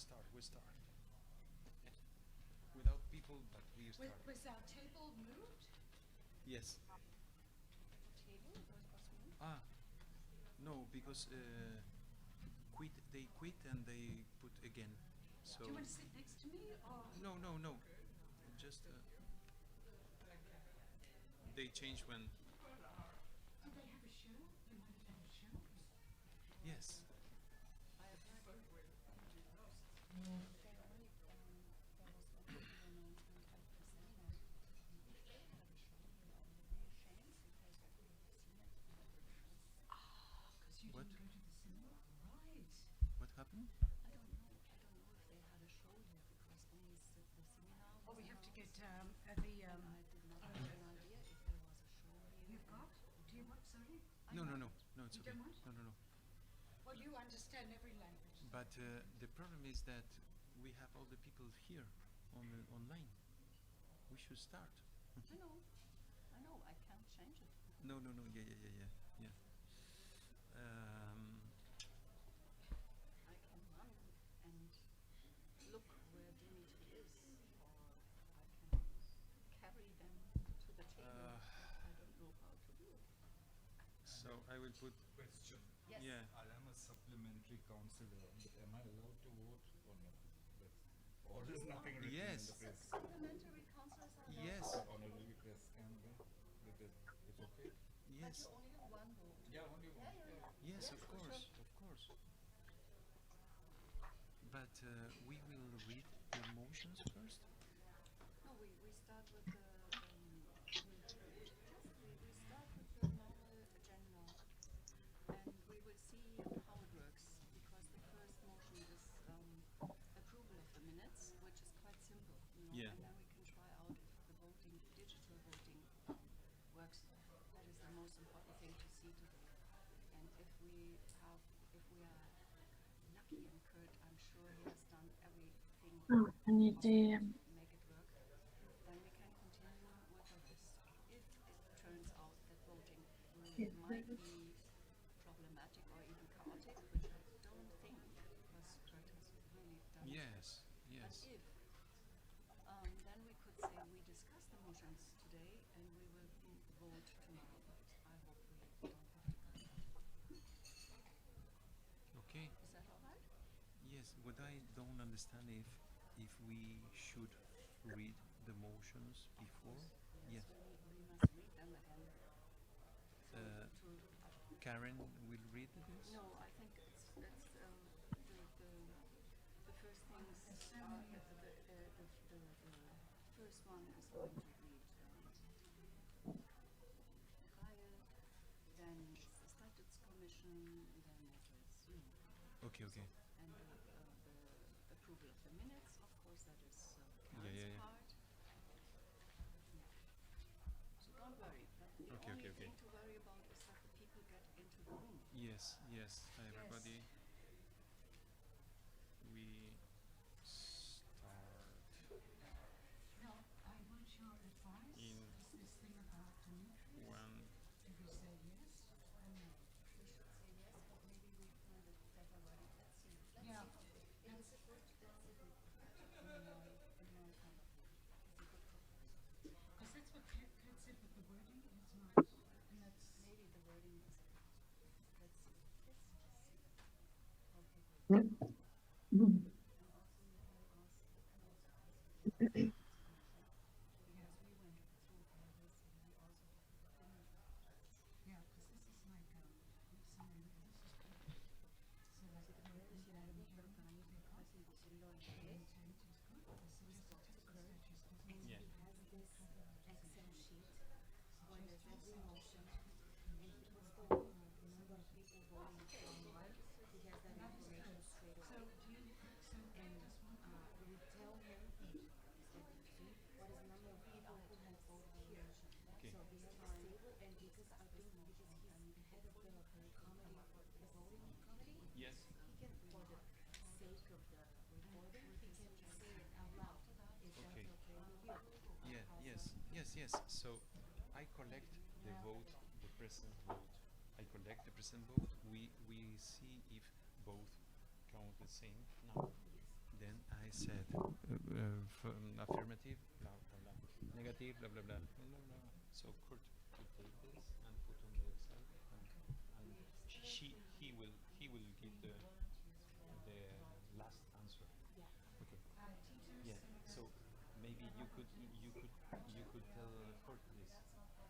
start. We start. Without people, but we start. Was our table moved? Yes. Table was moved? Ah, no, because they quit and they put again. So Do you want to sit next to me or? no, no, no. Just they change when. Did they have a show? They might have had a show. Yes. I have heard. There only there was only an announcement at the seminar. If they had a show, we are really ashamed because we couldn't have seen it. Ah, because you What? didn't go to the cinema, right? What happened? I don't know. I don't know if they had a show here because only the seminar. Oh, we have to get the. I did not have an idea if there was a show here. You've got? Do you want? Sorry. No, no, no, no. It's You okay. don't want? No, no, no. Well, you understand every language. But the problem is that we have all the people here online. We should start. I know. I can't change it. No, no, no. Yeah. I can run and look where Dimitri is, or I can carry them to the table. I don't know how to do it. So I will put. Question. Yes. Yeah. I am a supplementary counselor, but am I allowed to vote or not? Or there's nothing written Yes. in the press? Supplementary councillors are allowed. Yes. Honorary press can be. It's okay? But Yes. you only have one vote. Yeah, only one. Yes, Yes, of for course, sure. of course. But we will read the motions first. No, we start with the we start with the normal agenda, and we will see how it works because the first motion is approval of the minutes, which is quite simple, Yeah. And then we can try out if the voting, digital voting, works. That is the most important thing to see today. And if we are lucky and Kurt, I'm sure he has done everything I need the to make it work, then we can continue with the rest. If it turns out that voting might be problematic or even chaotic, which I don't think because Kurt has really done it. Yes, yes. But if, then we could say we discuss the motions today and we will vote tomorrow. But I hope we don't have to go. Okay. Is that all right? Yes. What I don't understand if we should read the motions before. Yes. We must read them again. Karen will read this. No, I think it's the first things. The first one is going to read Kyle, then the Statutes Commission, then it is Okay. and the approval of the minutes. Of course, that is Karen's Yeah. part. So don't worry. The Okay, only okay. thing to worry about is that the people get into the room. Yes. Everybody. We start No, I want your advice. in This thing about Dimitri. one. Do we say yes or no? We should say yes, but maybe we find it better already. Let's see. Yeah. It is a good. That's a good. In my kind of view, it's a good proposal. Because that's what Kurt said with the wording is not, and that's maybe the wording is. Let's see. Let's just see how people. And also you can ask. Because we went through everything. We also didn't. Yeah, because this is like summary. This is good. So like the word is because the intent is good. The suggested text is just doesn't. Yeah. Has this Excel sheet where there's every motion and he puts the number of people voting online. He has that information straight So away. do you? So And does one. we tell him that, see, what is the number of people who have voted on the motion. Okay. So we have this table, and because I think because he's the head of the committee, the voting committee, Yes. he can, for the sake of the recording, he can say it out loud. Is that Okay. okay with you? Yes. So I collect the vote, the present vote. I collect the present vote. We see if both count the same now. then I said affirmative, blah blah blah, negative, blah blah blah, blah blah blah. So Kurt will take this and put on the Excel, and he will give the last answer. Okay. Yeah. So maybe you could tell Kurt this,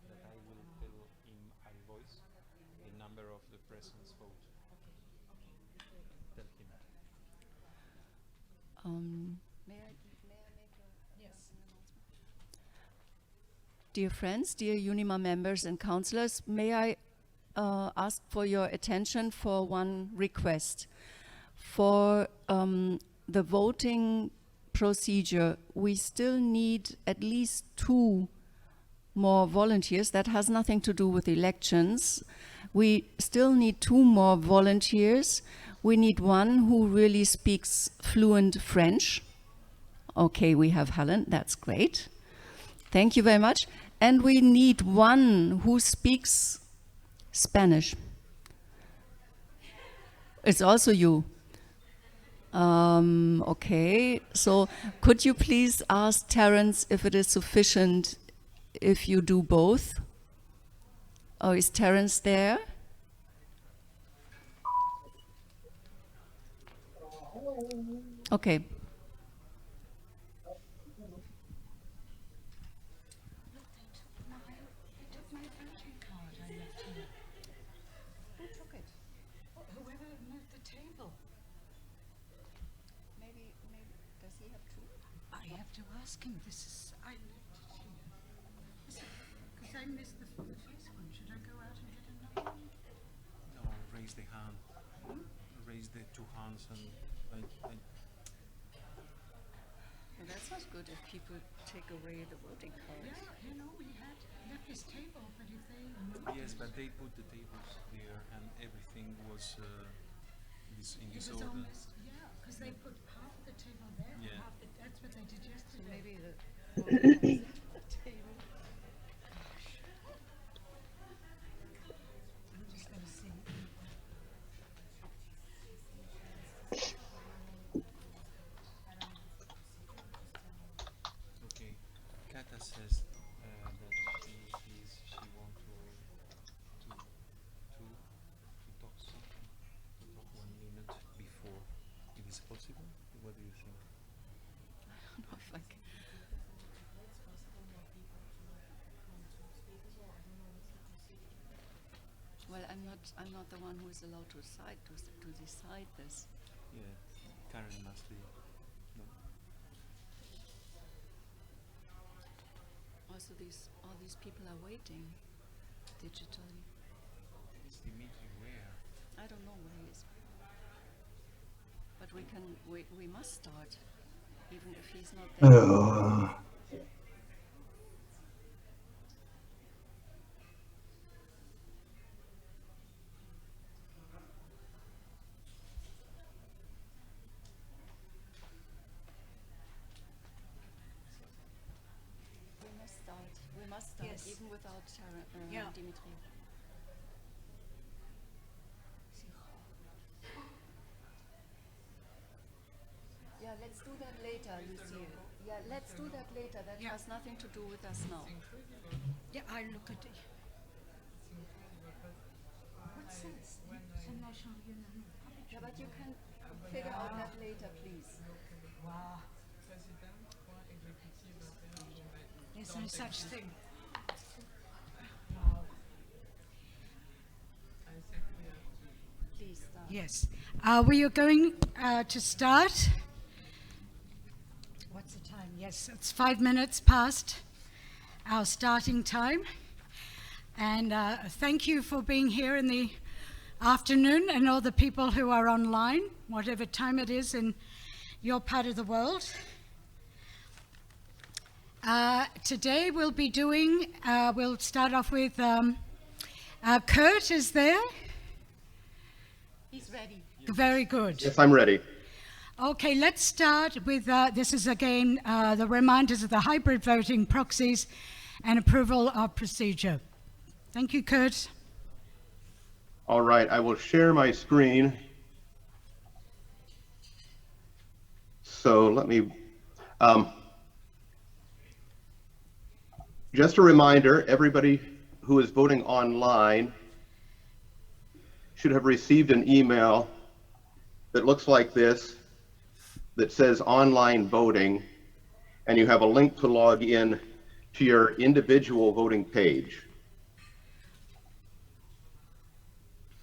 that I will tell in my voice the number of the president's vote. Tell him. May I make an announcement? Dear friends, dear UNIMA members and councillors, may I ask for your attention for one request. For the voting procedure, we still need at least 2 more volunteers. That has nothing to do with elections. We still need 2 more volunteers. We need one who really speaks fluent French. Okay, we have Helen, that's great. Thank you very much. And we need one who speaks Spanish. It's also you. Okay, so could you please ask Terence if it is sufficient if you do both? Oh, is Terence there? Okay. They took my voting card I left here. Who took it? Whoever moved the table. Maybe, does he have 2? I have to ask him. I left it here. Because I missed the first one. Should I go out and get another one? No, raise the hand. Raise the 2 hands and I Well, that's not good if people take away the voting cards. Yeah, we had left this table, but if they moved yes, but they put the tables there and everything was in it was disorder. almost, because they put half of the table there and Yeah. half the, that's what they did So yesterday. maybe the voting table. I'm just going to see. Okay, Kata says that she want to talk something, to talk 1 minute before. It is possible? What do you think? I don't know if I can. Well, I'm not the one who is allowed to decide this. Yeah, Karen must be. No. Also, all these people are waiting digitally. Is Dimitri where? I don't know where he is. But we must start, even if he's not there. We must start, Yes. even without Yeah. Dimitri. Yeah, let's do that later, Lucille. Yeah, let's do that later. That Yeah. has nothing to do with us now. Yeah, I look at it. What's this? The National Union Public. Yeah, but you can figure out that later, please. Wow. There's no such thing. Please start. Yes. We are going to start. What's the time? Yes, it's 5 minutes past our starting time. And thank you for being here in the afternoon, and all the people who are online, whatever time it is in your part of the world. Today we'll be doing, we'll start off with, Kurt is there? He's ready. Very good. Yes, I'm ready. Okay, let's start with, this is again the reminders of the hybrid voting proxies and approval of procedure. Thank you, Kurt. All right, I will share my screen. So let me, just a reminder, everybody who is voting online should have received an email that looks like this, that says online voting, and you have a link to log in to your individual voting page.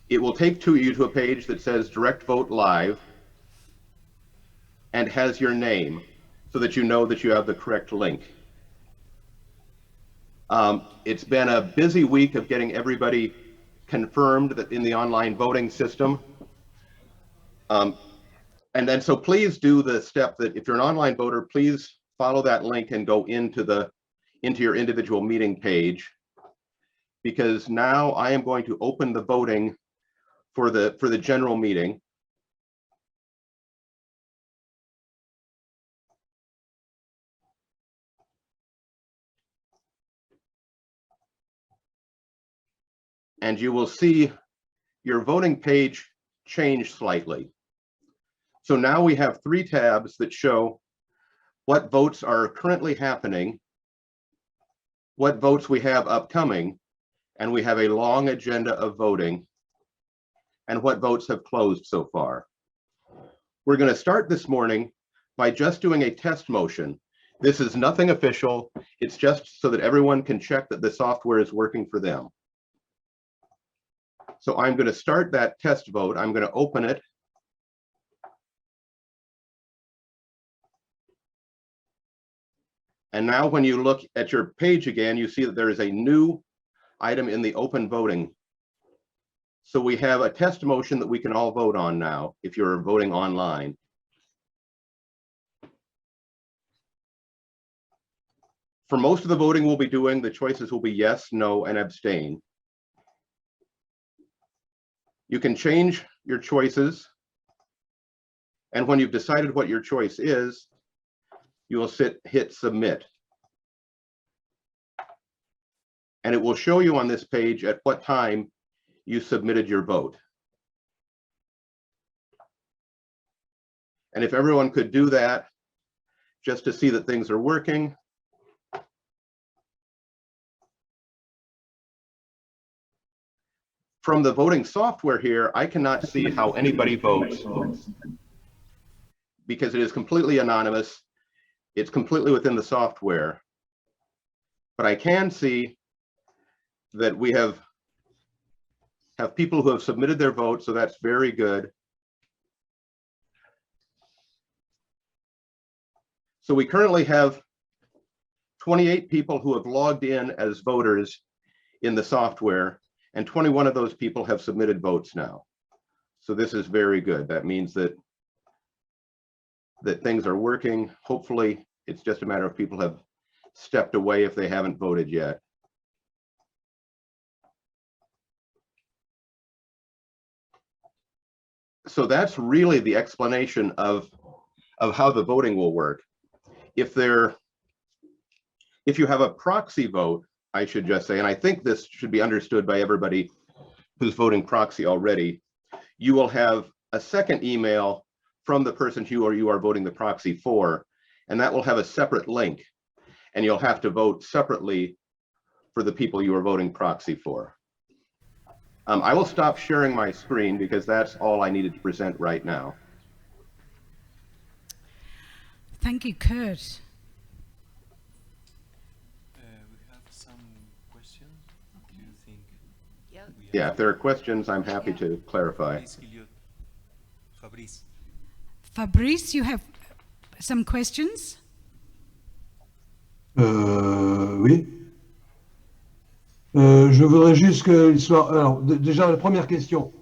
It will take you to a page that says Direct Vote Live and has your name so that you know that you have the correct link. It's been a busy week of getting everybody confirmed that in the online voting system. And then so please do the step that if you're an online voter, please follow that link and go into your individual meeting page, because now I am going to open the voting for the general meeting. And you will see your voting page change slightly. So now we have 3 tabs that show what votes are currently happening, what votes we have upcoming, and we have a long agenda of voting, and what votes have closed so far. We're going to start this morning by just doing a test motion. This is nothing official. It's just so that everyone can check that the software is working for them. So I'm going to start that test vote. I'm going to open it. And now when you look at your page again, you see that there is a new item in the open voting. So we have a test motion that we can all vote on now if you're voting online. For most of the voting we'll be doing, the choices will be yes, no, and abstain. You can change your choices, and when you've decided what your choice is, you will hit submit. And it will show you on this page at what time you submitted your vote. And if everyone could do that, just to see that things are working. From the voting software here, I cannot see how anybody votes because it is completely anonymous. It's completely within the software. But I can see that we have people who have submitted their vote, so that's very good. So we currently have 28 people who have logged in as voters in the software, and 21 of those people have submitted votes now. So this is very good. That means that things are working. Hopefully, it's just a matter of people have stepped away if they haven't voted yet. So that's really the explanation of how the voting will work. If you have a proxy vote, I should just say, and I think this should be understood by everybody who's voting proxy already, you will have a second email from the person you are voting the proxy for, and that will have a separate link, and you'll have to vote separately for the people you are voting proxy for. I will stop sharing my screen because that's all I needed to present right now. Thank you, Kurt. We have some questions. Do you think? Yeah, if there are questions, I'm happy to clarify. Fabrice. Fabrice, you have some questions? Oui. Je voudrais juste qu'il soit... Alors, déjà, la première question.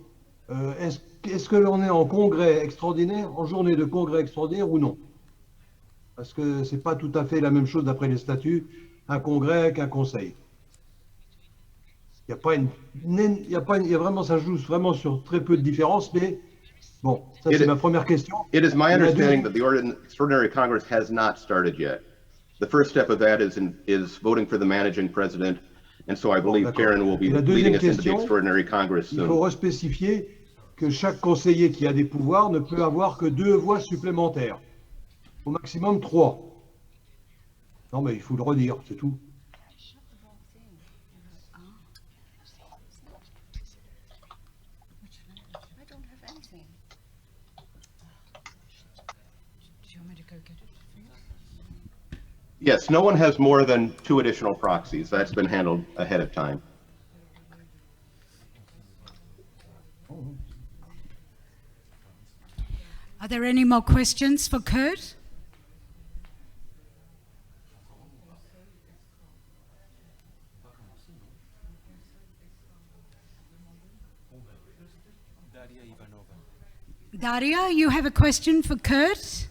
Est-ce que l'on est en congrès extraordinaire, en journée de congrès extraordinaire ou non? Parce que c'est pas tout à fait la même chose d'après les statuts, un congrès qu'un conseil. Il y a pas une... Il y a vraiment, ça joue vraiment sur très peu de différence, mais bon, ça c'est ma première question. It is my understanding that the Extraordinary Congress has not started yet. The first step of that is voting for the managing president. And so I believe Karen will be leading us into the Extraordinary Congress soon. Il faut respécifier que chaque conseiller qui a des pouvoirs ne peut avoir que 2 voix supplémentaires. Au maximum 3. Non, mais il faut le redire, c'est tout. I don't have anything. Do you want me to go get it for you? Yes, no one has more than 2 additional proxies. That's been handled ahead of time. Are there any more questions for Kurt? Daria Ivanova. Daria, you have a question for Kurt?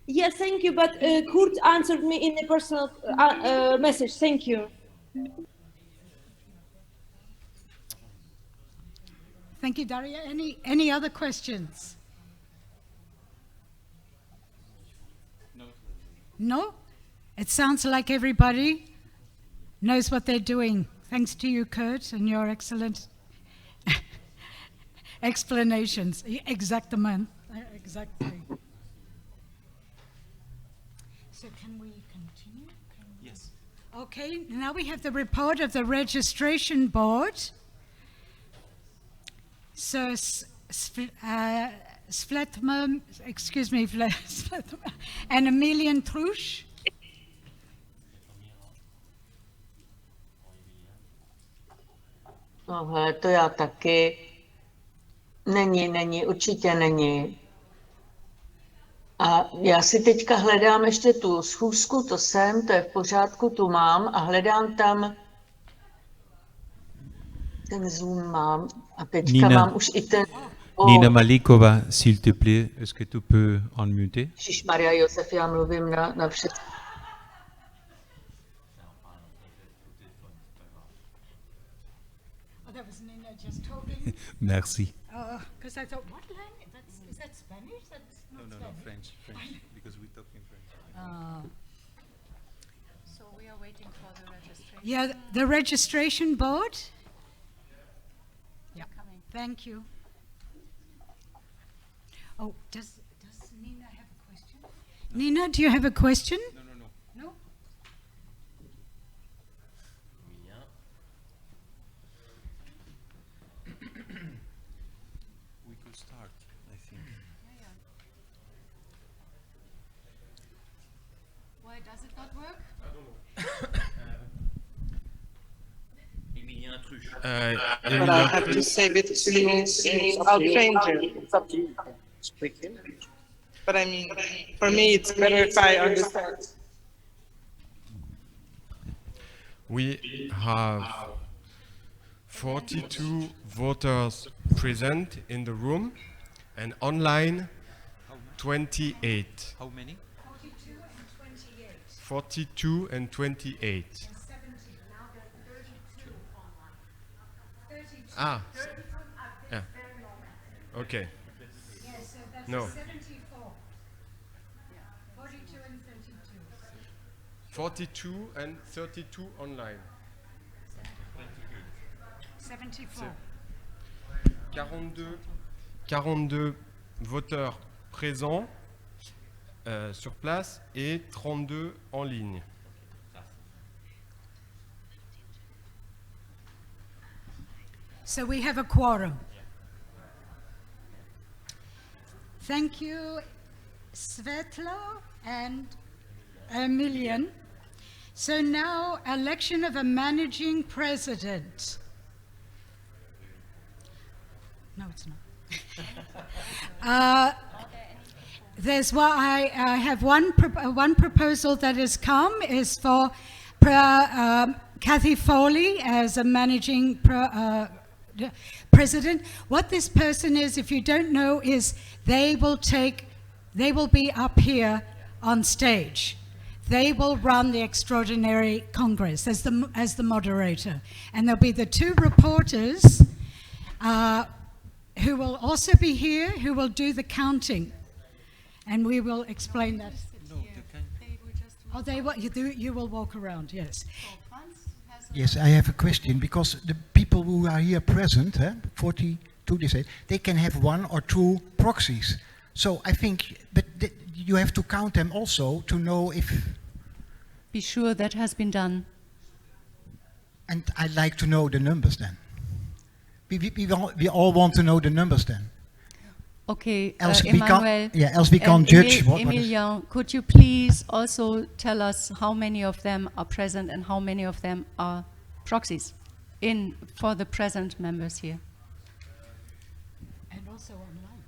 Yes, thank you. But Kurt answered me in a personal message. Thank you. Thank you, Daria. Any other questions? No? It sounds like everybody knows what they're doing. Thanks to you, Kurt, and your excellent explanations. Exactly. So can we continue? Yes. Okay, now we have the report of the registration board. So Svetma, excuse me, Svetma, and Emilian Trusch. No, hele, to já taky. Není, určitě není. A já si teďka hledám ještě tu schůzku, to je v pořádku, tu mám a hledám tam, ten Zoom mám a teďka Nina. mám už i ten... Nina Malikova, s'il te plaît, est-ce que tu peux unmuter? Ježišmarja Josef, já mluvím na všech. Oh, that was Nina just talking. Merci. Because I thought, what language? Is that Spanish? That's not Spanish. French, because we talk in French. So we are waiting for the registration. Yeah, the registration board. Yeah, Coming. thank you. Oh, does Nina have a question? Nina, do you have a question? No. No? We could start, I think. Why does it not work? But I have to say it to I'll change it. It's up to you. But I mean, for me, it's better if I understand. We have 42 voters present in the room and online 28. How many? 42 and 28. Ah, yeah. Okay. Yes, so that's No. 74. 42 and 32. 42 and 32 online. 74. 42 voteurs présents sur place et 32 en ligne. So we have a quorum. Thank you, Svetla and Emilian. So now, election of a managing president. No, it's not. There's what I have one proposal that has come is for Kathy Foley as a managing president. What this person is, if you don't know, is they will be up here on stage. They will run the extraordinary Congress as the moderator, and there'll be the two reporters who will also be here, who will do the counting, and we will explain that. Oh, you will walk around, yes. Yes, I have a question, because the people who are here present, 42 two, they can have 1 or 2 proxies. So I think, but you have to count them also to know if. Be sure that has been done. And I'd like to know the numbers then. We all want to know the numbers then. Okay, Else we Emmanuel. can't, yeah, else we can't judge what is. Emilien, could you please also tell us how many of them are present and how many of them are proxies for the present members here? And also online.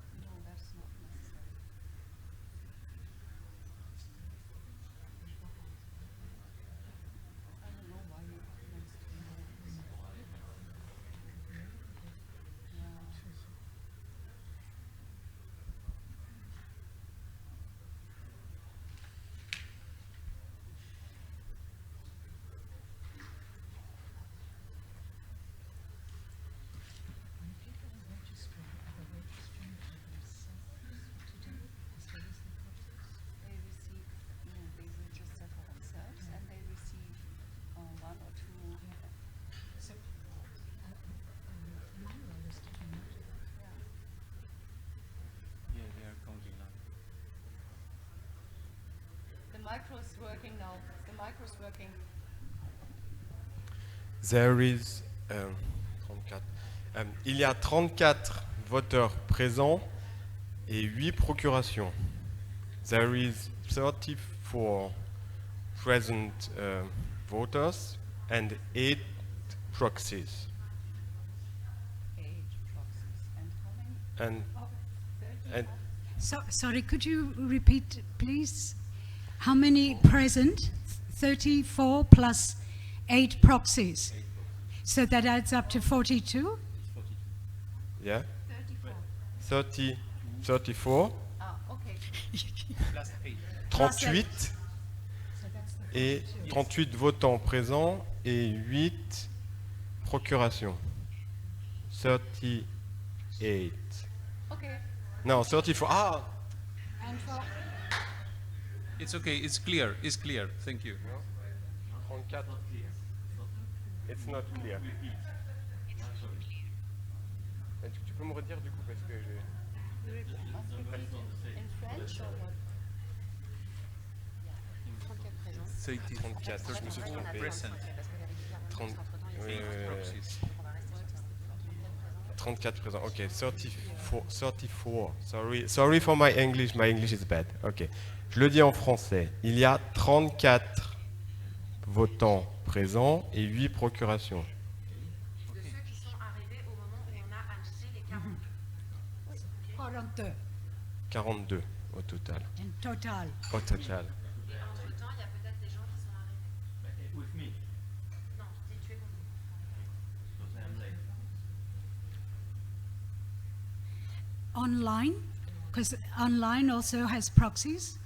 Yeah, they are counting now. The micro is working now. The micro is working. There is 34. Il y a 34 voteurs présents et 8 procurations. There is 34 present voters and 8 proxies. 8 proxies. And how many? And Sorry, could you repeat, please? How many present? 34 plus 8 proxies. So that adds up to 42? yeah, 34, Ah, okay. Plus 8. 38 et 38 votants présents et 8 procurations. 38. Okay. Non, 34. Ah! And for It's okay, it's clear, thank you. 34. It's not clear. Tu peux me redire du coup parce que j'ai... In French or what? 34, je me suis trompé. Present. 30, 8 proxies. 34 présents. Ok, 34. Sorry for my English is bad. Ok, je le dis en français. Il y a 34 votants présents et 8 procurations. De ceux qui sont arrivés au moment où on a annoncé les 42. 42 42 au total. in total. Au total. Et entre-temps, il y a peut-être des gens qui sont arrivés. With me. Non, tu es compris. Online? Because online also has proxies.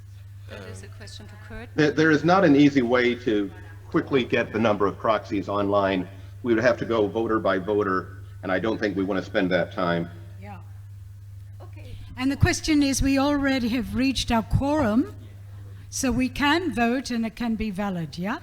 That is a question to Kurt. There is not an easy way to quickly get the number of proxies online. We would have to go voter by voter, and I don't think we want to spend that time. Yeah. Okay. And the question is, we already have reached our quorum, so we can vote and it can be valid, yeah?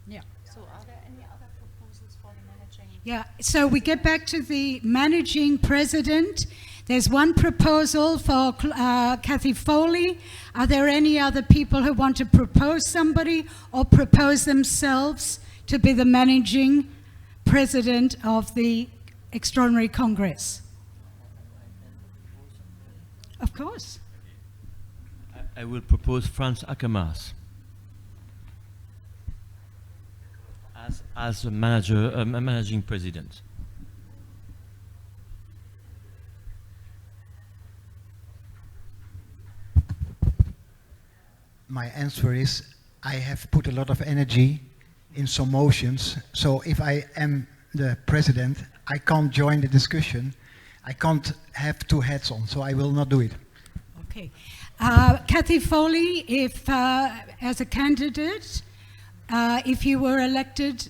Yeah. So are there any other proposals for the managing? Yeah, so we get back to the managing president. There's one proposal for Kathy Foley. Are there any other people who want to propose somebody or propose themselves to be the managing president of the Extraordinary Congress? Of course. I will propose Franz Ackermaas as a manager, a managing president. My answer is I have put a lot of energy in some motions. So if I am the president, I can't join the discussion. I can't have two hats on, so I will not do it. Okay. Kathy Foley, if as a candidate, if you were elected,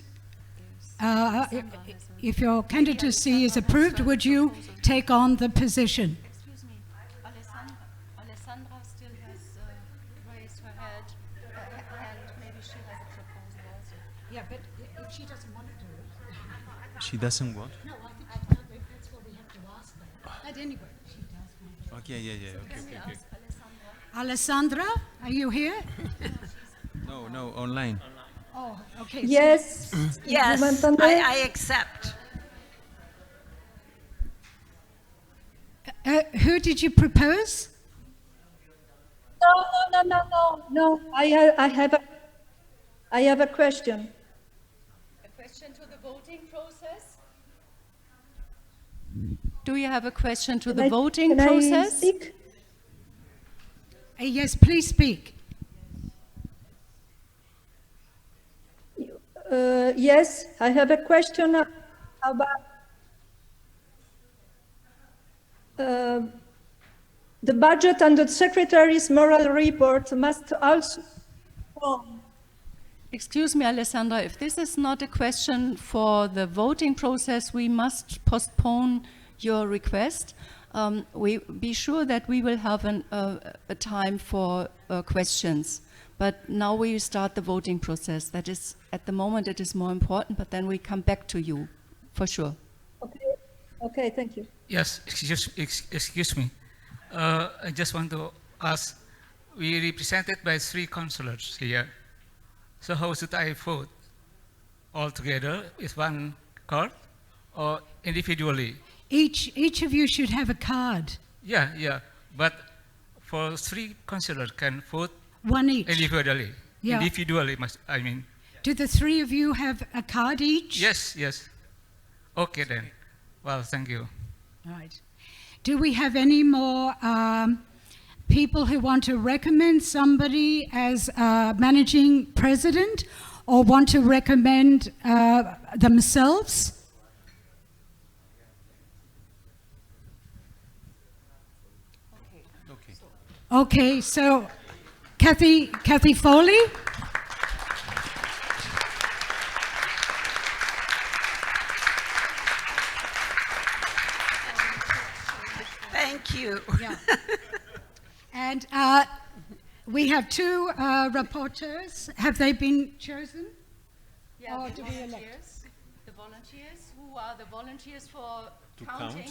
if your candidacy is approved, would you take on the position? Excuse me, Alessandra still has raised her hand. Maybe she has a proposal also. Yeah, but if she doesn't want to do it. She doesn't want? No, I think that's what we have But anyway. Okay, yeah. Okay. Alessandra, are you here? No, online. Oh, okay. Yes. Yes, Vous m'entendez? I accept. Who did you propose? No. I have a question. A question to the voting process? Do you have a question to the voting Can I process? speak? Yes, please speak. Yes, I have a question about the budget and the secretary's moral report must also. Excuse me, Alessandra, if this is not a question for the voting process, we must postpone your request. We be sure that we will have a time for questions. But now we start the voting process. That is, at the moment, it is more important, but then we come back to you, for sure. Okay, thank you. Yes, excuse me. I just want to ask, we represented by 3 councillors here. So how should I vote? All together with one card or individually? Each of you should have a card. Yeah. But for 3 councillors can vote one each. Individually. Yeah. Individually, I mean. Do the 3 of you have a card each? Yes. Okay then. Well, thank you. All right. Do we have any more people who want to recommend somebody as managing president or want to recommend themselves? Okay, so Kathy Foley. Thank you. Yeah. And we have 2 rapporteurs. Have they been chosen? Yeah, Or the do we elect? volunteers. Who are the volunteers for To counting?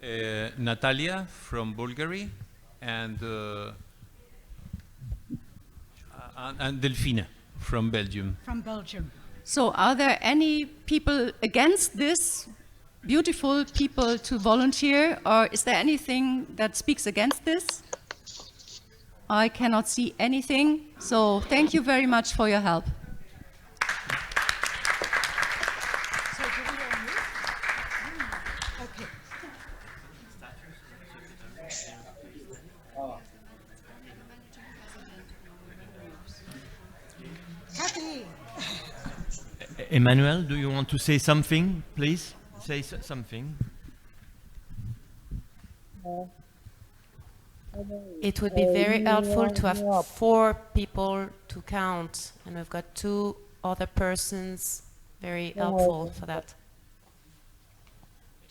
count. Natalia from Bulgaria and Delphine from Belgium. From Belgium. So are there any people against this, beautiful people to volunteer, or is there anything that speaks against this? I cannot see anything, so thank you very much for your help. Okay. Kathy. Emmanuel, do you want to say something, please? Say something. It would be very helpful to have 4 people to count, and we've got 2 other persons. Very helpful for that.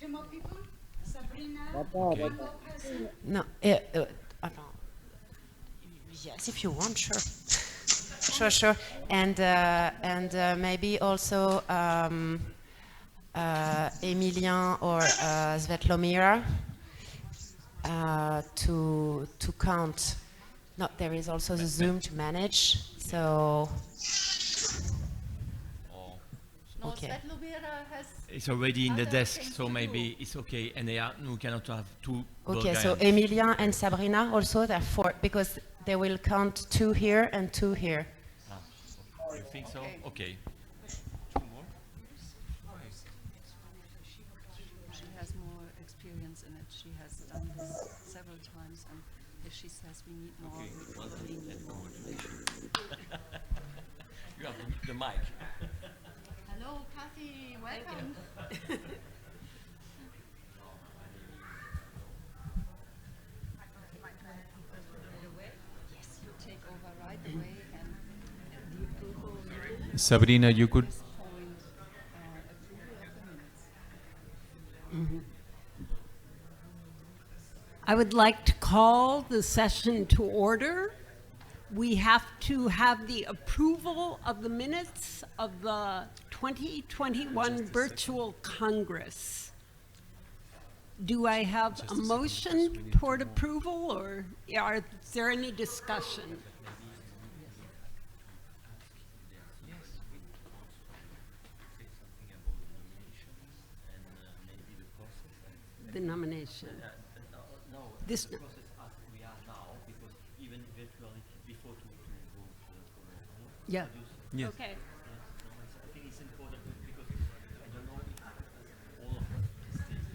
2 more people? Sabrina? Okay. One more person? No, yes, if you want, sure. Sure. And maybe also Emilien or Svetlomira to count. No, there is also the Zoom to manage. So. No, Okay. Svetlomira has It's already in the other desk, things so to maybe it's okay. And we cannot have 2 Okay, so Bulgarians. Emilien and Sabrina also, they're 4, because they will count 2 here and 2 here. You think so? Okay. She has more experience in it. She has done this several times, and if she says we need more, we probably need more. You have the mic. Hello, Kathy. Welcome. Yes, you take over right away, and the approval. Sabrina, you could. I would like to call the session to order. We have to have the approval of the minutes of the 2021 Virtual Congress. Do I have a motion toward approval, or is there any discussion? The nomination. This. Yeah. Yes. Okay. I think it's important because I don't know if all of the states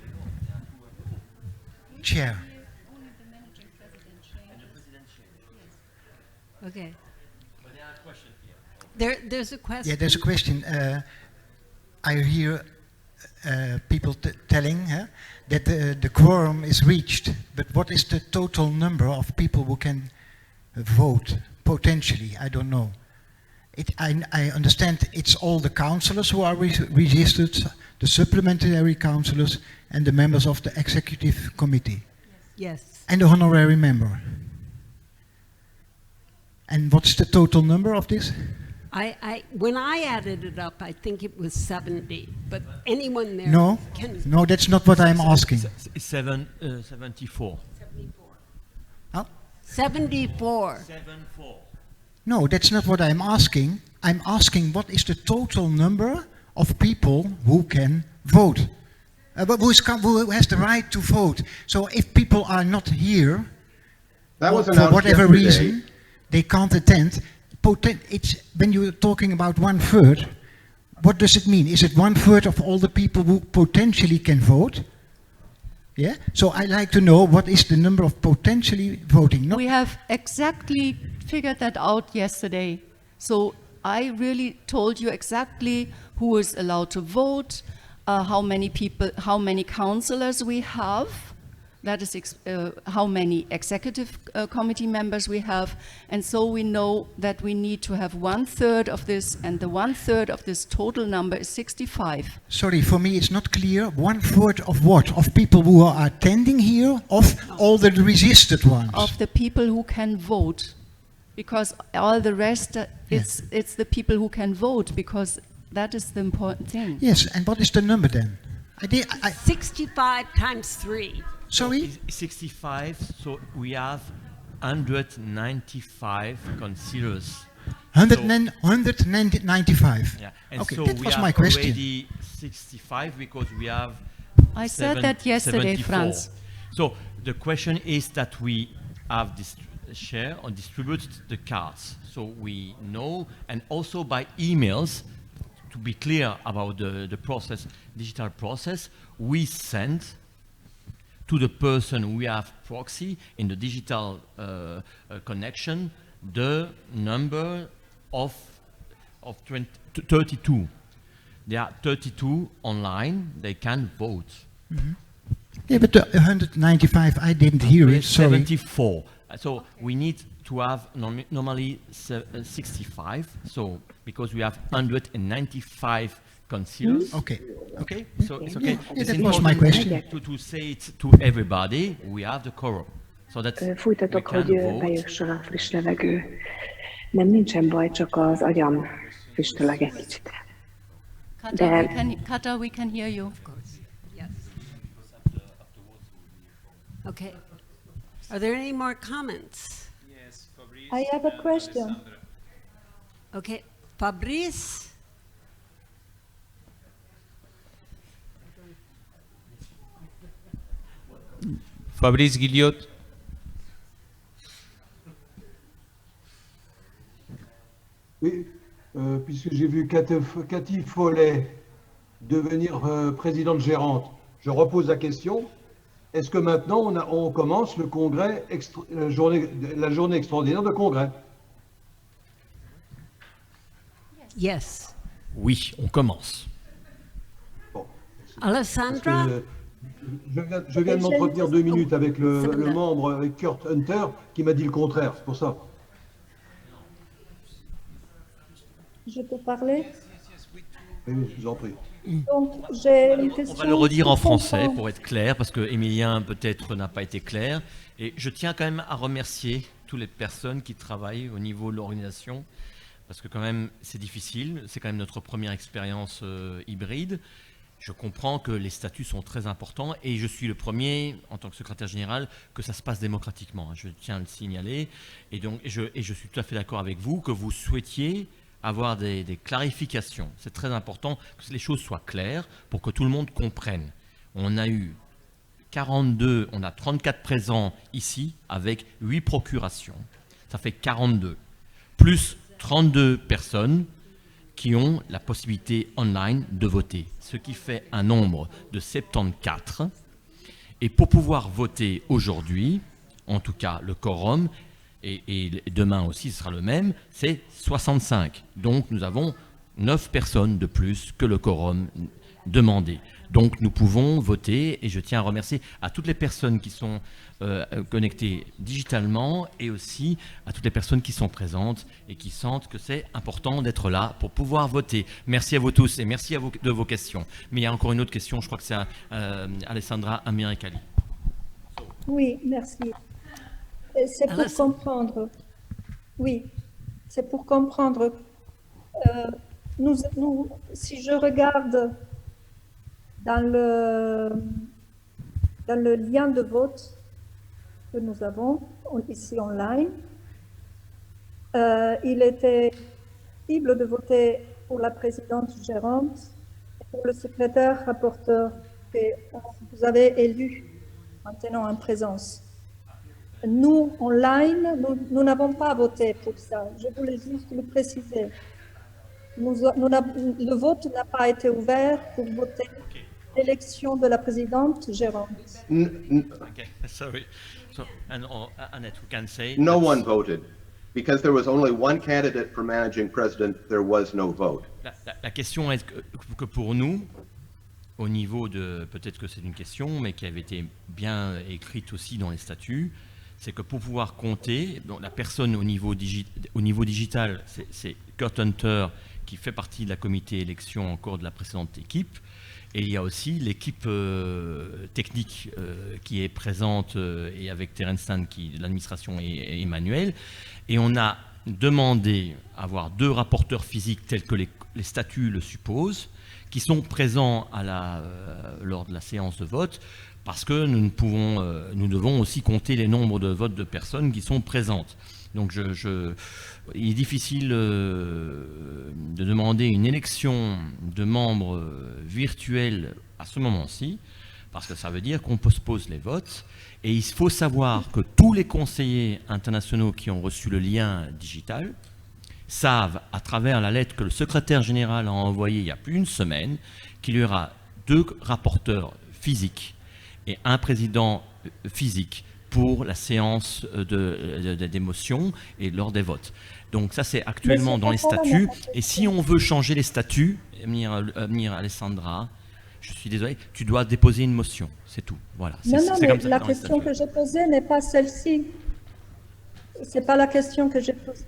know. Chair. Okay. But there are questions There's here. a question. Yeah, there's a question. I hear people telling that the quorum is reached, but what is the total number of people who can vote potentially? I don't know. I understand it's all the councillors who are registered, the supplementary councillors, and the members of the executive committee. Yes. And the honorary member. And what's the total number of this? When I added it up, I think it was 70, but anyone there No, can. no, that's not what I'm asking. 74. Huh? 74. 74. No, that's not what I'm asking. I'm asking what is the total number of people who can vote? Who has the right to vote? So if people are not here, That was for announced whatever yesterday. reason, they can't attend. It's, when you're talking about 1/3, what does it mean? Is it 1/3 of all the people who potentially can vote? Yeah. So I like to know what is the number of potentially voting. We have exactly figured that out yesterday. So I really told you exactly who is allowed to vote, how many people, how many councillors we have. That is how many executive committee members we have. And so we know that we need to have 1/3 of this, and the 1/3 of this total number is 65. Sorry, for me it's not clear. 1/4 of what? Of people who are attending here, of all the registered ones? Of the people who can vote. Because all the rest, it's the people who can vote, because that is the important thing. Yes, and what is the number then? 65 times 3. Sorry? 65, so we have 195 councillors. 195. Yeah, and Okay, so that we was have my question. already 65 because we have I said that yesterday, 74. Franz. So the question is that we have share or distributed the cards, so we know, and also by emails, to be clear about the process, digital process, we send to the person we have proxy in the digital connection the number of 32. There are 32 online, they can vote. Mm-hmm. Yeah, but the 195, I didn't hear it, sorry. 74. So we need to have normally 65, so because we have 195 councillors. Okay. Okay, so it's okay. Yeah, It's that was my important question. to say it to everybody, we have the quorum. So that we Fújtatok, can hogy vote. bejusson a friss levegő. Nem, nincsen baj, csak az agyam füstöleg egy kicsit. Kata, we can hear you. Yes. Okay. Are there any more comments? Yes, Fabrice. I have a question. Okay, Fabrice? Fabrice Guilliot. Oui, puisque j'ai vu Cathy Follet devenir présidente gérante, je repose la question. Est-ce que maintenant on commence le congrès, la journée extraordinaire de congrès? Yes. Oui, on commence. Alessandra? Je viens de m'entretenir 2 minutes avec le membre, avec Kurt Hunter, qui m'a dit le contraire, c'est pour ça. Je peux parler? Oui, je vous en prie. Donc, j'ai une On question. va le redire en pour français comprendre. pour être clair, parce que Emilien peut-être n'a pas été clair. Et je tiens quand même à remercier toutes les personnes qui travaillent au niveau de l'organisation, parce que quand même c'est difficile, c'est quand même notre première expérience hybride. je comprends que les statuts sont très importants et je suis le premier, en tant que secrétaire général, que ça se passe démocratiquement. Je tiens à le signaler. Et donc, je suis tout à fait d'accord avec vous que vous souhaitiez avoir des clarifications. C'est très important que les choses soient claires pour que tout le monde comprenne. On a eu 42, on a 34 présents ici avec 8 procurations. Ça fait 42. Plus 32 personnes qui ont la possibilité online de voter, ce qui fait un nombre de 74. Et pour pouvoir voter aujourd'hui, en tout cas le quorum, et demain aussi ce sera le même, c'est 65. Donc nous avons 9 personnes de plus que le quorum demandé. Donc nous pouvons voter et je tiens à remercier à toutes les personnes qui sont connectées digitalement et aussi à toutes les personnes qui sont présentes et qui sentent que c'est important d'être là pour pouvoir voter. Merci à vous tous et merci à vous de vos questions. Mais il y a encore une autre question, je crois que c'est à Alessandra Amirikali. Oui, merci. C'est pour comprendre. Oui, c'est pour comprendre. Si je regarde dans le lien de vote que nous avons ici online, il était possible de voter pour la présidente gérante et pour le secrétaire rapporteur que vous avez élu maintenant en présence. Nous, online, nous n'avons pas voté pour ça. Je voulais juste le préciser. Le vote n'a pas été ouvert pour voter l'élection de la présidente gérante. Okay, sorry. So, Annette, we can say No one voted. Because there was only one candidate for managing president, there was no vote. La question est que pour nous, au niveau de, peut-être que c'est une question, mais qui avait été bien écrite aussi dans les statuts, c'est que pour pouvoir compter, donc la personne au niveau digital, c'est Kurt Hunter, qui fait partie de la comité élection encore de la précédente équipe, et il y a aussi l'équipe technique qui est présente et avec Terence Stan, de l'administration et Emmanuel, et on a demandé à avoir 2 rapporteurs physiques tels que les statuts le supposent, qui sont présents lors de la séance de vote, parce que nous devons aussi compter les nombres de votes de personnes qui sont présentes. Donc il est difficile de demander une élection de membres virtuels à ce moment-ci, parce que ça veut dire qu'on postpose les votes. Et il faut savoir que tous les conseillers internationaux qui ont reçu le lien digital savent, à travers la lettre que le secrétaire général a envoyée il y a plus d'une semaine, qu'il y aura 2 rapporteurs physiques et un président physique pour la séance des motions et lors des votes. Donc ça, c'est actuellement dans les statuts. Et si on veut changer les statuts, Alessandra, je suis désolé, tu dois déposer une motion, c'est tout. Voilà. Non, mais la question que j'ai posée n'est pas celle-ci. C'est pas la question que j'ai posée.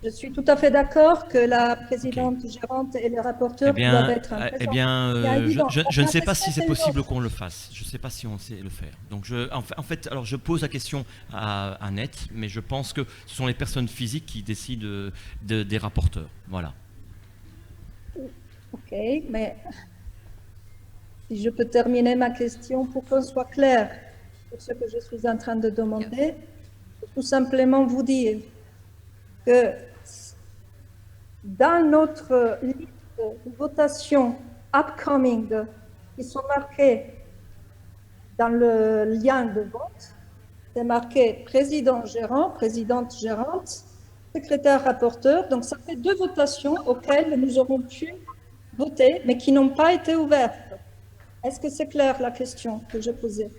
Je suis tout à fait d'accord que la présidente gérante et les rapporteurs doivent être présents. Eh bien, je ne sais pas si c'est possible qu'on le fasse. Je ne sais pas si on sait le faire. Donc, en fait, alors je pose la question à Annette, mais je pense que ce sont les personnes physiques qui décident des rapporteurs. Voilà. Ok, mais si je peux terminer ma question pour qu'on soit clair sur ce que je suis en train de demander, tout simplement vous dire que dans notre liste de votations upcoming qui sont marquées dans le lien de vote, c'est marqué président gérant, présidente gérante, secrétaire rapporteur. Donc ça fait 2 votations auxquelles nous aurons pu voter, mais qui n'ont pas été ouvertes. Est-ce que c'est clair la question que je posais?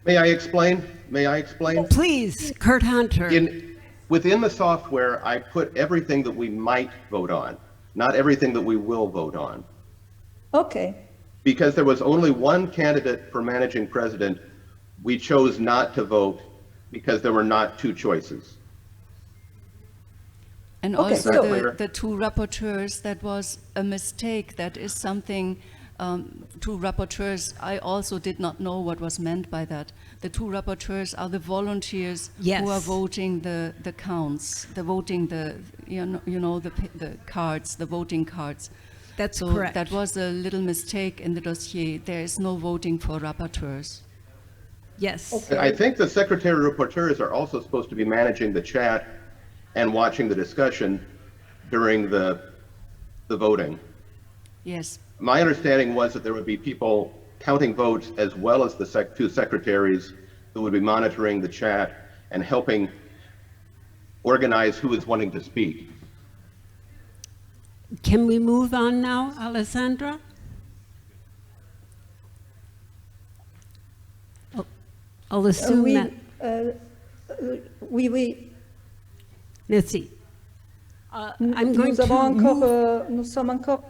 May I explain? May I explain? Please, Kurt Hunter. Within the software, I put everything that we might vote on, not everything that we will vote on. Okay. Because there was only one candidate for managing president, we chose not to vote because there were not 2 choices. And Okay, also so- the 2 rapporteurs, that was a mistake. That is something, 2 rapporteurs, I also did not know what was meant by that. The 2 rapporteurs are the volunteers who are Yes. voting the counts, the voting the cards, the voting cards. That's so correct. that was a little mistake in the dossier. There is no voting for rapporteurs. Yes. I think the secretary rapporteurs are also supposed to be managing the chat and watching the discussion during the voting. Yes. My understanding was that there would be people counting votes as well as the two secretaries who would be monitoring the chat and helping organize who is wanting to speak. Can we move on now, Alessandra? I'll assume Oui, that. oui. Merci. I'm going to move. Nous sommes encore.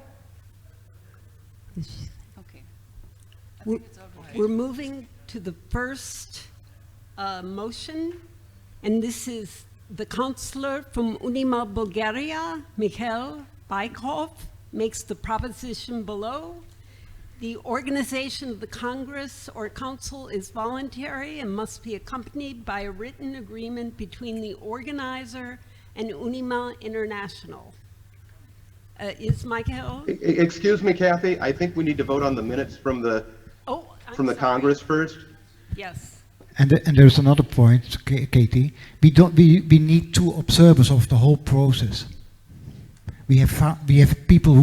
Okay. We're moving to the first motion, and this is the counselor from Unima, Bulgaria, Mikhail Baikov, makes the proposition below. The organization of the Congress or Council is voluntary and must be accompanied by a written agreement between the organizer and Unima International. Is Michael? Excuse me, Kathy, I think we need to vote on the minutes from the Congress first. Yes. And there's another point, Katie. We need 2 observers of the whole process. We have people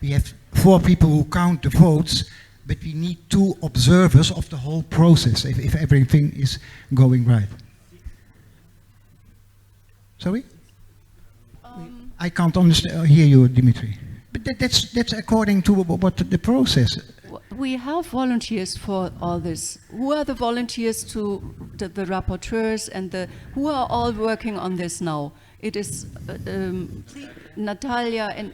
we have 4 people who count the votes, but we need 2 observers of the whole process if everything is going right. Sorry? I can't hear you, Dimitri. But that's according to what the process. We have volunteers for all this. Who are the volunteers to the rapporteurs and who are all working on this now? It is Natalia and.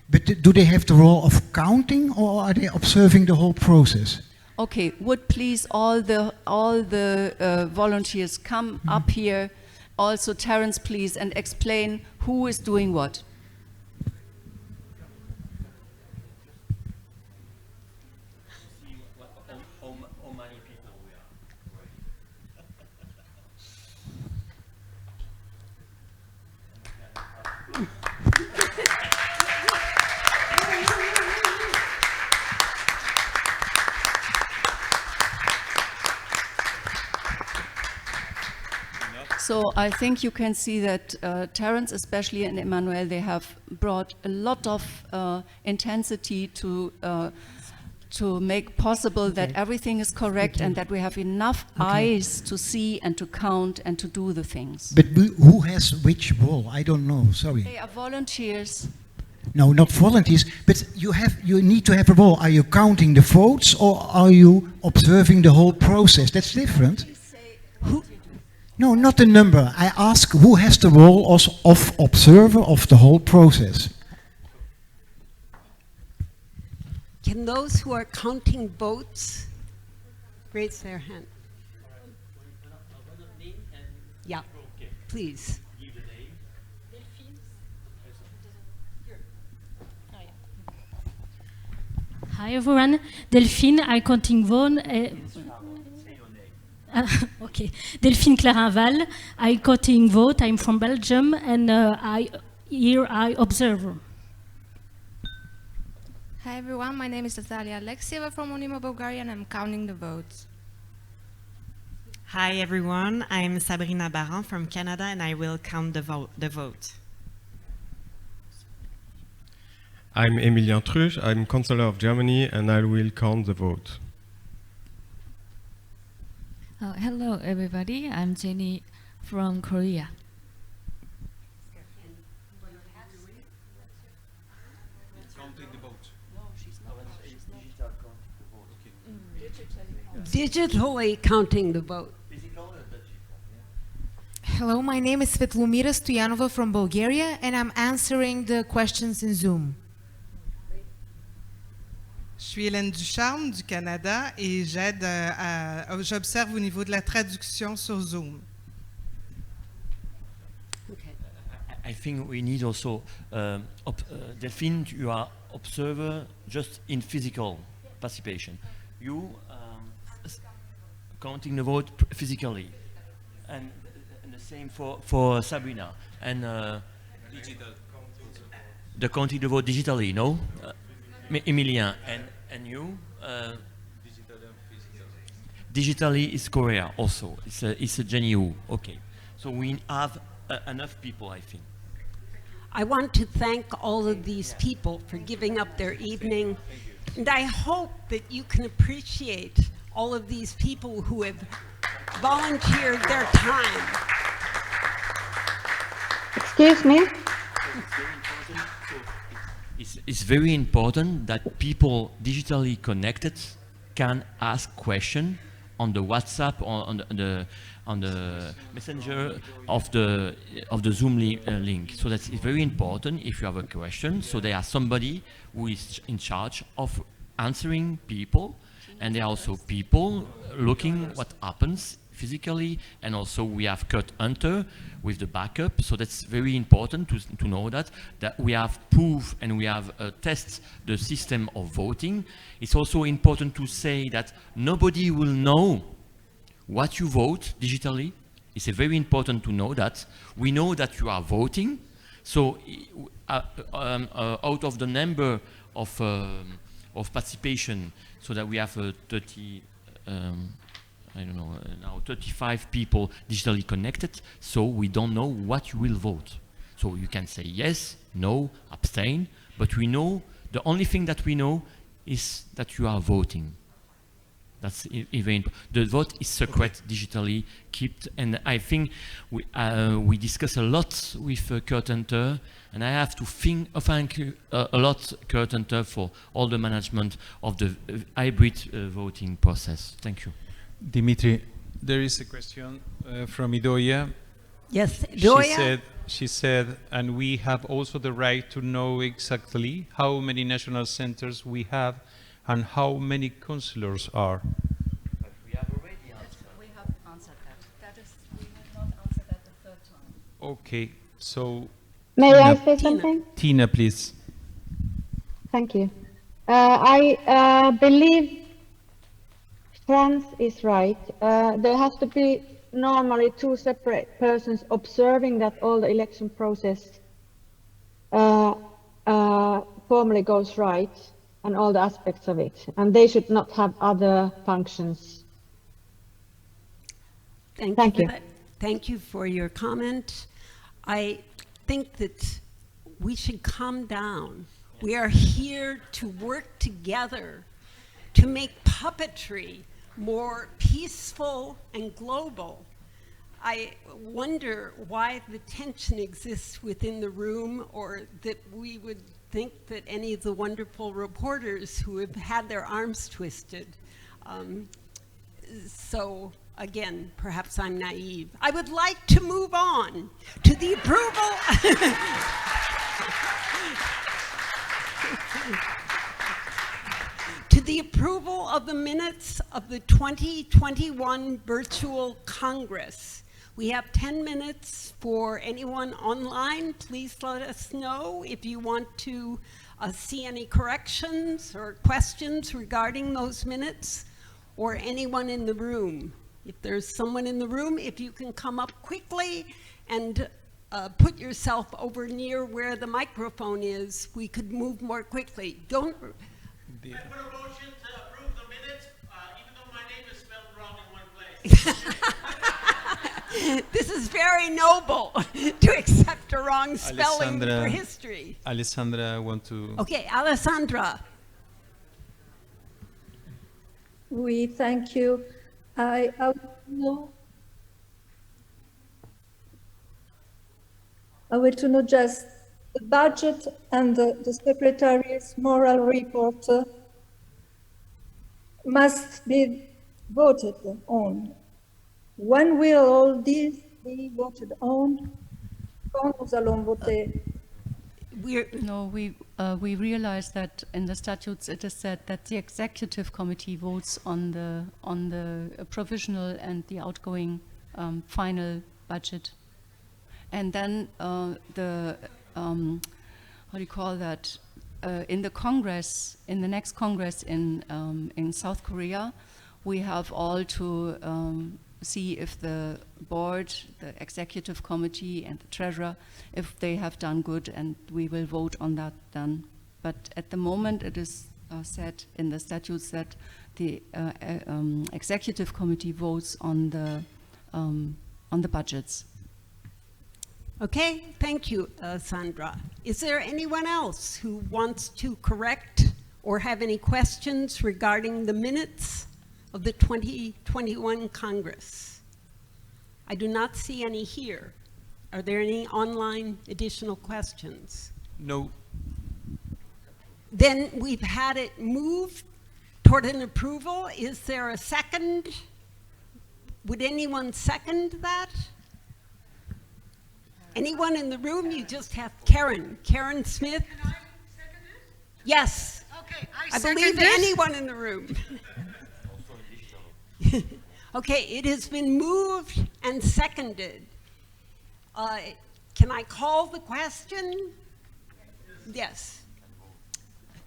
But do they have the role of counting, or are they observing the whole process? Okay, would please all the volunteers come up here? Also, Terence, please, and explain who is doing what. So I think you can see that Terence, especially, and Emmanuel, they have brought a lot of intensity to make possible that everything is correct and that we have enough eyes to see and to count and to do the things. But who has which role? I don't know, sorry. They are volunteers. No, not volunteers, but you need to have a role. Are you counting the votes or are you observing the whole process? That's different. No, not the number. I ask who has the role of observer of the whole process. Can those who are counting votes raise their hand? Yeah, please. Hi everyone, Delphine, I counting vote. Okay, Delphine Clarinval, I counting vote. I'm from Belgium, and I observe. Hi everyone, my name is Natalia Alexieva from Unima, Bulgaria, and I'm counting the votes. Hi everyone, I'm Sabrina Baran from Canada, and I will count the vote. I'm Emilien Truch, I'm Consular of Germany, and I will count the vote. Hello everybody, I'm Jenny from Korea. Counting the vote. Digitally counting the vote. Hello, my name is Svetlomira Stoyanova from Bulgaria, and I'm answering the questions in Zoom. Je suis Hélène Ducharme du Canada et j'observe au niveau de la traduction sur Zoom. I think we need also, Delphine, you are observer just in physical participation. You counting the vote physically, and the same for Sabrina. And the counting the vote digitally, no? Emilien, and you? Digital and physical. Digitally is Korea also. It's a GNU. Okay. So we have enough people, I think. I want to thank all of these people for giving up their evening. And I hope that you can appreciate all of these people who have volunteered their time. Excuse me? It's very important that people digitally connected can ask questions on the WhatsApp or on the messenger of the Zoom link. So that's very important if you have a question. So there are somebody who is in charge of answering people, and there are also people looking what happens physically, and also we have Kurt Hunter with the backup. So that's very important to know that we have proof and we have test the system of voting. It's also important to say that nobody will know what you vote digitally. It's very important to know that. We know that you are voting. So out of the number of participation, so that we have 30, I don't know, now 35 people digitally connected, so we don't know what you will vote. So you can say yes, no, abstain, but we know, the only thing that we know is that you are voting. That's even, the vote is secret, digitally kept, and I think we discuss a lot with Kurt Hunter, and I have to thank a lot Kurt Hunter for all the management of the hybrid voting process. Thank you. Dimitri, there is a question from Idoia. Yes, Idoia. She said, and we have also the right to know exactly how many national centers we have and how many councillors are. But we have already answered. We have answered that. That is, we will not answer that the third time. Okay, so May I say something? Tina, please. Thank you. I believe Franz is right. There has to be normally two separate persons observing that all the election process formally goes right, and all the aspects of it, and they should not have other functions. Thank you. Thank you for your comment. I think that we should calm down. We are here to work together to make puppetry more peaceful and global. I wonder why the tension exists within the room, or that we would think that any of the wonderful reporters who have had their arms twisted. So again, perhaps I'm naive. I would like to move on to the approval. To the approval of the minutes of the 2021 Virtual Congress. We have 10 minutes for anyone online. Please let us know if you want to see any corrections or questions regarding those minutes, or anyone in the room. If there's someone in the room, if you can come up quickly and put yourself over near where the microphone is, we could move more quickly. Don't. I put a motion to approve the minutes, even though my name is spelled wrong in one place. This is very noble to accept a wrong spelling for history. Alessandra, want to... Okay, Alessandra. We thank you. I want to know just the budget and the Secretary's moral report must be voted on. When will all these be voted on? Quand nous allons voter? We realize that in the statutes it is said that the executive committee votes on the provisional and the outgoing final budget, and then the how do you call that? In the Congress, in the next Congress in South Korea, we have all to see if the board, the executive committee, and the treasurer, if they have done good, and we will vote on that then. But at the moment, it is said in the statutes that the executive committee votes on the budgets. Okay, thank you, Sandra. Is there anyone else who wants to correct or have any questions regarding the minutes of the 2021 Congress? I do not see any here. Are there any online additional questions? No. Then we've had it moved toward an approval. Is there a second? Would anyone second that? Anyone in the room? You just have Karen. Karen Smith? Can I second it? Yes. Okay, I believe second it. anyone in the room. Okay, it has been moved and seconded. Can I call the question? Yes.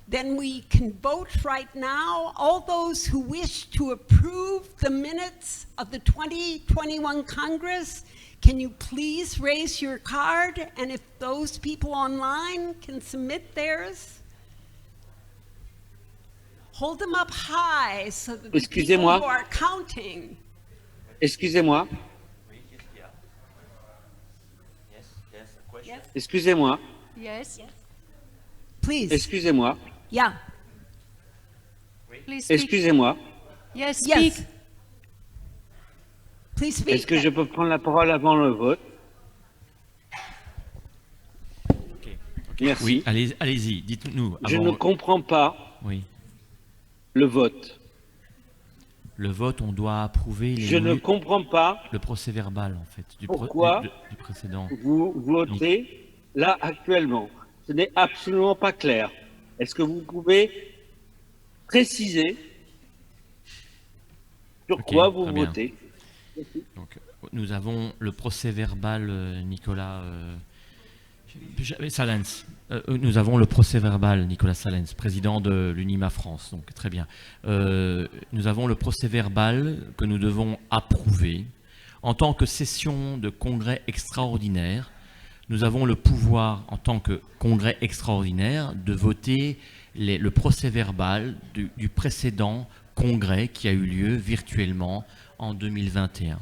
Then we can vote right now. All those who wish to approve the minutes of the 2021 Congress, can you please raise your card? And if those people online can submit theirs, hold them up high so that the people who are counting. Excusez-moi. Yes. Excusez-moi. Yes. Please. Excusez-moi. Yeah. Please speak. Excusez-moi. Yes, speak. Yes. Please speak. Est-ce que je peux prendre la parole avant le vote? Merci. Oui, allez-y, dites-nous. Je ne comprends pas le vote. Le vote, on doit approuver les Je ne comprends pas le procès-verbal, en fait, du pourquoi du précédent. vous votez là actuellement. Ce n'est absolument pas clair. Est-ce que vous pouvez préciser sur quoi vous votez? Donc, nous avons le procès-verbal, Nicolas Salens. Nous avons le procès-verbal, Nicolas Salens, président de l'UNIMA France. Donc, très bien. Nous avons le procès-verbal que nous devons approuver. En tant que session de congrès extraordinaire, nous avons le pouvoir, en tant que congrès extraordinaire, de voter le procès-verbal du précédent congrès qui a eu lieu virtuellement en 2021.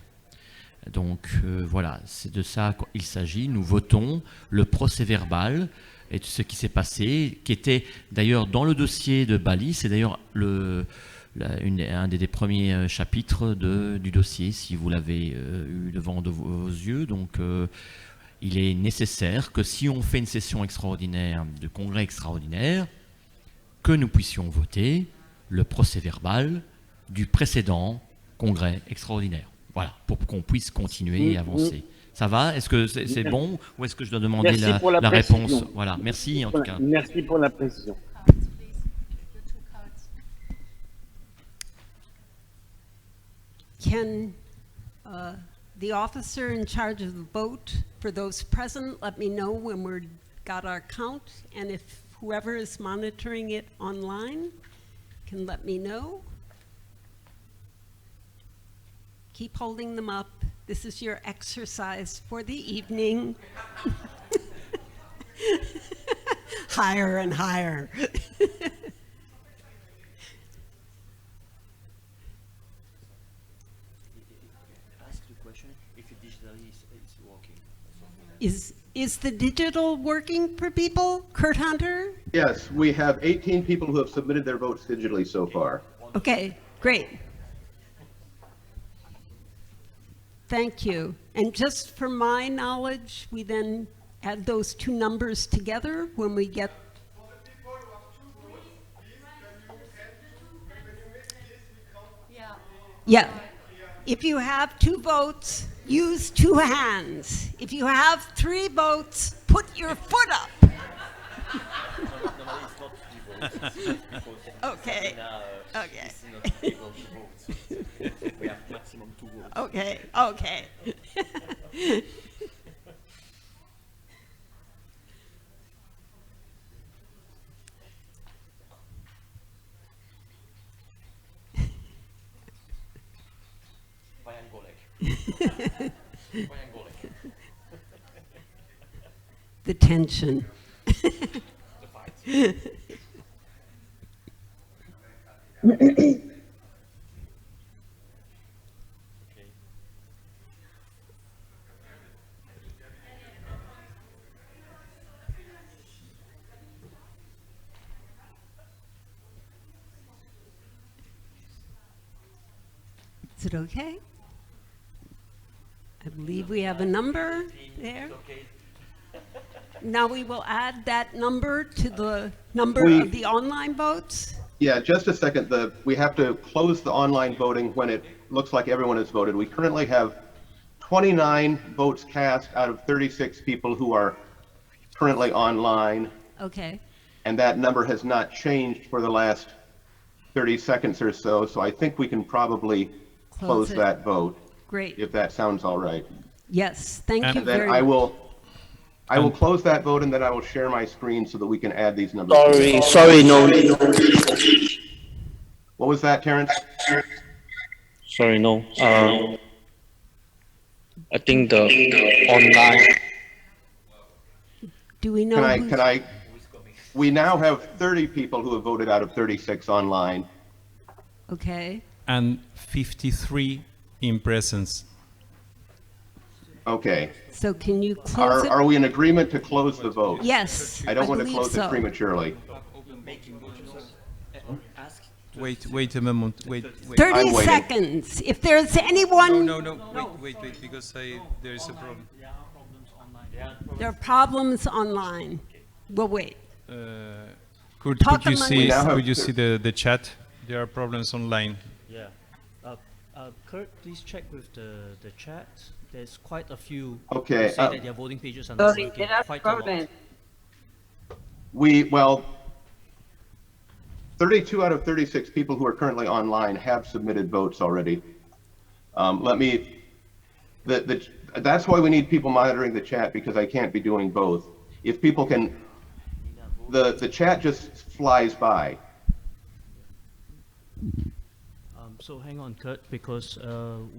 Donc voilà, c'est de ça qu'il s'agit. Nous votons le procès-verbal et tout ce qui s'est passé, qui était d'ailleurs dans le dossier de Bali. C'est d'ailleurs un des premiers chapitres du dossier, si vous l'avez eu devant vos yeux. Donc il est nécessaire que si on fait une session extraordinaire, de congrès extraordinaire, que nous puissions voter le procès-verbal du précédent congrès extraordinaire. Voilà, pour qu'on puisse continuer et avancer. Ça va? Est-ce que c'est bon ou est-ce que je dois demander la réponse? Voilà, merci en tout cas. Merci pour la précision. Can the officer in charge of the vote, for those present, let me know when we've got our count, and if whoever is monitoring it online can let me know. Keep holding them up. This is your exercise for the evening. Higher and higher. Ask the question if it digitally is working. Is the digital working for people, Kurt Hunter? Yes, we have 18 people who have submitted their votes digitally so far. Okay, great. Thank you. And just for my knowledge, we then add those two numbers together when we get. Yeah. If you have 2 votes, use 2 hands. If you have 3 votes, put your foot up. Okay. Okay. We have maximum 2 votes. Okay. Okay. Bayern Golek. The tension. Is it okay? I believe we have a number there. Now we will add that number to the number of the online votes. Yeah, just a second. We have to close the online voting when it looks like everyone has voted. We currently have 29 votes cast out of 36 people who are currently online, Okay, and that number has not changed for the last 30 seconds or so, so I think we can probably close it. that vote, Great. if that sounds all right. Yes, thank you And then very I much. will close that vote, and then I will share my screen so that we can add these numbers. Sorry, no. What was that, Terrence? Sorry, no. I think the online. Do we know who's- We now have 30 people who have voted out of 36 online. Okay, And 53 in presence. Okay. so can you close it? Are we in agreement to close the vote? Yes, I don't I want to believe close so. it prematurely. Wait a moment. Wait. 30 I'm waiting. seconds. If there's anyone. No. Wait, because there is a problem. There are problems online. We'll wait. Could Talk you among see yourselves. could you see the chat? There are problems online. Yeah. Kurt, please check with the chat. There's quite a few Okay, who say that their voting pages are not working. Quite a lot. 32 out of 36 people who are currently online have submitted votes already. That's why we need people monitoring the chat, because I can't be doing both. If people can, the chat just flies by. So hang on, Kurt, because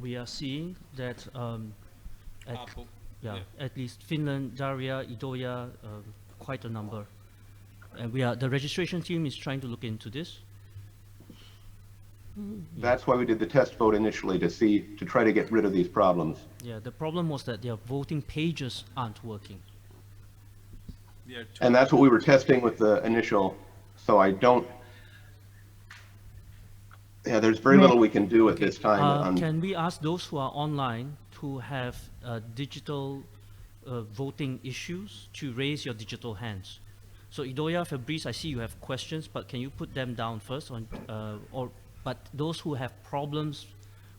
we are seeing that at least Finland, Daria, Idoia, quite a number. And the registration team is trying to look into this. That's why we did the test vote initially, to try to get rid of these problems. Yeah, the problem was that their voting pages aren't working. And that's what we were testing with the initial, so there's very little we can do at this time. Can we ask those who are online to have digital voting issues to raise your digital hands? So Idoia, Fabrice, I see you have questions, but can you put them down first? But those who have problems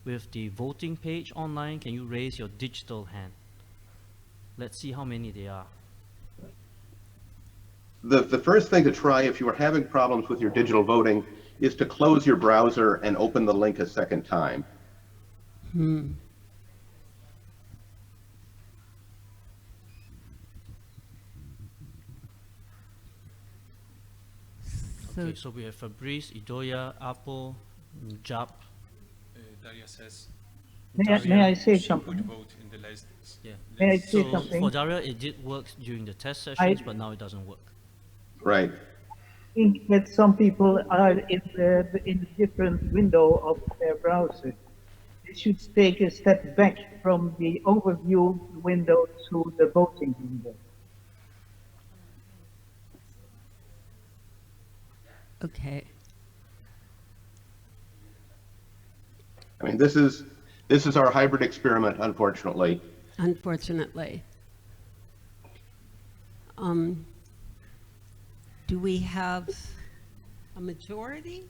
with the voting page online, can you raise your digital hand? Let's see how many there are. The first thing to try if you are having problems with your digital voting is to close your browser and open the link a second time. Okay, so we have Fabrice, Idoia, Apo, Jap. Daria says. May I say she something? could vote in the last. Yeah. May I say So something? for Daria, it did work during the test sessions, but now it doesn't work. Right. I think that some people are in the different window of their browser. They should take a step back from the overview window to the voting window. Okay. I mean, this is our hybrid experiment, unfortunately. Unfortunately. Do we have a majority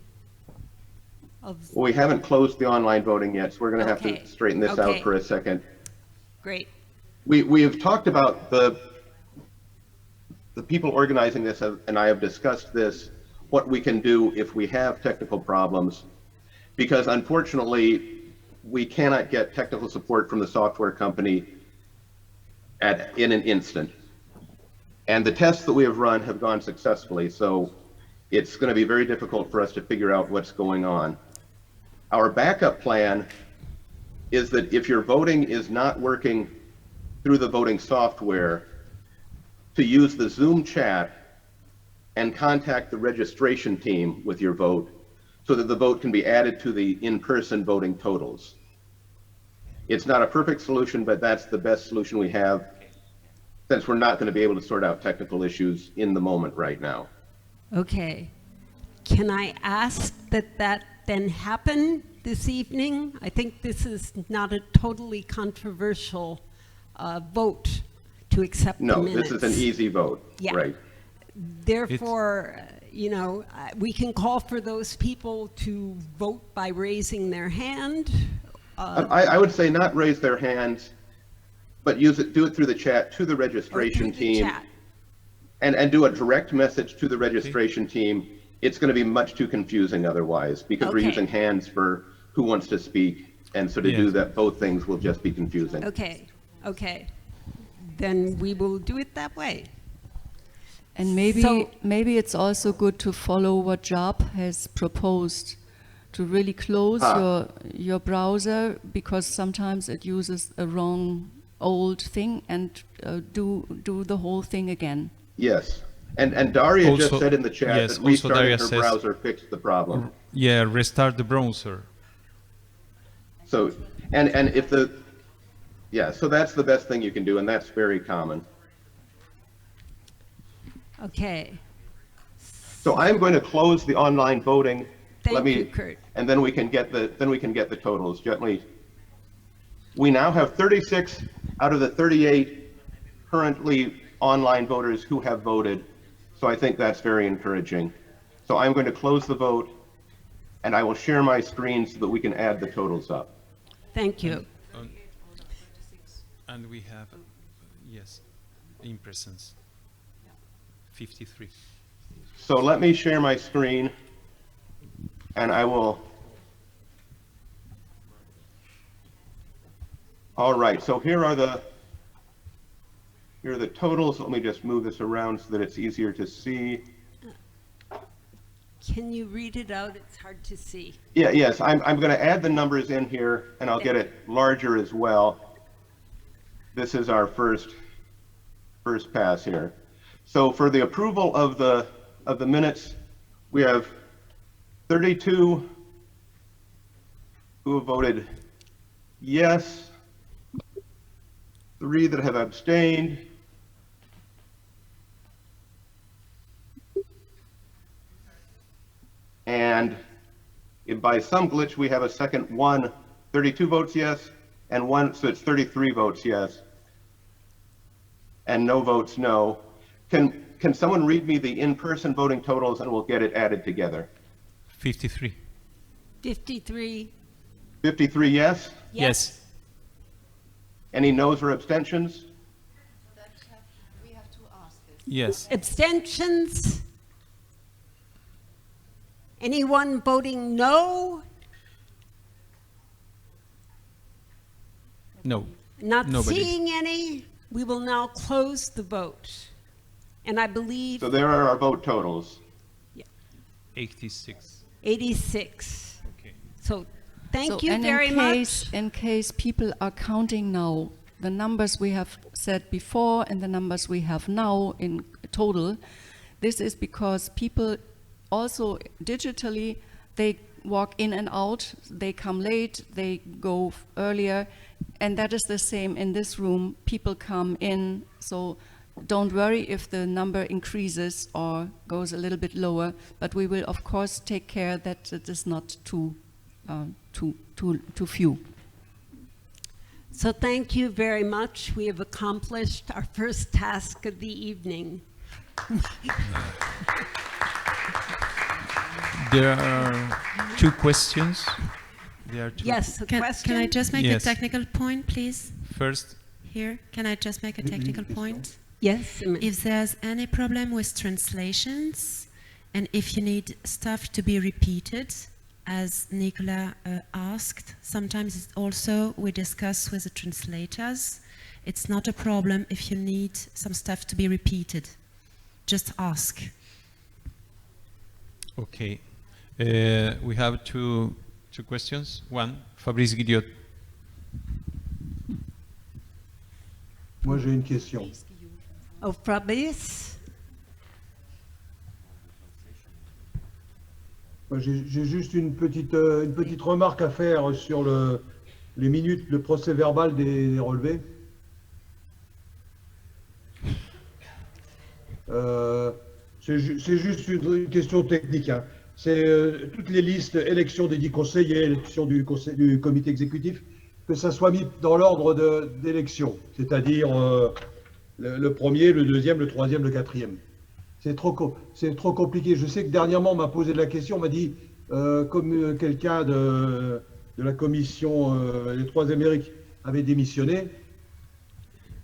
of? We haven't closed the online voting yet, so we're going to have Okay. to straighten this Okay. out for a second. Great. We have talked about the people organizing this, and I have discussed this, what we can do if we have technical problems, because unfortunately, we cannot get technical support from the software company in an instant. And the tests that we have run have gone successfully, so it's going to be very difficult for us to figure out what's going on. Our backup plan is that if your voting is not working through the voting software, to use the Zoom chat and contact the registration team with your vote so that the vote can be added to the in-person voting totals. It's not a perfect solution, but that's the best solution we have since we're not going to be able to sort out technical issues in the moment right now. Okay. Can I ask that that then happen this evening? I think this is not a totally controversial vote to accept the No, minutes. this is an easy vote, Yeah. right? Therefore, you know, we can call for those people to vote by raising their hand. I would say not raise their hands, but do it through the chat to the registration team. Chat. And do a direct message to the registration team. It's going to be much too confusing otherwise, because we're Okay. using hands for who wants to speak. And so to do Yes. that, both things will just be confusing. Okay, okay. Then we will do it that way. And maybe So- maybe it's also good to follow what Job has proposed, to really close your browser, because sometimes it uses a wrong old thing, and do the whole thing again. Yes. And Daria just Also- said in the chat yes, that also restarting Daria her says- browser fixed the problem. Yeah, restart the browser. So, and if so that's the best thing you can do, and that's very common. Okay. So I'm going to close the online voting. Thank you, Kurt. And then we can get the totals gently. We now have 36 out of the 38 currently online voters who have voted. So I think that's very encouraging. So I'm going to close the vote, and I will share my screen so that we can add the totals up. Thank you. And we have, yes, in presence, 53. So let me share my screen, and I will. All right, so here are the totals. Let me just move this around so that it's easier to see. Can you read it out? It's hard to see. Yes, I'm going to add the numbers in here, and I'll get it larger as well. This is our first pass here. So for the approval of the minutes, we have 32 who have voted yes, 3 that have abstained, and by some glitch we have a second one, 32 votes yes, and one, so it's 33 votes yes, and no votes no. Can someone read me the in-person voting totals, and we'll get it added together? 53. 53. 53 yes? Yes. Any noes or abstentions? Yes. Abstentions? Anyone voting no? No. Not Nobody. seeing any, we will now close the vote. And I believe So there are our vote totals. 86. 86. Okay. So thank So, you and very much. In case people are counting now, the numbers we have said before and the numbers we have now in total, this is because people also digitally, they walk in and out, they come late, they go earlier, and that is the same in this room. People come in, so don't worry if the number increases or goes a little bit lower, but we will of course take care that it is not too few. So thank you very much. We have accomplished our first task of the evening. There are 2 questions. There are 2. Yes, a question? Can I just make Yes. a technical point, please? First, Here, can I just make a technical point? Yes. If there's any problem with translations, and if you need stuff to be repeated, as Nicola asked, sometimes it's also we discuss with the translators. It's not a problem if you need some stuff to be repeated. Just ask. okay. We have two questions. One, Fabrice Guidiot. Moi, j'ai une question. Oh, Fabrice? Moi, j'ai juste une petite remarque à faire sur les minutes de procès verbal des relevés. C'est juste une question technique, hein. C'est toutes les listes, élection des 10 conseillers, élection du comité exécutif, que ça soit mis dans l'ordre d'élection, c'est-à-dire le premier, le deuxième, le troisième, le quatrième. C'est trop compliqué. Je sais que dernièrement, on m'a posé la question, on m'a dit, comme quelqu'un de la commission des Trois Amériques avait démissionné,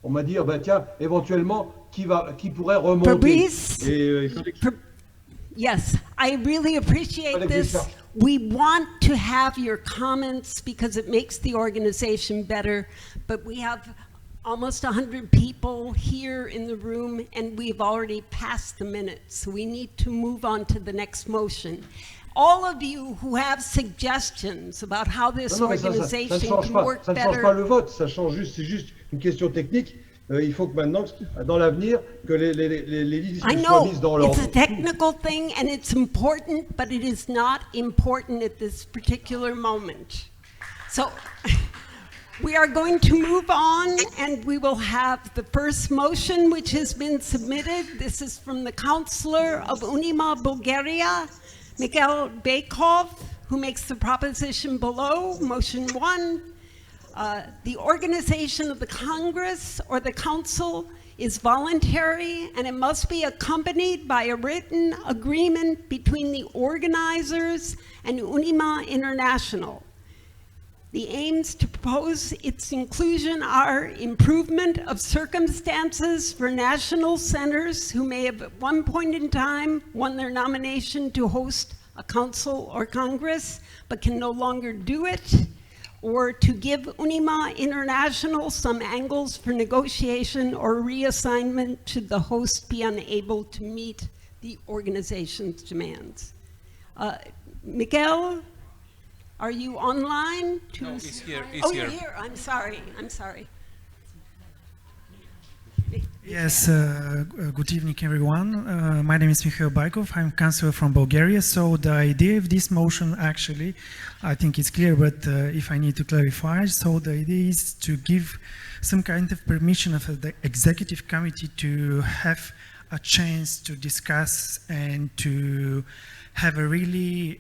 on m'a dit, bah, tiens, éventuellement, qui pourrait remonter. Fabrice, Et, yes, I really appreciate this. We want to have your comments because it makes the organization better, but we have almost 100 people here in the room and we've already passed the minutes, so we need to move on to the next motion. All of you who have suggestions about how this organization can work better. Ça ne change pas le vote, ça change juste, c'est juste une question technique. Il faut que maintenant, dans l'avenir, que les listes soient mises dans l'ordre. It's a technical thing and it's important, but it is not important at this particular moment. So we are going to move on and we will have the first motion which has been submitted. This is from the Councillor of Unima, Bulgaria, Mikhail Baykov, who makes the proposition below, motion 1. The organization of the Congress or the Council is voluntary and it must be accompanied by a written agreement between the organizers and Unima International. The aims to propose its inclusion are improvement of circumstances for national centers who may have at one point in time won their nomination to host a council or Congress but can no longer do it, or to give Unima International some angles for negotiation or reassignment should the host be unable to meet the organization's demands. Miguel, are you online? No, he's here. You're here. I'm sorry. Yes, good evening, everyone. My name is Mikhail Baykov. I'm councillor from Bulgaria. So the idea of this motion, actually, I think it's clear, but if I need to clarify, so the idea is to give some kind of permission of the executive committee to have a chance to discuss and to have a really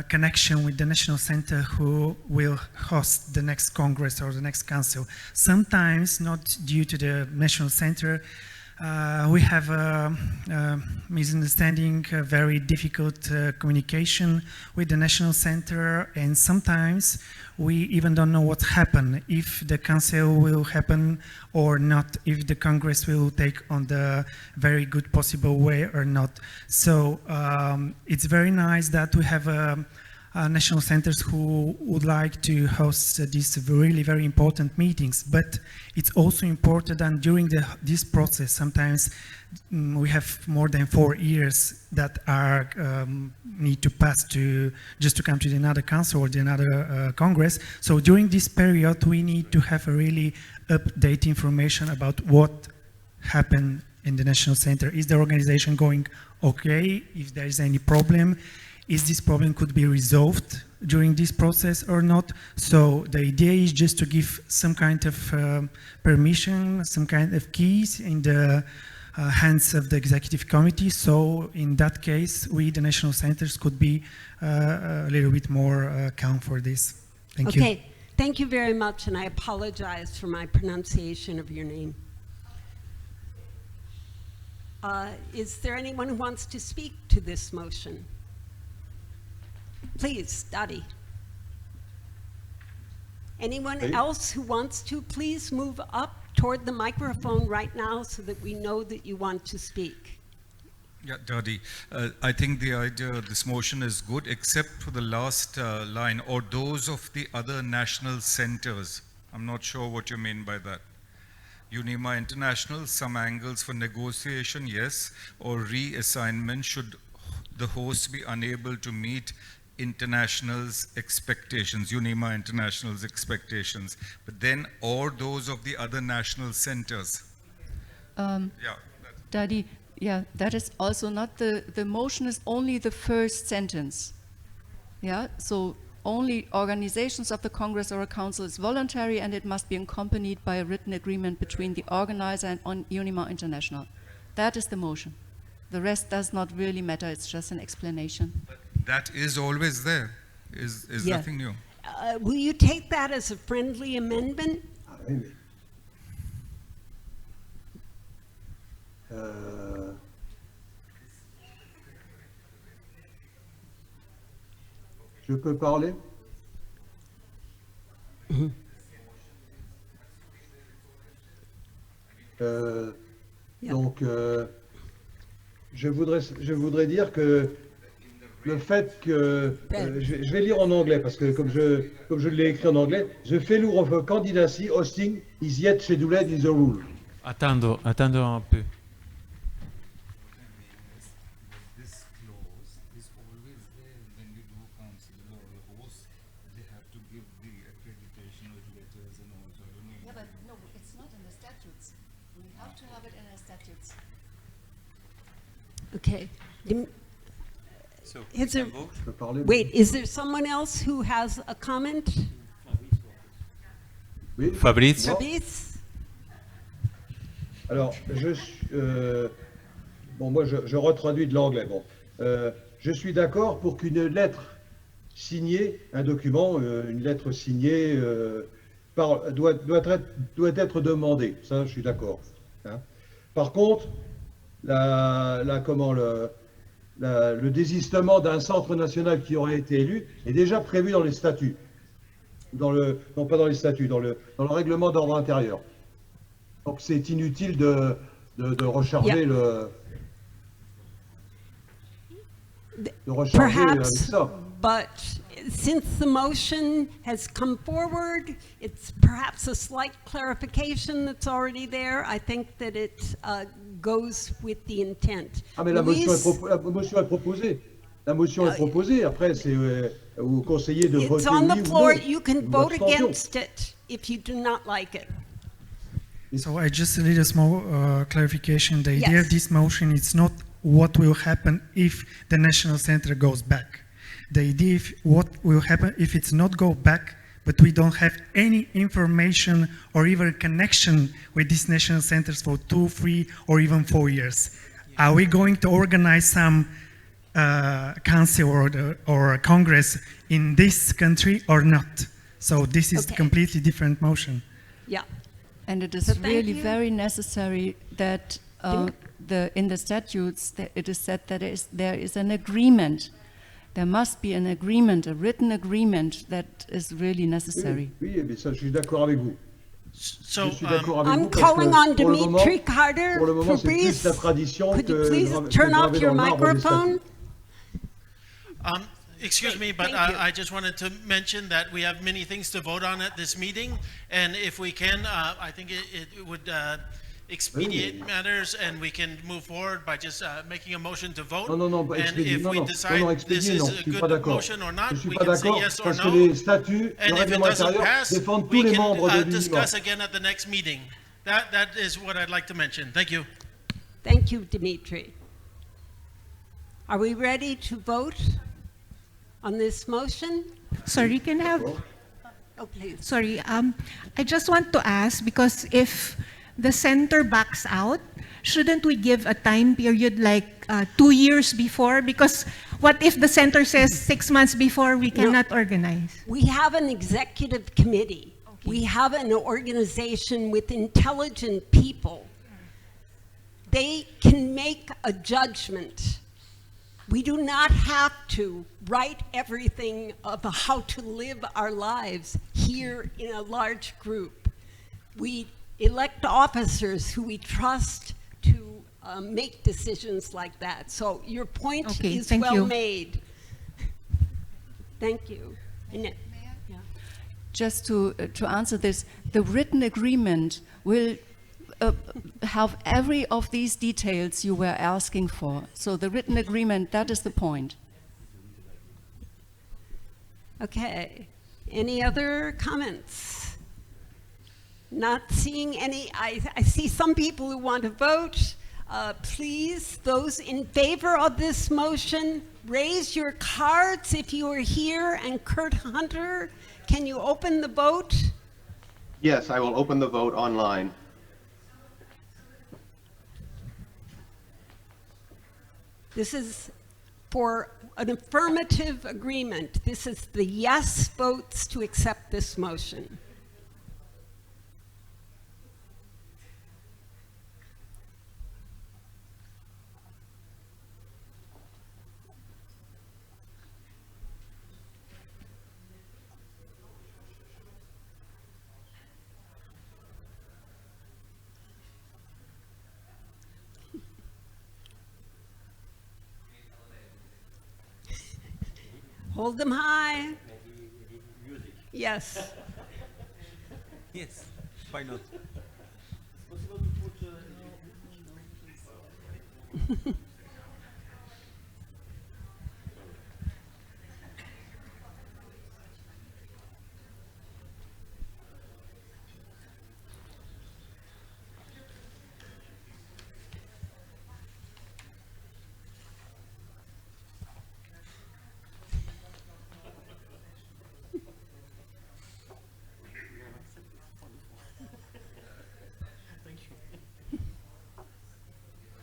connection with the National Center who will host the next Congress or the next Council. Sometimes, not due to the National Center, we have a misunderstanding, a very difficult communication with the National Center, and sometimes we even don't know what happened, if the Council will happen or not, if the Congress will take on the very good possible way or not. So it's very nice that we have national centers who would like to host these really very important meetings, but it's also important that during this process, sometimes we have more than 4 years that are need to pass to just to come to another council or another Congress. So during this period, we need to have a really update information about what happened in the National Center. Is the organization going okay? If there is any problem, is this problem could be resolved during this process or not? So the idea is just to give some kind of permission, some kind of keys in the hands of the executive committee. So in that case, we, the national centers, could be a little bit more calm for this. Thank you. Okay, thank you very much, and I apologize for my pronunciation of your name. Is there anyone who wants to speak to this motion? Please, Dadi. Anyone else who wants to, please move up toward the microphone right now so that we know that you want to speak. Yeah, Dadi, I think the idea of this motion is good, except for the last line, or those of the other national centers. I'm not sure what you mean by that. Unima International, some angles for negotiation, yes, or reassignment should the host be unable to meet International's expectations, Unima International's expectations, but then or those of the other national centers. Yeah. Daddy, yeah, that is also not the motion is only the first sentence. Yeah, so only organizations of the Congress or a council is voluntary and it must be accompanied by a written agreement between the organizer and UNIMA International. That is the motion. The rest does not really matter, it's just an explanation. That is always there, is Yeah. nothing new. Will you take that as a friendly amendment? Je peux parler? Donc, je voudrais dire que le fait que je vais lire en anglais parce que comme je l'ai écrit en anglais, the failure of a candidacy hosting is yet scheduled in the rule. Attends un peu. This clause is always there when you do council or host. They have to give the accreditation letters and also. Yeah, but no, it's not in the statutes. We have to have it in the statutes. Okay. So, Is there, Je peux parler? wait, is there someone else who has a comment? Oui. Fabrice. Fabrice? Alors, bon, moi, je retraduis de l'anglais. Bon, je suis d'accord pour qu'une lettre signée, un document, une lettre signée doit être demandée. Ça, je suis d'accord. Hein. Par contre, le désistement d'un centre national qui aurait été élu est déjà prévu dans les statuts. Non, pas dans les statuts, dans le règlement d'ordre intérieur. Donc c'est inutile de recharger de recharger avec Perhaps, ça. but since the motion has come forward, it's perhaps a slight clarification that's already there. I think that it goes with the intent. Ah mais la motion Louise? est proposée. La motion est proposée. Après c'est au conseiller de voter It's on oui the ou floor. non. You can Ou vote abstention. against it if you do not like it. So I just need a small clarification. The idea Yes. of this motion is not what will happen if the national center goes back. The idea of what will happen if it's not go back, but we don't have any information or even connection with these national centers for 2, 3, or even 4 years. Are we going to organize some council or a congress in this country or not? So this is Okay. completely different motion. Yeah. And it is So thank really you. very necessary that in the statutes that it is said that there is an agreement. There must be an agreement, a written agreement that is really necessary. Oui, mais ça je suis d'accord avec vous. So, Je suis d'accord avec I'm vous parce que calling on pour le moment, Dimitri Carter. pour le moment, c'est plus Fabrice, la tradition could you que please que turn off graver your dans le marbre des microphone? statuts. Excuse me, but I just wanted to mention that we have many things to vote on at this meeting, and if we can, I think it would expedite matters, and we can move forward by just making a motion to vote. Non, And if we decide this expédier, is non, a je suis pas good d'accord. motion or not, Je suis we pas can say d'accord yes or parce que no. les statuts, le And if it règlement doesn't intérieur pass, défendent we tous les membres de can l'UNIMA. discuss again at the next meeting. That is what I'd like to mention. Thank you. Thank you, Dimitri. Are we ready to vote on this motion? Sorry, can I have? Oh, please. Sorry, I just want to ask because if the center backs out, shouldn't we give a time period like 2 years before? Because what if the center says 6 months before we cannot organize? We have an executive committee. We have an organization with intelligent people. They can make a judgment. We do not have to write everything of how to live our lives here in a large group. We elect officers who we trust to make decisions like that. So your point Okay, is thank well you. made. Thank you. Annette. Just to answer this, the written agreement will have every of these details you were asking for. So the written agreement, that is the point. Okay. Any other comments? Not seeing any. I see some people who want to vote. Please, those in favor of this motion, raise your cards if you are here. And Kurt Hunter, can you open the vote? Yes, I will open the vote online. This is for an affirmative agreement. This is the yes votes to accept this motion. Hold them high. Yes. Yes, why not?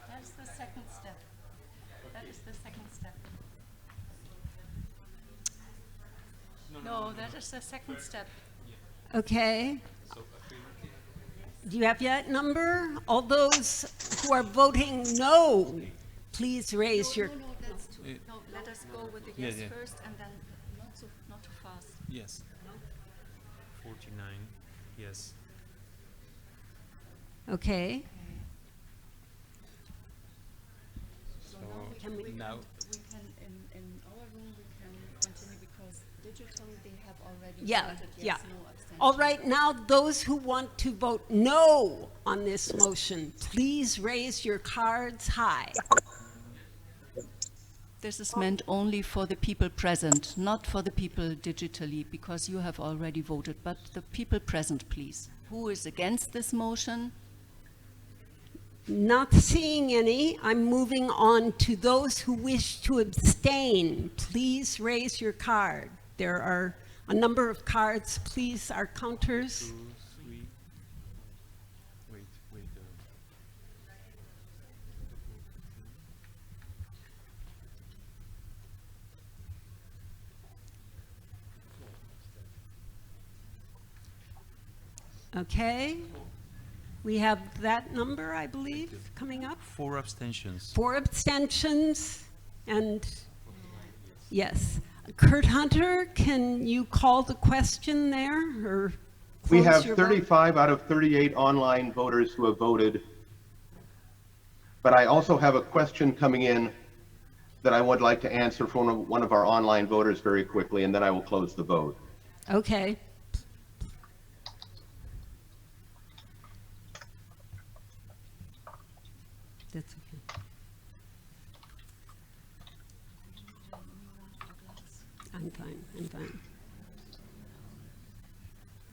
That's the second step. That is the second step. No, that is the second step. Okay. Do you have that number? All those who are voting no, please raise your. No, that's too. No, let us go with the Yeah, yes yeah. first and then not too fast. Yes. 49, yes. Okay. So Can we- now, We can, in our room, we can continue because digital, they have already Yeah, voted yes, yeah. no, abstention. All right, now those who want to vote no on this motion, please raise your cards high. This is meant only for the people present, not for the people digitally, because you have already voted, but the people present, please. Who is against this motion? Not seeing any, I'm moving on to those who wish to abstain. Please raise your card. There are a number of cards. Please, our counters. 2, 3. Wait. Okay. We have that number, I believe, coming up. 4 abstentions. 4 abstentions, and yes. Kurt Hunter, can you call the question there, or We close have your vote? 35 out of 38 online voters who have voted. But I also have a question coming in that I would like to answer from one of our online voters very quickly, and then I will close the vote. Okay. That's okay. I'm fine. This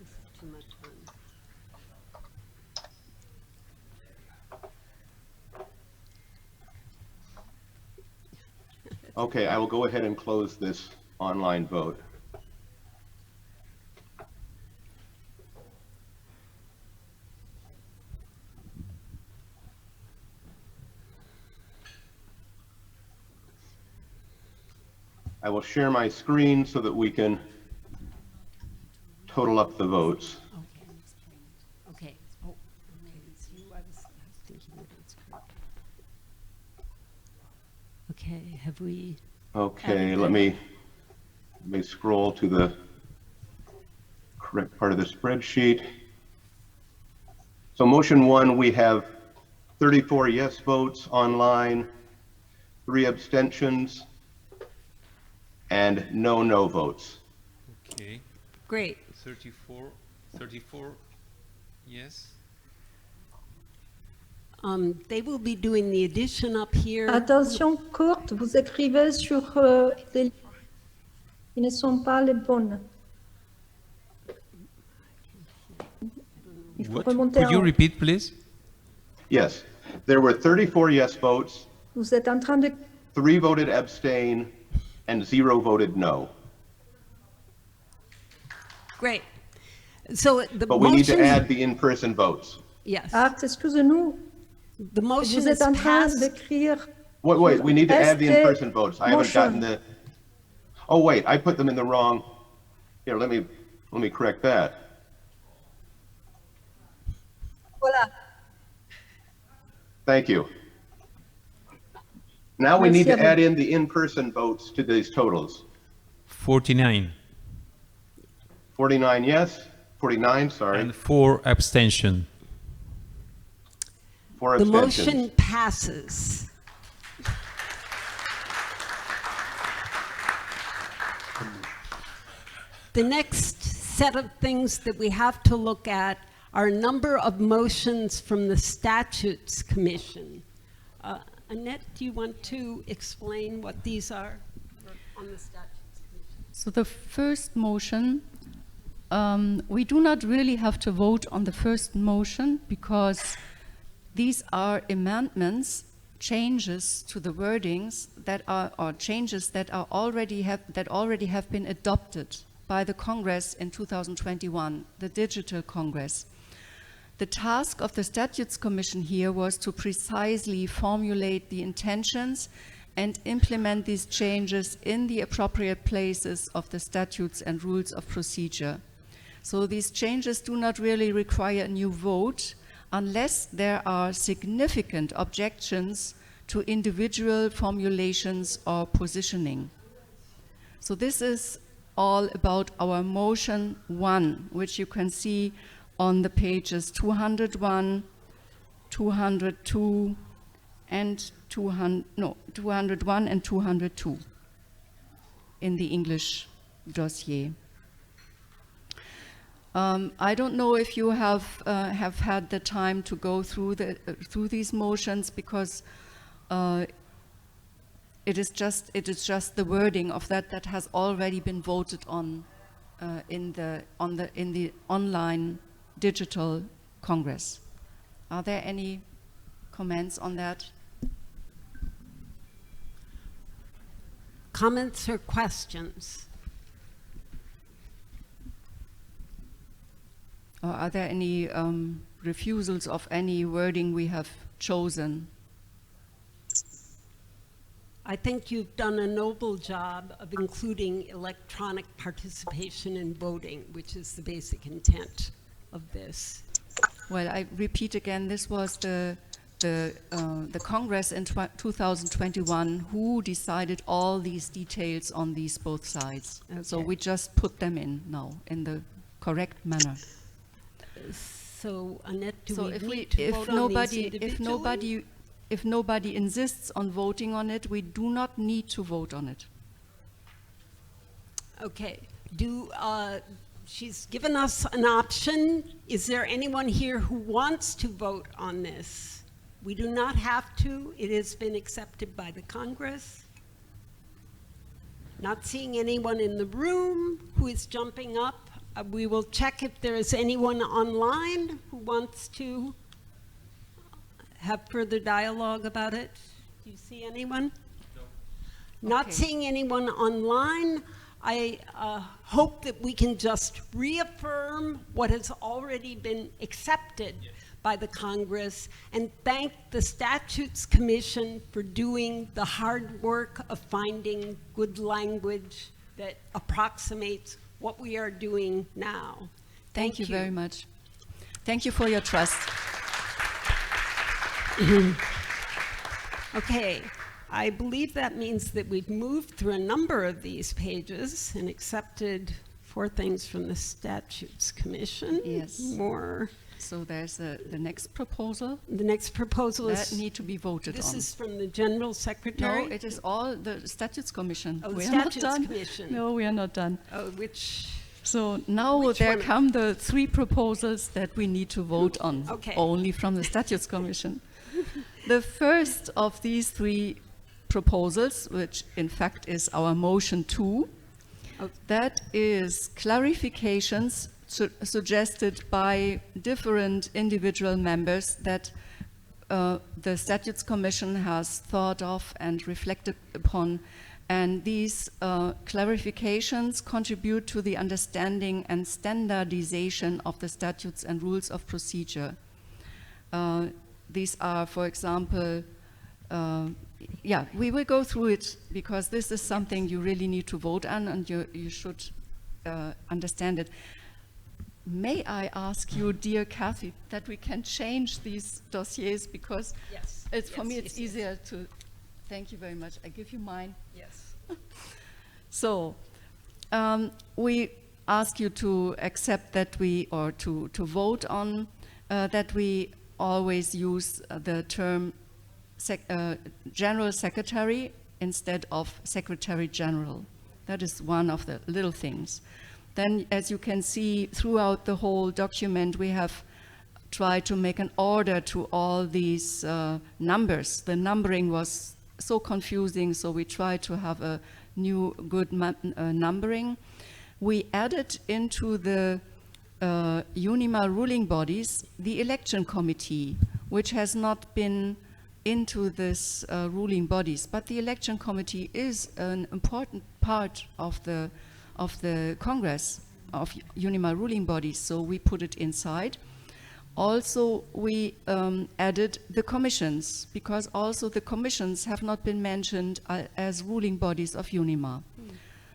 is too much fun. Okay, I will go ahead and close this online vote. I will share my screen so that we can total up the votes. Okay. Oh, okay. It's you. I was thinking that it's correct. Okay. Have we? Okay, let me scroll to the correct part of the spreadsheet. So motion 1, we have 34 yes votes online, 3 abstentions, and no votes. Okay. Great. 34, yes. They will be doing the addition up here. Attention, Kurt, vous écrivez sur des lignes qui ne sont pas les bonnes. Il What? Remontez Could you en haut. repeat, please? Yes, there were 34 yes votes, Vous êtes en train de... 3 voted abstain, and 0 voted no. Great. So the But we need to motion- add the in-person votes. Yes. Ah, excuse-nous. The motion Vous is êtes en train passed. d'écrire... Wait, we need to add the Este in-person votes. I haven't gotten motion. the, oh, wait, I put them in the wrong, here, let me correct that. Voilà. Thank you. Now we Merci need à to vous. add in the in-person votes to these totals. 49. 49 yes, 49, sorry, And 4 abstention. 4 The abstentions. motion passes. The next set of things that we have to look at are a number of motions from the Statutes Commission. Annette, do you want to explain what these are on the Statutes Commission? So the first motion, we do not really have to vote on the first motion because these are amendments, changes to the wordings that are, or changes that are already have been adopted by the Congress in 2021, the Digital Congress. The task of the Statutes Commission here was to precisely formulate the intentions and implement these changes in the appropriate places of the statutes and rules of procedure. So these changes do not really require a new vote unless there are significant objections to individual formulations or positioning. So this is all about our motion 1, which you can see on the pages 201, 202, and 201 and 202 in the English dossier. I don't know if you have had the time to go through these motions because it is just the wording of that has already been voted on in the online digital Congress. Are there any comments on that? Comments or questions? Or are there any refusals of any wording we have chosen? I think you've done a noble job of including electronic participation in voting, which is the basic intent of this. Well, I repeat again, this was the Congress in 2021 who decided all these details on these both sides. So Okay. we just put them in now in the correct manner. So, Annette, do So we if need to vote on these individually? if nobody insists on voting on it, we do not need to vote on it. Okay. She's given us an option. Is there anyone here who wants to vote on this? We do not have to. It has been accepted by the Congress. Not seeing anyone in the room who is jumping up. We will check if there is anyone online who wants to have further dialogue about it. Do you see anyone? No. Not Okay. seeing anyone online. I hope that we can just reaffirm what has already been accepted by the Congress and thank the Statutes Commission for doing the hard work of finding good language that approximates what we are doing now. Thank you very much. Thank you for your trust. Okay, I believe that means that we've moved through a number of these pages and accepted 4 things from the Statutes Commission. Yes. More. So there's the next proposal. The next proposal That is... need to be voted This on. is from the General Secretary? No, it is all the Statutes Commission. Oh, the We are not Statutes done. Commission. No, we are not done. Oh, which... So now Which there one? come the 3 proposals that we need to vote on, Okay. only from the Statutes Commission. The first of these 3 proposals, which in fact is our motion 2, that is clarifications suggested by different individual members that the Statutes Commission has thought of and reflected upon, and these clarifications contribute to the understanding and standardization of the statutes and rules of procedure. These are, for example, yeah, we will go through it because this is something you really need to vote on, and you should understand it. May I ask you, dear Kathy, that we can change these dossiers because it's for me it's easier to. Thank you very much. I give you mine. Yes. So we ask you to accept that or to vote on that we always use the term General Secretary instead of Secretary General. That is one of the little things. Then, as you can see throughout the whole document, we have tried to make an order to all these numbers. The numbering was so confusing, so we tried to have a new good numbering. We added into the UNIMA ruling bodies the election committee, which has not been into this ruling bodies, but the election committee is an important part of the Congress of UNIMA ruling bodies, so we put it inside. Also, we added the commissions, because also the commissions have not been mentioned as ruling bodies of UNIMA.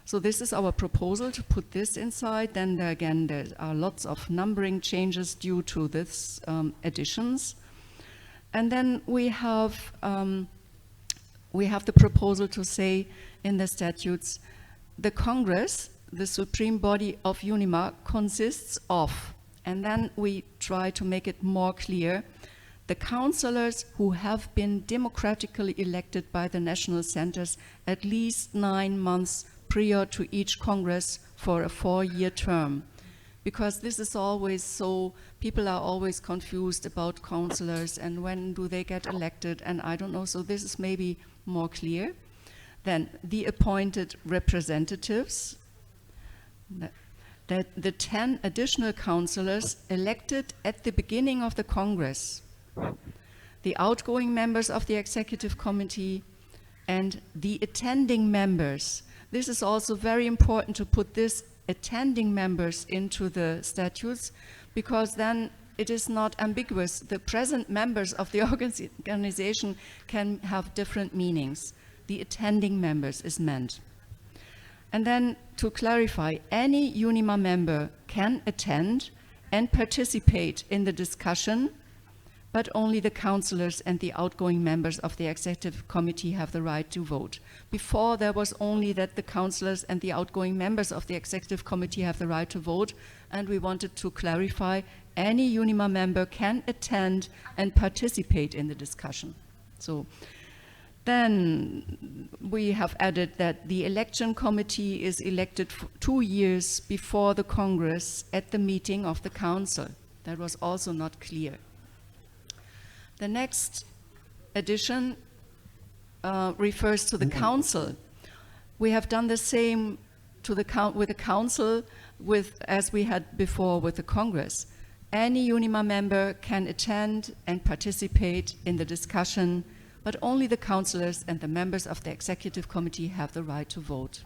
So this is our proposal, to put this inside. Then again, there are lots of numbering changes due to this additions. And then we have the proposal to say in the statutes, the Congress, the supreme body of UNIMA, consists of, and then we try to make it more clear, the councillors who have been democratically elected by the national centers at least 9 months prior to each Congress for a 4-year term. Because this is always so, people are always confused about councillors and when do they get elected, and I don't know, so this is maybe more clear. Then the appointed representatives, that the 10 additional councillors elected at the beginning of the Congress, the outgoing members of the Executive Committee, and the attending members. This is also very important to put this attending members into the statutes, because then it is not ambiguous. The present members of the organization can have different meanings. The attending members is meant. And then to clarify, any UNIMA member can attend and participate in the discussion, but only the councillors and the outgoing members of the Executive Committee have the right to vote. Before, there was only that the councillors and the outgoing members of the Executive Committee have the right to vote, and we wanted to clarify any UNIMA member can attend and participate in the discussion. So then we have added that the election committee is elected 2 years before the Congress at the meeting of the Council. That was also not clear. The next addition refers to the Council. We have done the same to with the Council as we had before with the Congress. Any UNIMA member can attend and participate in the discussion, but only the councillors and the members of the Executive Committee have the right to vote.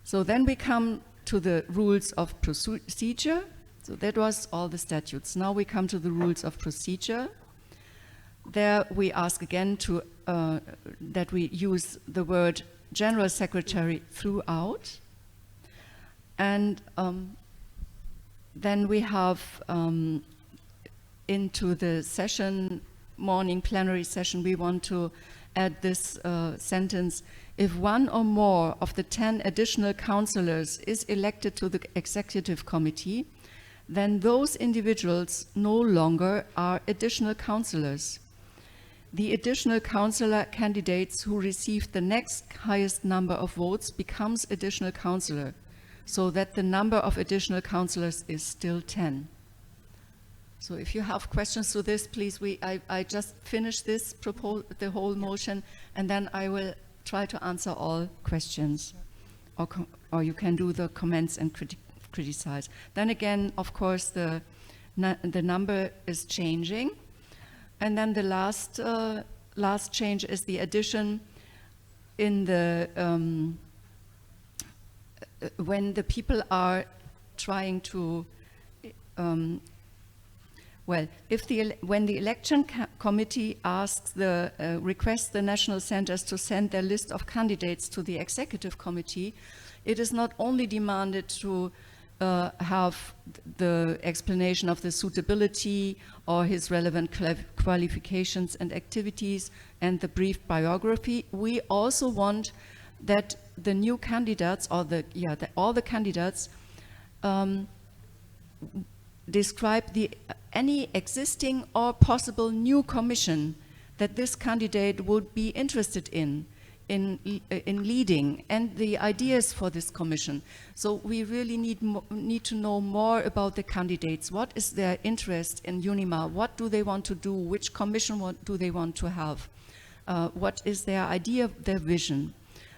So then we come to the rules of procedure. So that was all the statutes. Now we come to the rules of procedure. There we ask again that we use the word General Secretary throughout. And then we have into the session, morning plenary session, we want to add this sentence: if one or more of the 10 additional councillors is elected to the Executive Committee, then those individuals no longer are additional councillors. The additional councillor candidates who receive the next highest number of votes becomes additional councillor, so that the number of additional councillors is still 10. So if you have questions to this, please, I just finished this, the whole motion, and then I will try to answer all questions. Or you can do the comments and criticize. Then again, of course, the number is changing. And then the last change is the addition in the when the people are trying to when the election committee asks requests the national centers to send their list of candidates to the executive committee, it is not only demanded to have the explanation of the suitability or his relevant qualifications and activities and the brief biography. We also want that the new candidates, or all the candidates, describe any existing or possible new commission that this candidate would be interested in leading, and the ideas for this commission. So we really need to know more about the candidates. What is their interest in UNIMA? What do they want to do? Which commission do they want to have? What is their idea, their vision?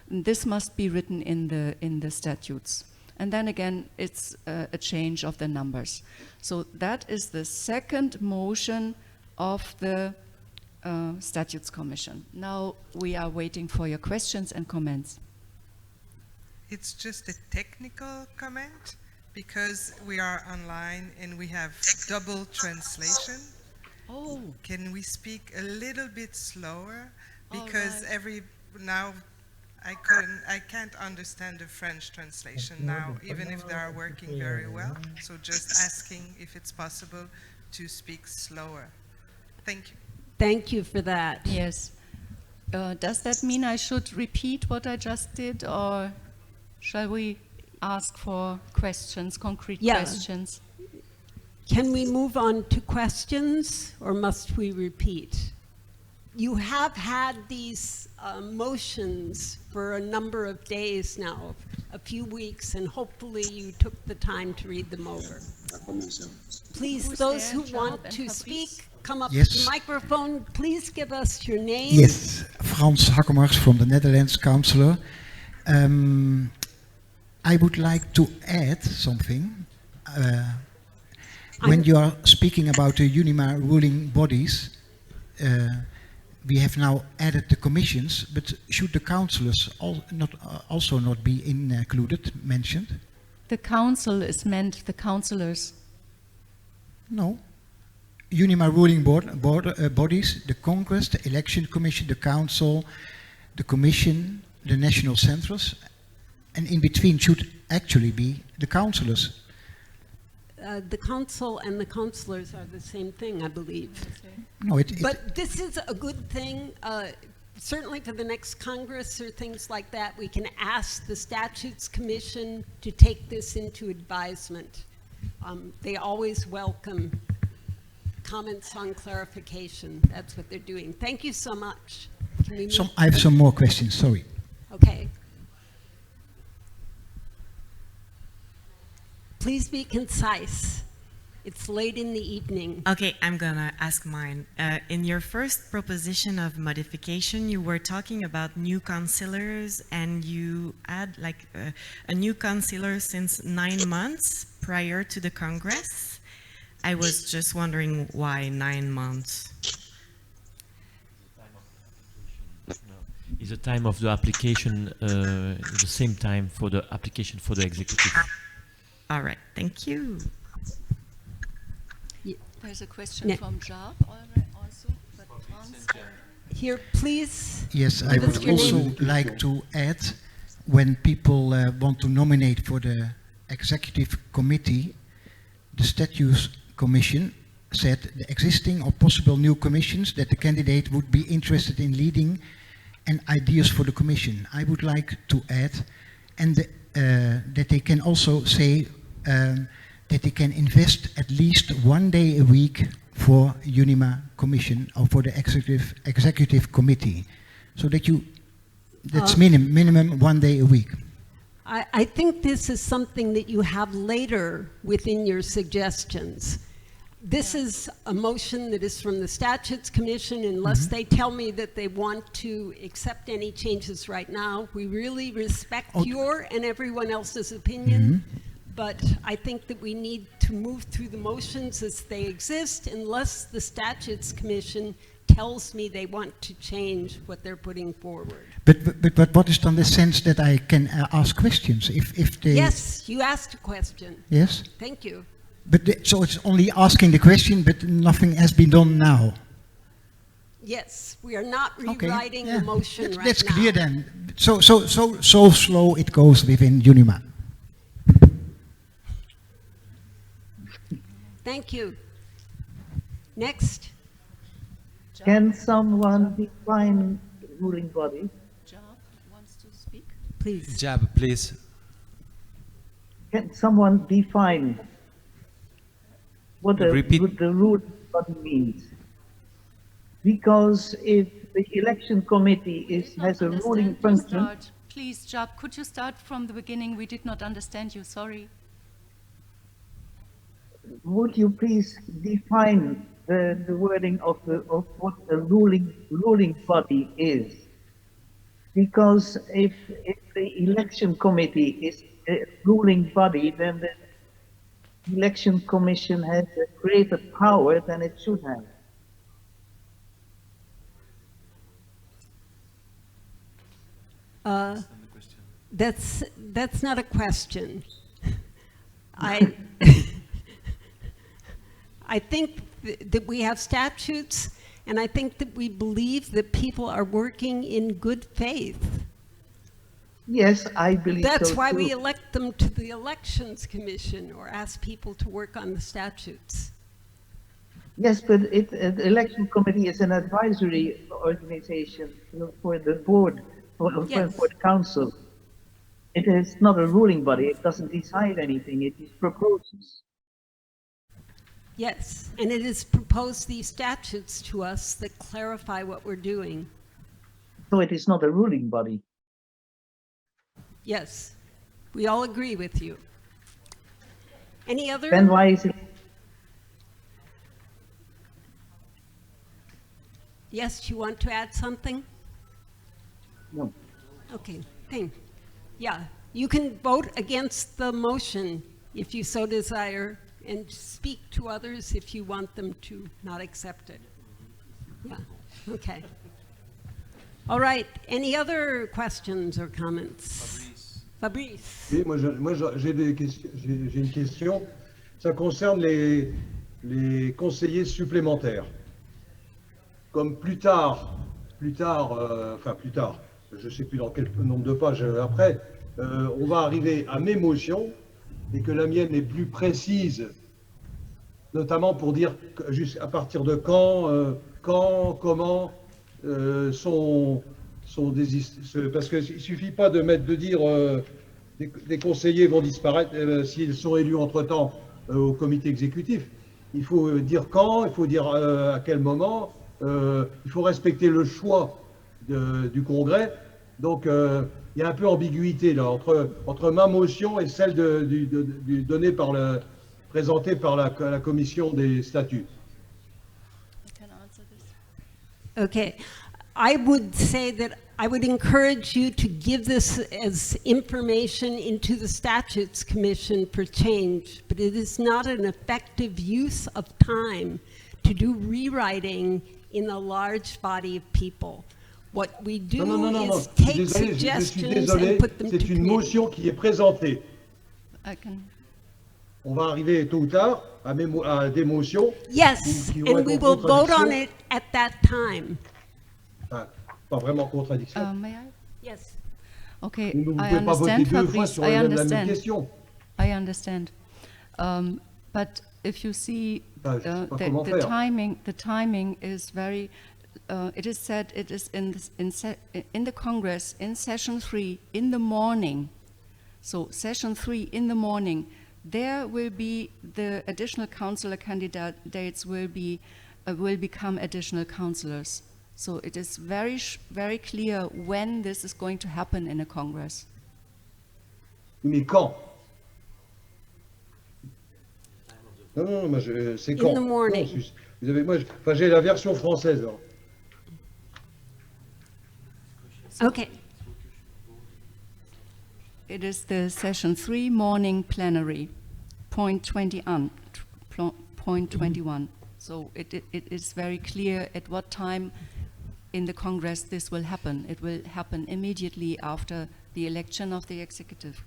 And this must be written in the statutes. And then again, it's a change of the numbers. So that is the second motion of the Statutes Commission. Now we are waiting for your questions and comments. It's just a technical comment because we are online and we have double translation. Oh. Can we speak a little bit slower? Because now I can't understand the French translation now, even if they are working very well. So just asking if it's possible to speak slower. Thank you. Thank you for that. Yes. Does that mean I should repeat what I just did, or shall we ask for questions, concrete questions? Can we move on to questions, or must we repeat? You have had these motions for a number of days now, a few weeks, and hopefully you took the time to read them over. Please, those who want to speak, come up to the microphone. Please give us your name. Yes, Frans Hakemars from the Netherlands, councillor. I would like to add something. When you are speaking about the UNIMA ruling bodies, we have now added the commissions, but should the councillors also not be included, mentioned? The council is meant, the councillors. No. UNIMA ruling bodies, the Congress, the Election Commission, the Council, the Commission, the National Centers, and in between should actually be the councillors. The council and the councillors are the same thing, I believe. No, but this is a good thing. Certainly for the next Congress or things like that, we can ask the Statutes Commission to take this into advisement. They always welcome comments on clarification. That's what they're doing. Thank you so much. Can we move? I have some more questions, sorry. Okay. Please be concise. It's late in the evening. Okay, I'm gonna ask mine. In your first proposition of modification, you were talking about new councillors, and you add like a new councillor since 9 months prior to the Congress. I was just wondering why 9 months? Is the time of the application the same time for the application for the executive? All right, thank you. There's a question from Job also. Here, please. Yes, I would also like to add, when people want to nominate for the executive committee, the Statutes Commission said the existing or possible new commissions that the candidate would be interested in leading and ideas for the commission. I would like to add, and that they can also say that they can invest at least 1 day a week for UNIMA commission or for the executive committee, so that that's minimum 1 day a week. I think this is something that you have later within your suggestions. This is a motion that is from the Statutes Commission. Unless they tell me that they want to accept any changes right now, we really respect your and everyone else's opinion. but I think that we need to move through the motions as they exist unless the Statutes Commission tells me they want to change what they're putting forward. But what is then the sense that I can ask questions if they... Yes, you asked a question. Yes? Thank you. But so it's only asking the question, but nothing has been done now. Yes, we are not rewriting the motion right now. That's clear then. So slow it goes within UNIMA. Thank you. Next. Can someone define ruling body? Job wants to speak. Please. Jab, please. Can someone define what the ruling body means? Because if the election committee has a ruling function... Please, Job, could you start from the beginning? We did not understand you, sorry. Would you please define the wording of what the ruling body is? Because if the election committee is a ruling body, then the election commission has a greater power than it should have. That's not a question. I think that we have statutes, and I think that we believe that people are working in good faith. Yes, I believe That's so why too. we elect them to the Elections Commission or ask people to work on the statutes. Yes, but the election committee is an advisory organization for the board, for the council. It is not a ruling body. It doesn't decide anything. It proposes. Yes, and it has proposed these statutes to us that clarify what we're doing. So it is not a ruling body. Yes, we all agree with you. Any other? Then why is it? Yes, you want to add something? No. Okay, thank you. Yeah, you can vote against the motion if you so desire, and speak to others if you want them to not accept it. Yeah, okay. All right, any other questions or comments? Fabrice. Oui, moi j'ai une question. Ça concerne les conseillers supplémentaires. Comme plus tard, je ne sais plus dans quel nombre de pages après, on va arriver à mes motions et que la mienne est plus précise, notamment pour dire juste à partir de quand, comment sont parce qu'il ne suffit pas de dire des conseillers vont disparaître s'ils sont élus entre-temps au comité exécutif. Il faut dire quand, il faut dire à quel moment, il faut respecter le choix du Congrès. Donc il y a un peu ambiguïté là entre ma motion et celle donnée présentée par la commission des statuts. Okay, I would say that I would encourage you to give this as information into the Statutes Commission for change, but it is not an effective use of time to do rewriting in a large body of people. What we do is take suggestions and put them to c'est une motion qui est présentée. On va arriver tôt ou tard à des motions. Yes, and we will vote on it at that time. Pas vraiment contradiction. May I? Yes. Okay, Vous ne I pouvez pas voter understand, deux fois Fabrice. sur I la même understand. question. I understand. But if you see the timing is very. It is said it is in the Congress in session 3 in the morning. So session 3 in the morning, there will be the additional councillor candidates will become additional councillors. So it is very clear when this is going to happen in a Congress. Mais quand? Non, c'est quand? In the morning. Non, vous avez, j'ai la version française. Alors. Okay. it is the session 3 morning plenary, point 21. So it is very clear at what time in the Congress this will happen. It will happen immediately after the election of the executive.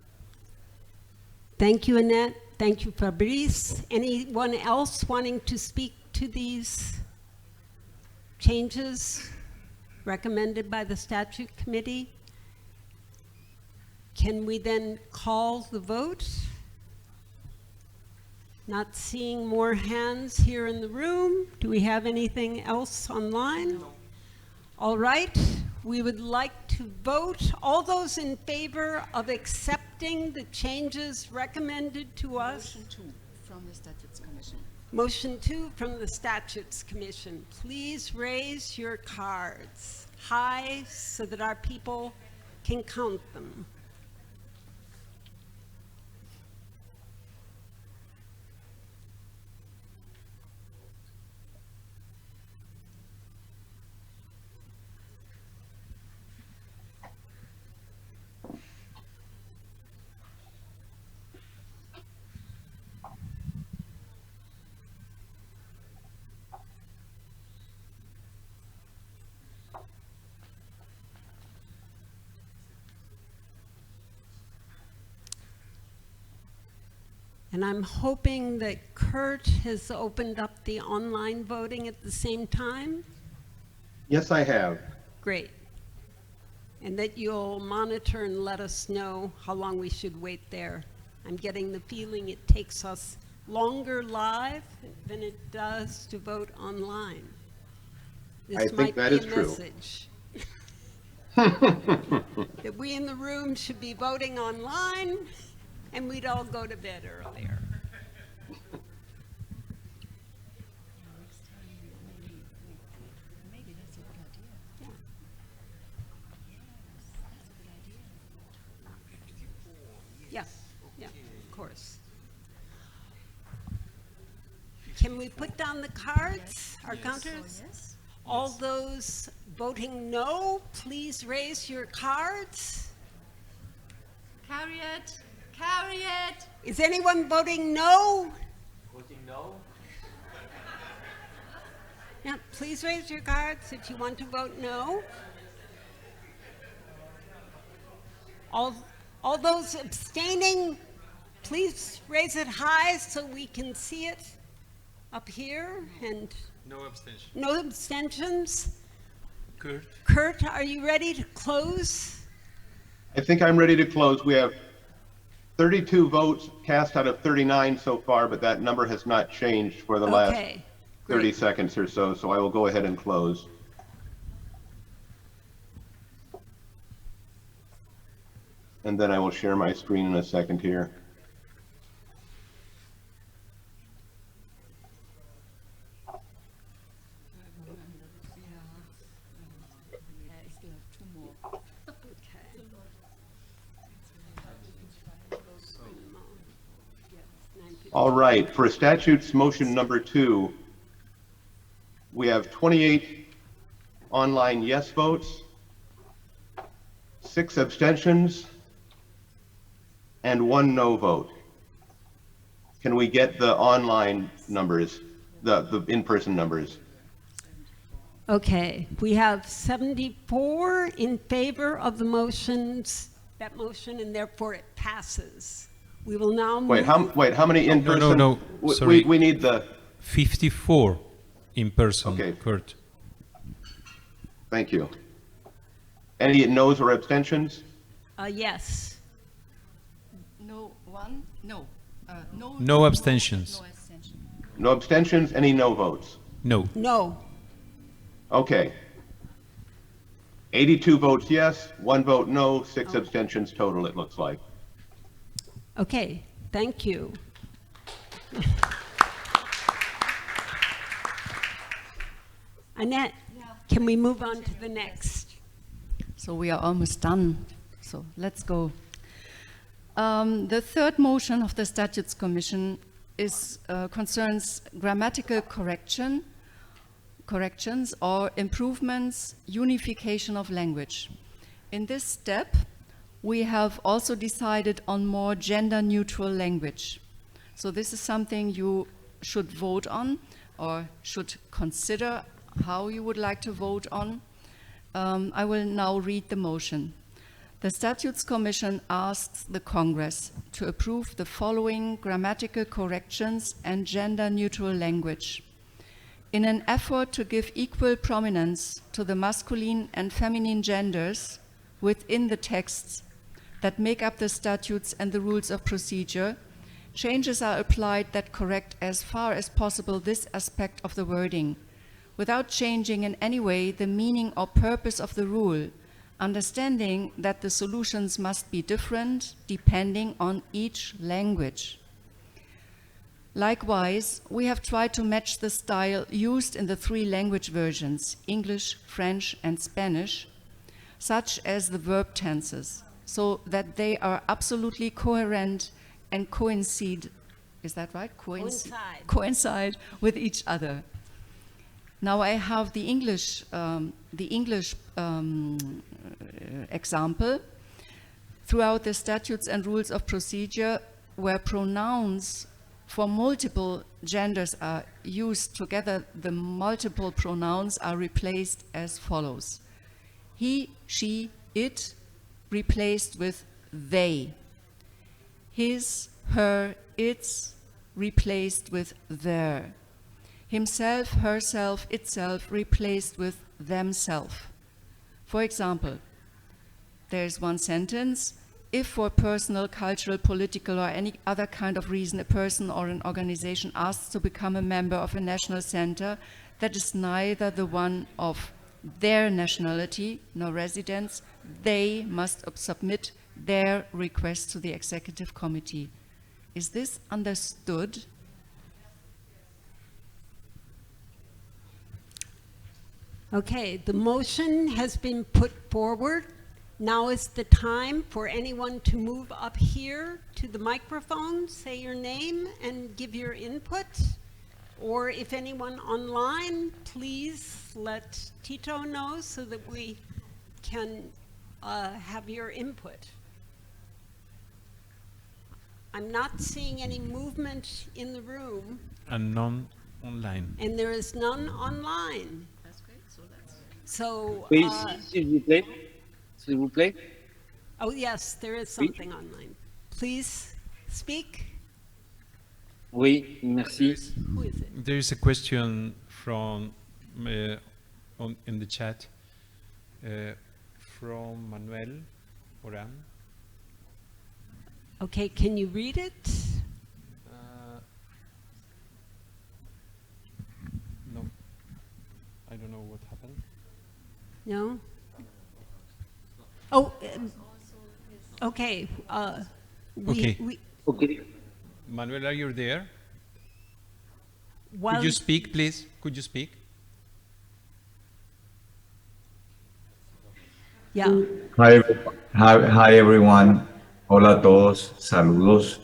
Thank you, Annette. Thank you, Fabrice. Anyone else wanting to speak to these changes recommended by the Statute Committee? Can we then call the vote? Not seeing more hands here in the room. Do we have anything else online? No. All right, we would like to vote. All those in favor of accepting the changes recommended to us? Motion 2 from the Statutes Commission. Motion 2 from the Statutes Commission. Please raise your cards high so that our people can count them. And I'm hoping that Kurt has opened up the online voting at the same time. Yes, I have. Great. And that you'll monitor and let us know how long we should wait there. I'm getting the feeling it takes us longer live than it does to vote online. This I think might that be is a true. message. That we in the room should be voting online, and we'd all go to bed earlier. Maybe that's a good idea. Yeah, yeah, of course. Can we put down the cards, our counters? Yes. All those voting no, please raise your cards. Harriet, Harriet. Is anyone voting no? Voting no? Yeah, please raise your cards if you want to vote no. All those abstaining, please raise it high so we can see it up here. And No abstention. no abstentions. Kurt? Kurt, are you ready to close? I think I'm ready to close. We have 32 votes cast out of 39 so far, but that number has not changed for the last Okay, 30 great. seconds or so, so I will go ahead and close. And then I will share my screen in a second here. All right, for statutes motion number 2, we have 28 online yes votes, 6 abstentions, and 1 no vote. Can we get the online numbers, the in-person numbers? Okay, we have 74 in favor of the that motion, and therefore it passes. We will now move. Wait, how many in-person? No, sorry. We need the 54 in person, Okay. Kurt. Thank you. Any noes or abstentions? Yes. No, one, no. No. No abstentions. No abstention. No abstentions, any no votes? No. No. Okay. 82 votes yes, 1 vote no, 6 abstentions total, it looks like. Okay, thank you. Annette, can we move on to the next? So we are almost done. So let's go. The third motion of the Statutes Commission concerns grammatical corrections or improvements, unification of language. In this step, we have also decided on more gender-neutral language. So this is something you should vote on or should consider how you would like to vote on. I will now read the motion. The Statutes Commission asks the Congress to approve the following grammatical corrections and gender-neutral language. In an effort to give equal prominence to the masculine and feminine genders within the texts that make up the statutes and the rules of procedure, changes are applied that correct as far as possible this aspect of the wording, without changing in any way the meaning or purpose of the rule, understanding that the solutions must be different depending on each language. Likewise, we have tried to match the style used in the 3 language versions, English, French, and Spanish, such as the verb tenses, so that they are absolutely coherent and coincide, is that right? Coincide with each other. Now I have the English example. Throughout the statutes and rules of procedure, where pronouns for multiple genders are used together, the multiple pronouns are replaced as follows. He, she, it, replaced with they. His, her, its, replaced with their. Himself, herself, itself, replaced with themselves. For example, there is one sentence: if for personal, cultural, political, or any other kind of reason a person or an organization asks to become a member of a national center that is neither the one of their nationality nor residence, they must submit their request to the executive committee. Is this understood? Okay, the motion has been put forward. Now is the time for anyone to move up here to the microphone, say your name, and give your input. Or if anyone online, please let Tito know so that we can have your input. I'm not seeing any movement in the room. And none online. And there is none online. That's great. So that's... So, Oui, s'il vous plaît. S'il vous plaît. Oh yes, there is something online. Please speak. Oui, merci. Who is it? There is a question from in the chat from Manuel Oran. Okay, can you read it? No, I don't know what happened. No? Oh, okay. Okay. Manuel, are you there? While Could you speak, please? Could you speak? Yeah. Hi everyone. Hola a todos. Saludos.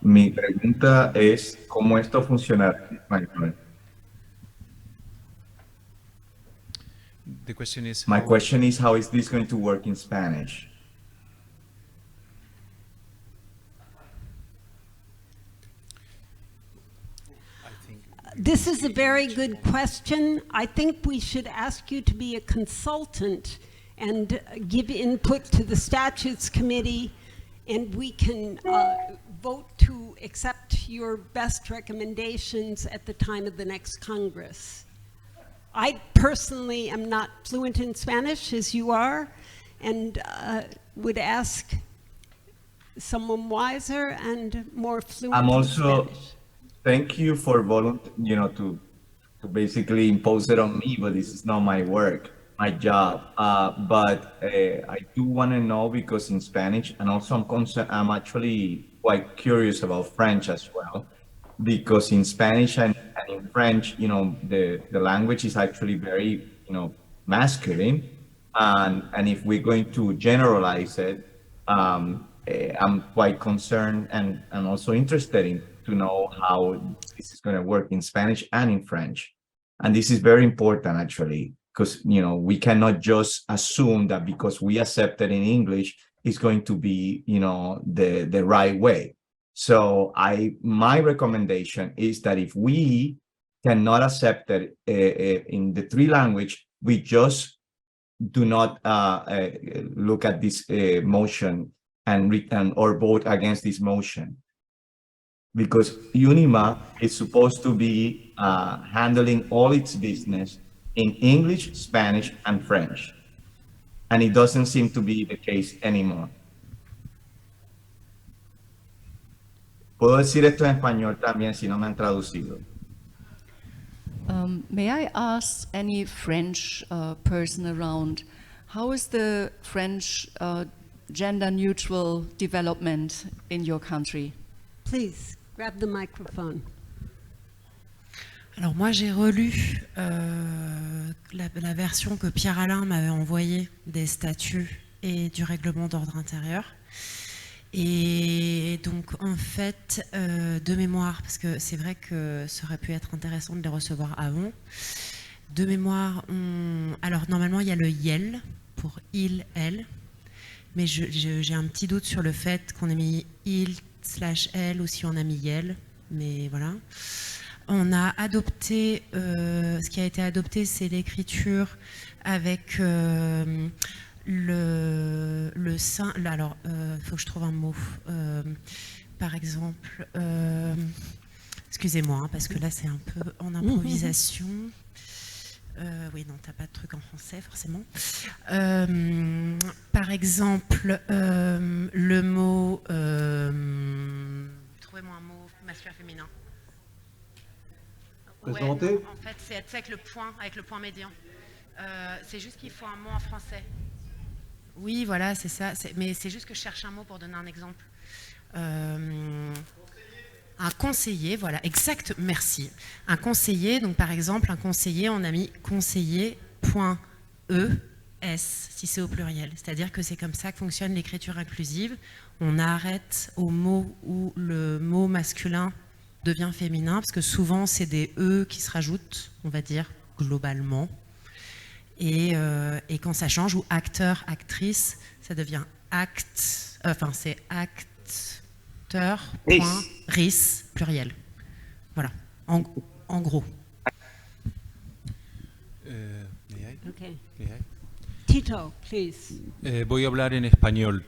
Mi pregunta es cómo esto funcionará en español. The question is. My question is, how is this going to work in Spanish? This is a very good question. I think we should ask you to be a consultant and give input to the Statutes Committee, and we can vote to accept your best recommendations at the time of the next Congress. I personally am not fluent in Spanish, as you are, and would ask someone wiser and more fluent I'm in also, Spanish. thank you for to basically impose it on me, but this is not my work, my job. But I do want to know, because in Spanish, and also I'm actually quite curious about French as well, because in Spanish and in French, the language is actually very, masculine. And if we're going to generalize it, I'm quite concerned and also interested to know how this is going to work in Spanish and in French. And this is very important, actually, because we cannot just assume that because we accept it in English, it's going to be the right way. So my recommendation is that if we cannot accept it in the 3 language, we just do not look at this motion or vote against this motion, because UNIMA is supposed to be handling all its business in English, Spanish, and French, and it doesn't seem to be the case anymore. Puedo decir esto en español también si no me han traducido. May I ask any French person around, how is the French gender-neutral development in your country? Please, grab the microphone. Alors moi j'ai relu la version que Pierre-Alain m'avait envoyée des statuts et du règlement d'ordre intérieur. Et donc en fait, de mémoire, parce que c'est vrai que ça aurait pu être intéressant de les recevoir avant, de mémoire, alors normalement il y a le YEL pour il, elle, mais j'ai un petit doute sur le fait qu'on ait mis il/elle ou si on a mis YEL, mais voilà. On a adopté, ce qui a été adopté, c'est l'écriture avec le sein. Alors, faut que je trouve un mot. Par exemple, excusez-moi, parce que là c'est un peu en improvisation. Oui, non, t'as pas de truc en français forcément. Par exemple, le mot. Trouvez-moi un mot masculin-féminin. Présenter. Ouais, en fait, c'est avec le point médian. C'est juste qu'il faut un mot en français. Oui, voilà, c'est ça. Mais c'est juste que je cherche un mot pour donner un exemple. Un conseiller, voilà, exact, merci. Un conseiller, donc par exemple, un conseiller, on a mis conseiller.es si c'est au pluriel. C'est-à-dire que c'est comme ça que fonctionne l'écriture inclusive. On arrête au mot où le mot masculin devient féminin, parce que souvent c'est des E qui se rajoutent, on va dire, globalement. Et quand ça change, ou acteur, actrice, ça devient acte, enfin c'est acteur, point, ris, pluriel. Voilà, en gros. Okay. May I? Tito, please. Voy a hablar en español.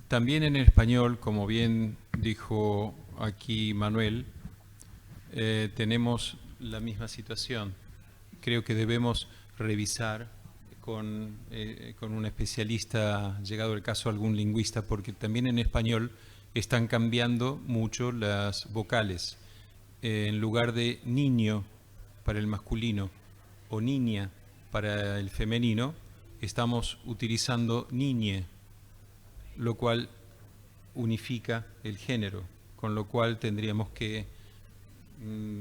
También en español, como bien dijo aquí Manuel, tenemos la misma situación. Creo que debemos revisar con un especialista, llegado el caso algún lingüista, porque también en español están cambiando mucho las vocales. En lugar de niño para el masculino o niña para el femenino, estamos utilizando niñe, lo cual unifica el género, con lo cual tendríamos que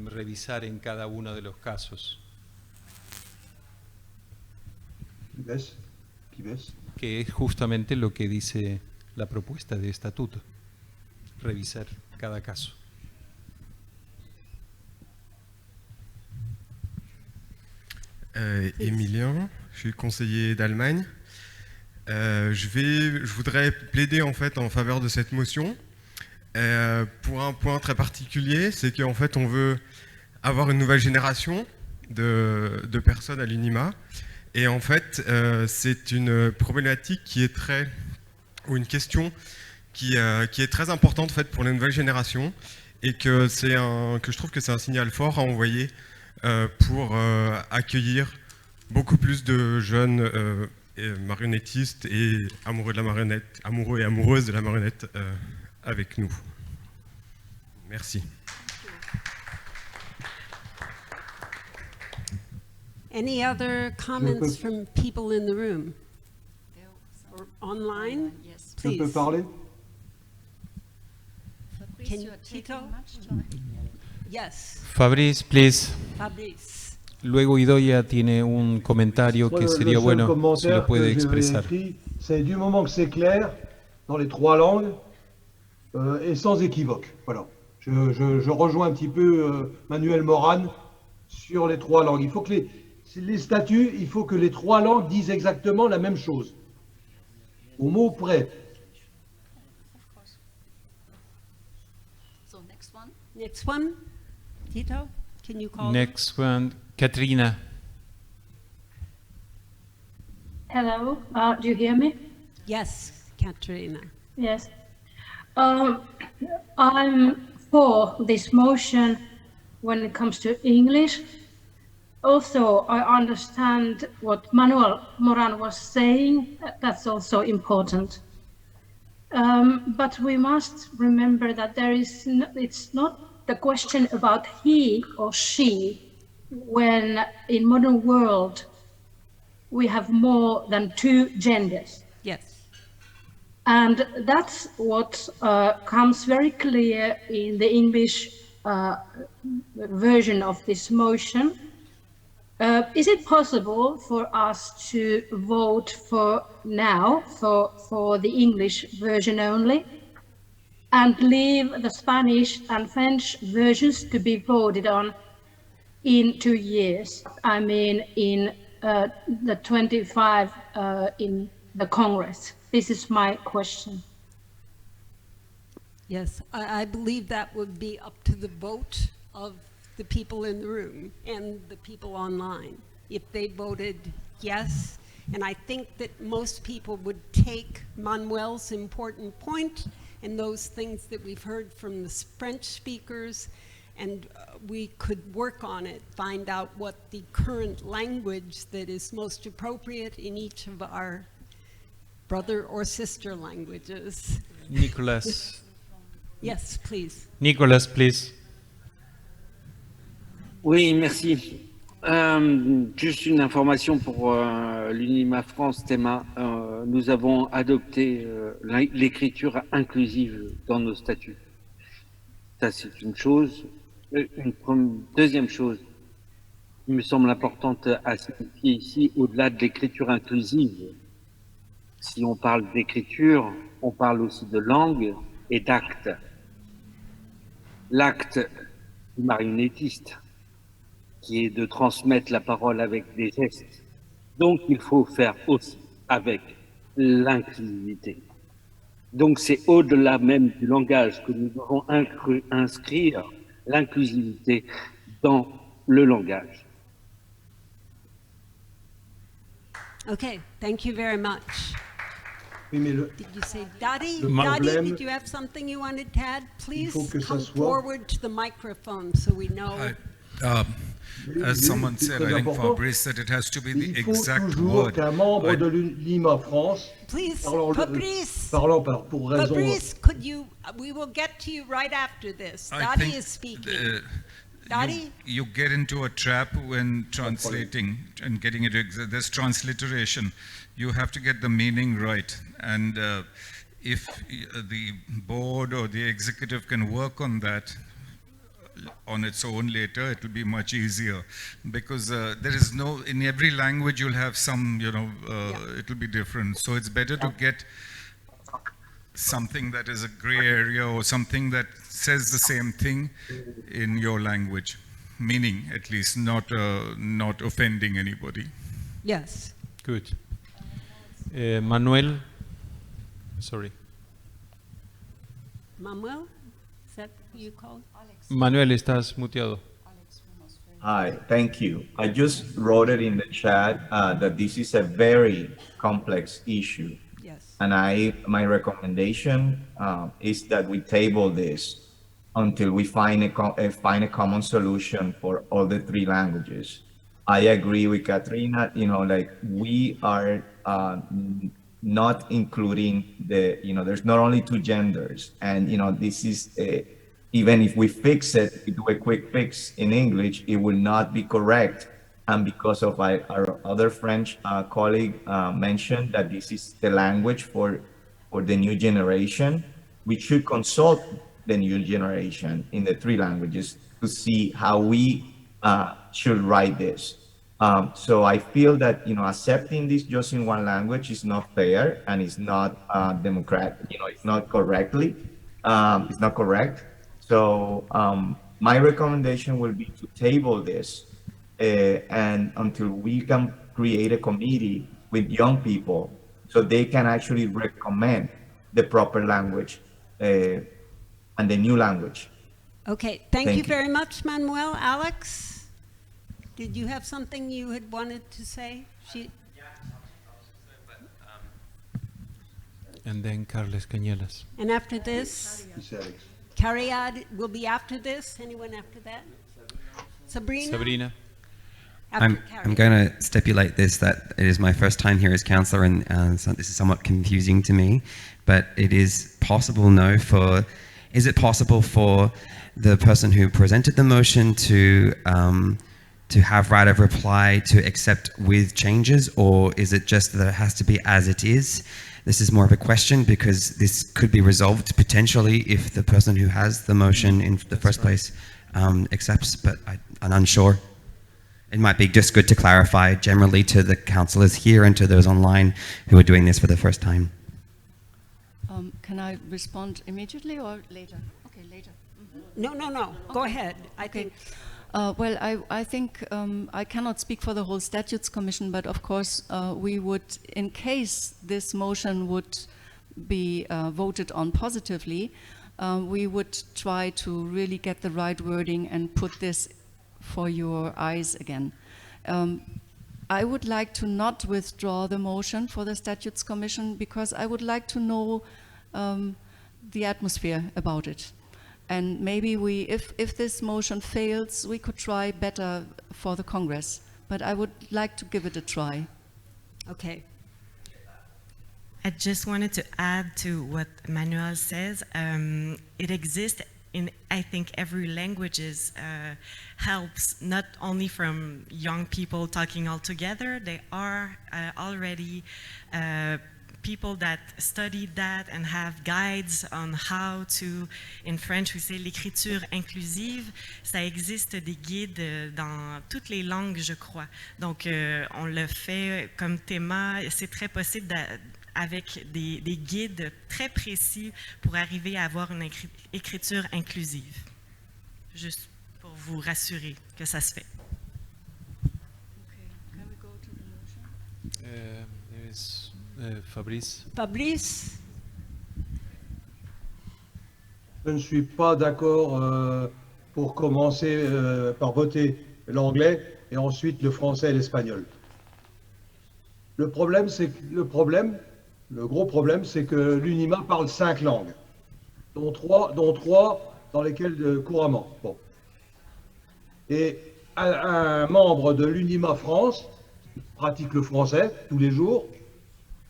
revisar en cada uno de los casos. Que es justamente lo que dice la propuesta de estatuto, revisar cada caso. Emilien, je suis conseiller d'Allemagne. Je voudrais plaider en fait en faveur de cette motion pour un point très particulier, c'est qu'en fait on veut avoir une nouvelle génération de personnes à l'UNIMA, et en fait c'est une problématique qui est ou une question qui est très importante en fait pour les nouvelles générations, et que je trouve que c'est un signal fort à envoyer pour accueillir beaucoup plus de jeunes marionnettistes et amoureux de la marionnette, amoureux et amoureuses de la marionnette avec nous. Merci. Any other comments from people in the room? Or online? Yes, Je peux parler? Can Tito? Yes. Fabrice, please. Fabrice. Luego Idoia tiene un comentario que sería bueno si lo puede expresar. C'est du moment que c'est clair dans les 3 langues et sans équivoque. Voilà. Je rejoins un petit peu Manuel Moran sur les 3 langues. Il faut que les statuts, il faut que les 3 langues disent exactement la même chose. Au mot près. So next one. Next one, Tito, can you call? Next one, Katrina. Hello, do you hear me? Yes, Katerina. Yes. I'm for this motion when it comes to English. Also, I understand what Manuel Moran was saying. That's also important. But we must remember that it's not the question about he or she when in modern world we have more than 2 genders. Yes. And that's what comes very clear in the English version of this motion. Is it possible for us to vote for now for the English version only and leave the Spanish and French versions to be voted on in 2 years? I mean, in the 25 in the Congress. This is my question. Yes, I believe that would be up to the vote of the people in the room and the people online. If they voted yes, and I think that most people would take Manuel's important point and those things that we've heard from the French speakers, and we could work on it, find out what the current language that is most appropriate in each of our brother or sister languages. Nicolas. Yes, please. Nicolas, please. Oui, merci. Juste une information pour l'UNIMA France Théma. Nous avons adopté l'écriture inclusive dans nos statuts. Ça, c'est une chose. Deuxième chose qui me semble importante à signifier ici, au-delà de l'écriture inclusive, si on parle d'écriture, on parle aussi de langue et d'acte. L'acte du marionnettiste, qui est de transmettre la parole avec des gestes. Donc, il faut faire aussi avec l'inclusivité. Donc, c'est au-delà même du langage que nous devons inscrire l'inclusivité dans le langage. Okay, thank you very much. Oui, mais Did you say Daddy? Le Daddy, problème- did you have something you wanted to add? Please faut que ça come soit- forward to the microphone so we know. As someone c'est said, très I think important. Fabrice said it has to be the Il faut exact toujours word. qu'un membre de l'UNIMA France, Please, parlant, Fabrice. pour raison... Fabrice, could you, we will get to you right after this. I Daddy think is speaking. Daddy? You get into a trap when translating and getting it. There's transliteration. You have to get the meaning right. And if the board or the executive can work on that on its own later, it will be much easier. Because there is no, in every language you'll have some, it will be different. So it's better to get something that is a gray area or something that says the same thing in your language, meaning at least not offending anybody. Yes. Good. Manuel, sorry. Manuel, is that who you called? Manuel, estás muteado. Hi, thank you. I just wrote it in the chat that this is a very complex issue. Yes. And my recommendation is that we table this until we find a common solution for all the 3 languages. I agree with Katrina, we are not including there's not only 2 genders, and this is even if we fix it, we do a quick fix in English, it will not be correct. And because of our other French colleague mentioned that this is the language for the new generation, we should consult the new generation in the 3 languages to see how we should write this. So I feel that, accepting this just in 1 language is not fair and it's not democratic, it's not correctly, it's not correct. So my recommendation will be to table this and until we can create a committee with young people so they can actually recommend the proper language and the new language. Okay, thank you very much, Manuel. Alex, did you have something you had wanted to say? And then Carles Cañelas. And after this, Cariad will be after this. Anyone after that? Sabrina? I'm going to stipulate this, that it is my first time here as councillor, and so this is somewhat confusing to me, but it is possible, is it possible for the person who presented the motion to have right of reply to accept with changes, or is it just that it has to be as it is? This is more of a question because this could be resolved potentially if the person who has the motion in the first place accepts, but I'm unsure. It might be just good to clarify generally to the councillors here and to those online who are doing this for the first time. Can I respond immediately or later? Okay, later. No. Go ahead. I think. Well, I think I cannot speak for the whole Statutes Commission, but of course we would, in case this motion would be voted on positively, we would try to really get the right wording and put this for your eyes again. I would like to not withdraw the motion for the Statutes Commission because I would like to know the atmosphere about it. And maybe if this motion fails, we could try better for the Congress. But I would like to give it a try. Okay. I just wanted to add to what Manuel says. It exists in, I think, every languages helps, not only from young people talking all together. There are already people that studied that and have guides on how to, in French we say l'écriture inclusive. Ça existe des guides dans toutes les langues, je crois. Donc on le fait comme théma. C'est très possible avec des guides très précis pour arriver à avoir une écriture inclusive. Juste pour vous rassurer que ça se fait. Okay, can we go to the motion? There is Fabrice. Fabrice? Je ne suis pas d'accord pour commencer par voter l'anglais et ensuite le français et l'espagnol. Le gros problème, c'est que l'UNIMA parle 5 langues, dont 3 dans lesquelles couramment. Bon. Et un membre de l'UNIMA France, qui pratique le français tous les jours,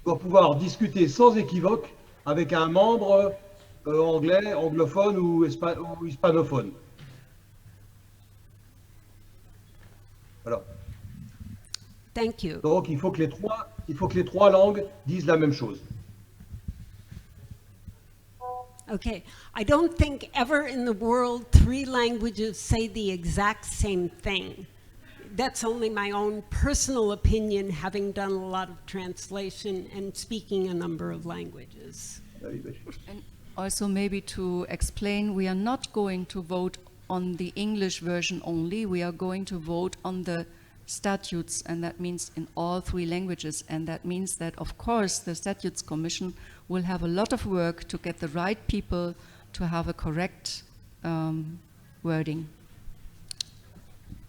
doit pouvoir discuter sans équivoque avec un membre anglais, anglophone ou hispanophone. Voilà. Thank you. Donc il faut que les trois langues disent la même chose. Okay, I don't think ever in the world 3 languages say the exact same thing. That's only my own personal opinion, having done a lot of translation and speaking a number of languages. And also maybe to explain, we are not going to vote on the English version only, we are going to vote on the statutes, and that means in all 3 languages, and that means that of course the Statutes Commission will have a lot of work to get the right people to have a correct wording.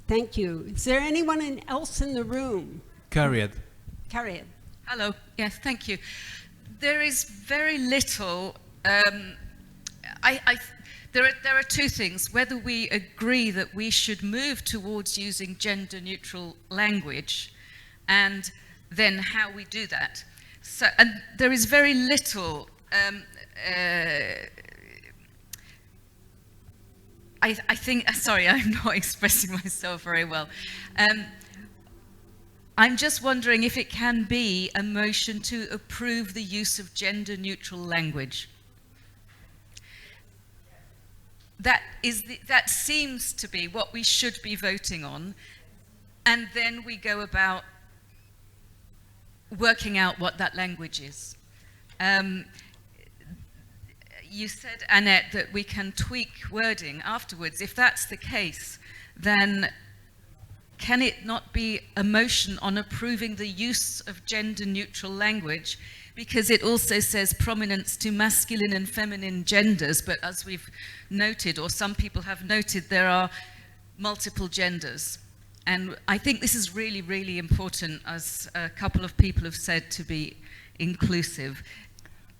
Thank you. Is there anyone else in the room? Cariad. Cariad. Hello. Yes, thank you. There is very little. There are 2 things: whether we agree that we should move towards using gender-neutral language, and then how we do that. So, and there is very little. I think, sorry, I'm not expressing myself very well. I'm just wondering if it can be a motion to approve the use of gender-neutral language. That seems to be what we should be voting on, and then we go about working out what that language is. You said, Annette, that we can tweak wording afterwards. If that's the case, then can it not be a motion on approving the use of gender-neutral language? Because it also says prominence to masculine and feminine genders, but as we've noted, or some people have noted, there are multiple genders. And I think this is really, really important, as a couple of people have said, to be inclusive.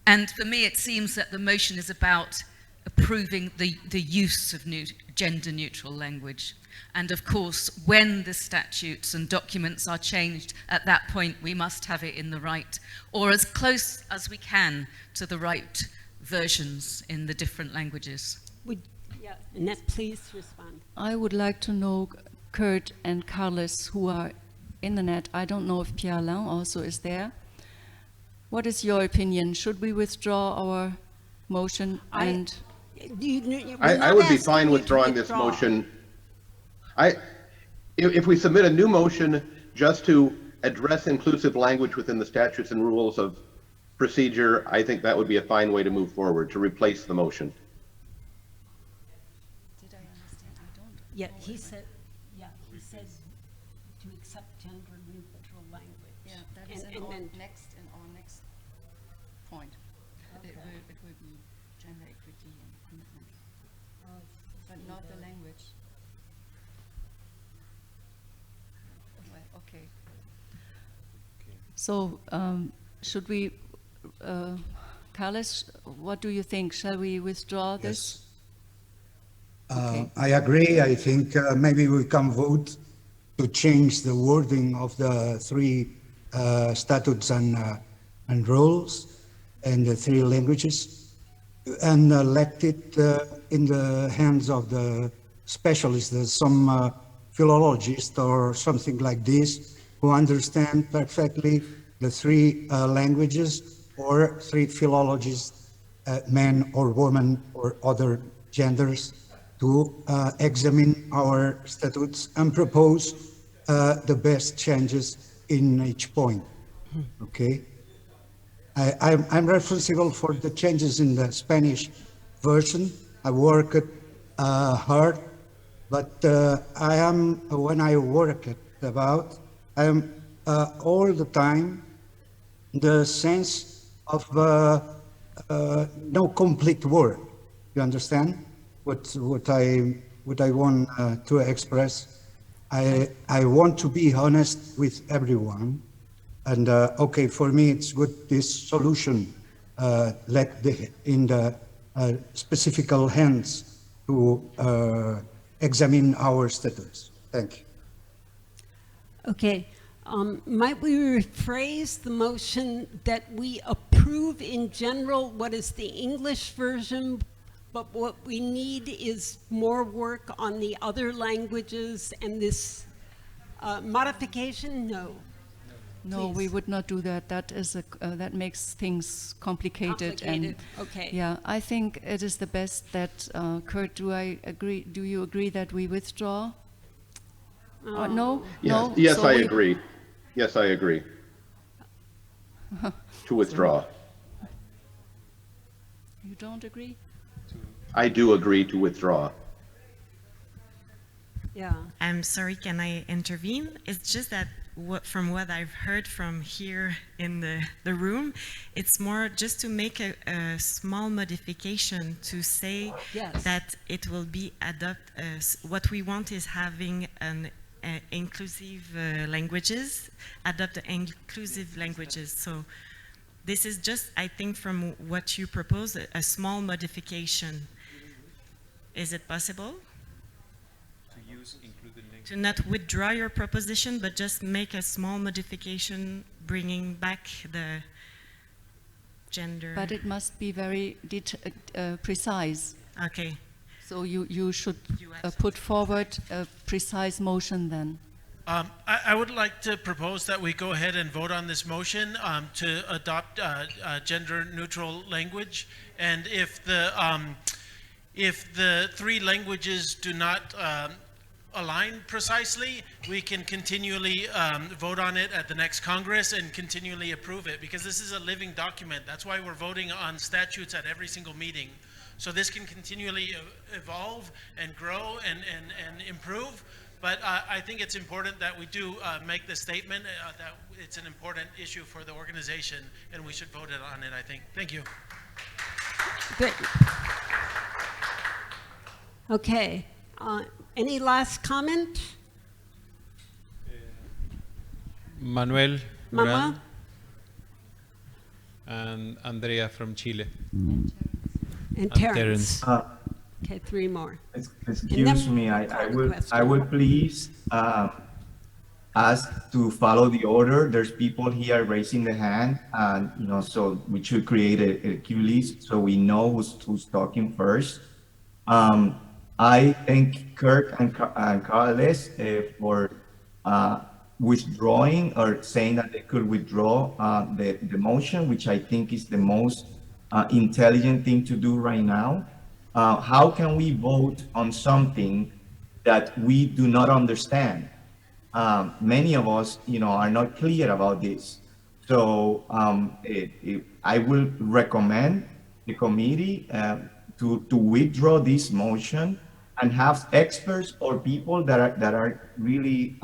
And for me, it seems that the motion is about approving the use of gender-neutral language. And of course, when the statutes and documents are changed, at that point, we must have it in the right, or as close as we can to the right versions in the different languages. Annette, please respond. I would like to know Kurt and Carlos, who are in the net. I don't know if Pierre-Alain also is there. What is your opinion? Should we withdraw our motion? I would be fine withdrawing this motion. If we submit a new motion just to address inclusive language within the statutes and rules of procedure, I think that would be a fine way to move forward, to replace the motion. Did I understand? I don't. Yeah, he said to accept gender-neutral language. Yeah, that is in our next point. It will be gender equity and commitment, but not the language. Well, okay. So should we, Carlos, what do you think? Shall we withdraw this? Okay. I agree. I think maybe we can vote to change the wording of the three statutes and rules and the three languages, and let it in the hands of the specialists, some philologist or something like this, who understand perfectly the three languages, or three philologists, men or women or other genders, to examine our statutes and propose the best changes in each point. Okay, I'm responsible for the changes in the Spanish version. I worked hard, but I am, when I work about, I am all the time the sense of no complete word. You understand what I want to express? I want to be honest with everyone, and okay, for me it's good this solution in the specific hands to examine our statutes. Thank you. Okay, might we rephrase the motion that we approve in general what is the English version, but what we need is more work on the other languages, and this modification? No, we would not do that. That is that makes things complicated. And okay. Yeah, I think it is the best that Kurt. Do I agree? Do you agree that we withdraw? No. Yes, no. Yes, So I agree. Yes, I agree. To withdraw. You don't agree? I do agree to withdraw. Yeah. I'm sorry, can I intervene? It's just that from what I've heard from here in the room, it's more just to make a small modification to say that it will be what we want is having an inclusive languages, adopt the inclusive languages. So this is just, I think, from what you propose, a small modification. Is it possible? To use included language. To not withdraw your proposition, but just make a small modification, bringing back the gender. But it must be very precise. Okay. So you should put forward a precise motion then. I would like to propose that we go ahead and vote on this motion to adopt gender-neutral language, and if the three languages do not align precisely, we can continually vote on it at the next Congress and continually approve it, because this is a living document. That's why we're voting on statutes at every single meeting. So this can continually evolve and grow and improve. But I think it's important that we do make the statement that it's an important issue for the organization, and we should vote on it, I think. Thank you. Good. Okay. Any last comment? Manuel Mama? Moran and Andrea from Chile. And Terrence. Okay, 3 more. Excuse me, I would please ask to follow the order. There's people here raising the hand, and so we should create a queue list so we know who's talking first. I thank Kurt and Carles for withdrawing or saying that they could withdraw the motion, which I think is the most intelligent thing to do right now. How can we vote on something that we do not understand? Many of us, are not clear about this. So I will recommend the committee to withdraw this motion and have experts or people that are really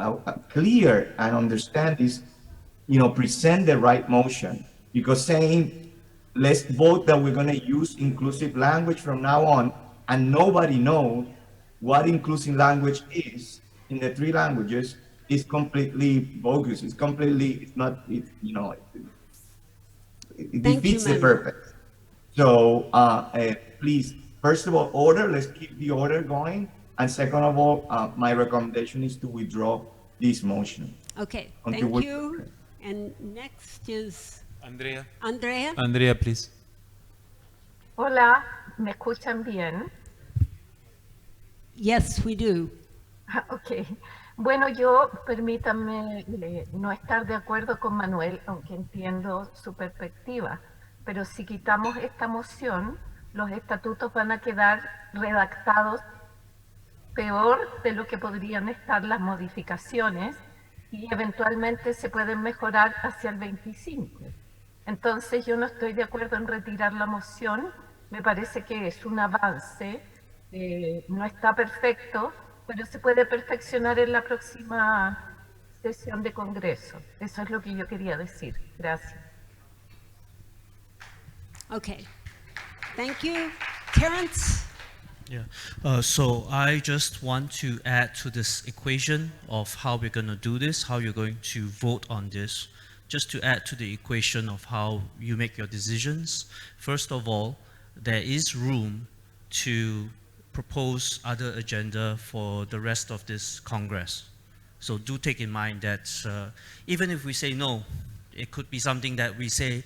clear and understand this, present the right motion. Because saying, let's vote that we're going to use inclusive language from now on, and nobody knows what inclusive language is in the 3 languages, is completely bogus. It defeats the purpose. So please, first of all, order, let's keep the order going. And second of all, my recommendation is to withdraw this motion. Okay, thank you. And next is Andrea. Andrea. Andrea, please. Hola, ¿me escuchan bien? Yes, we do. Ok. Bueno, yo permítanme no estar de acuerdo con Manuel, aunque entiendo su perspectiva, pero si quitamos esta moción, los estatutos van a quedar redactados peor de lo que podrían estar las modificaciones y eventualmente se pueden mejorar hacia el 25. Entonces yo no estoy de acuerdo en retirar la moción, me parece que es un avance, no está perfecto, pero se puede perfeccionar en la próxima sesión de Congreso. Eso es lo que yo quería decir. Gracias. Okay. Thank you. Terrence? Yeah. So I just want to add to this equation of how we're going to do this, how you're going to vote on this, just to add to the equation of how you make your decisions. First of all, there is room to propose other agenda for the rest of this Congress. So do take in mind that even if we say no, it could be something that we say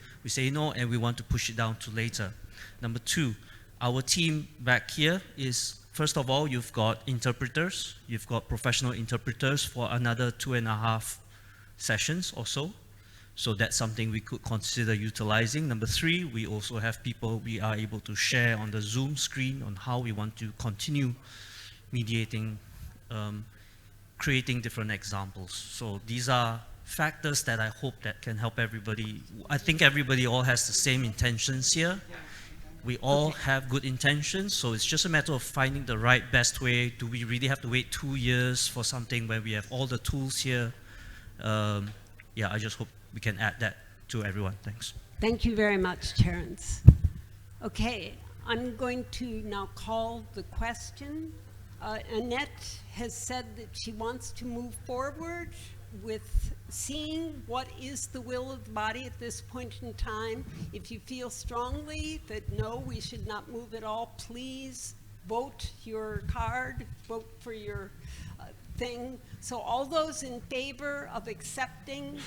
no and we want to push it down to later. Number 2, our team back here is, first of all, you've got interpreters, you've got professional interpreters for another 2.5 sessions or so. So that's something we could consider utilizing. Number 3, we also have people we are able to share on the Zoom screen on how we want to continue mediating, creating different examples. So these are factors that I hope that can help everybody. I think everybody all has the same intentions here. We all have good intentions, so it's just a matter of finding the right best way. Do we really have to wait 2 years for something when we have all the tools here? Yeah, I just hope we can add that to everyone. Thanks. Thank you very much, Terrence. Okay, I'm going to now call the question. Annette has said that she wants to move forward with seeing what is the will of the body at this point in time. If you feel strongly that no, we should not move at all, please vote your card, vote for your thing. So all those in favor of accepting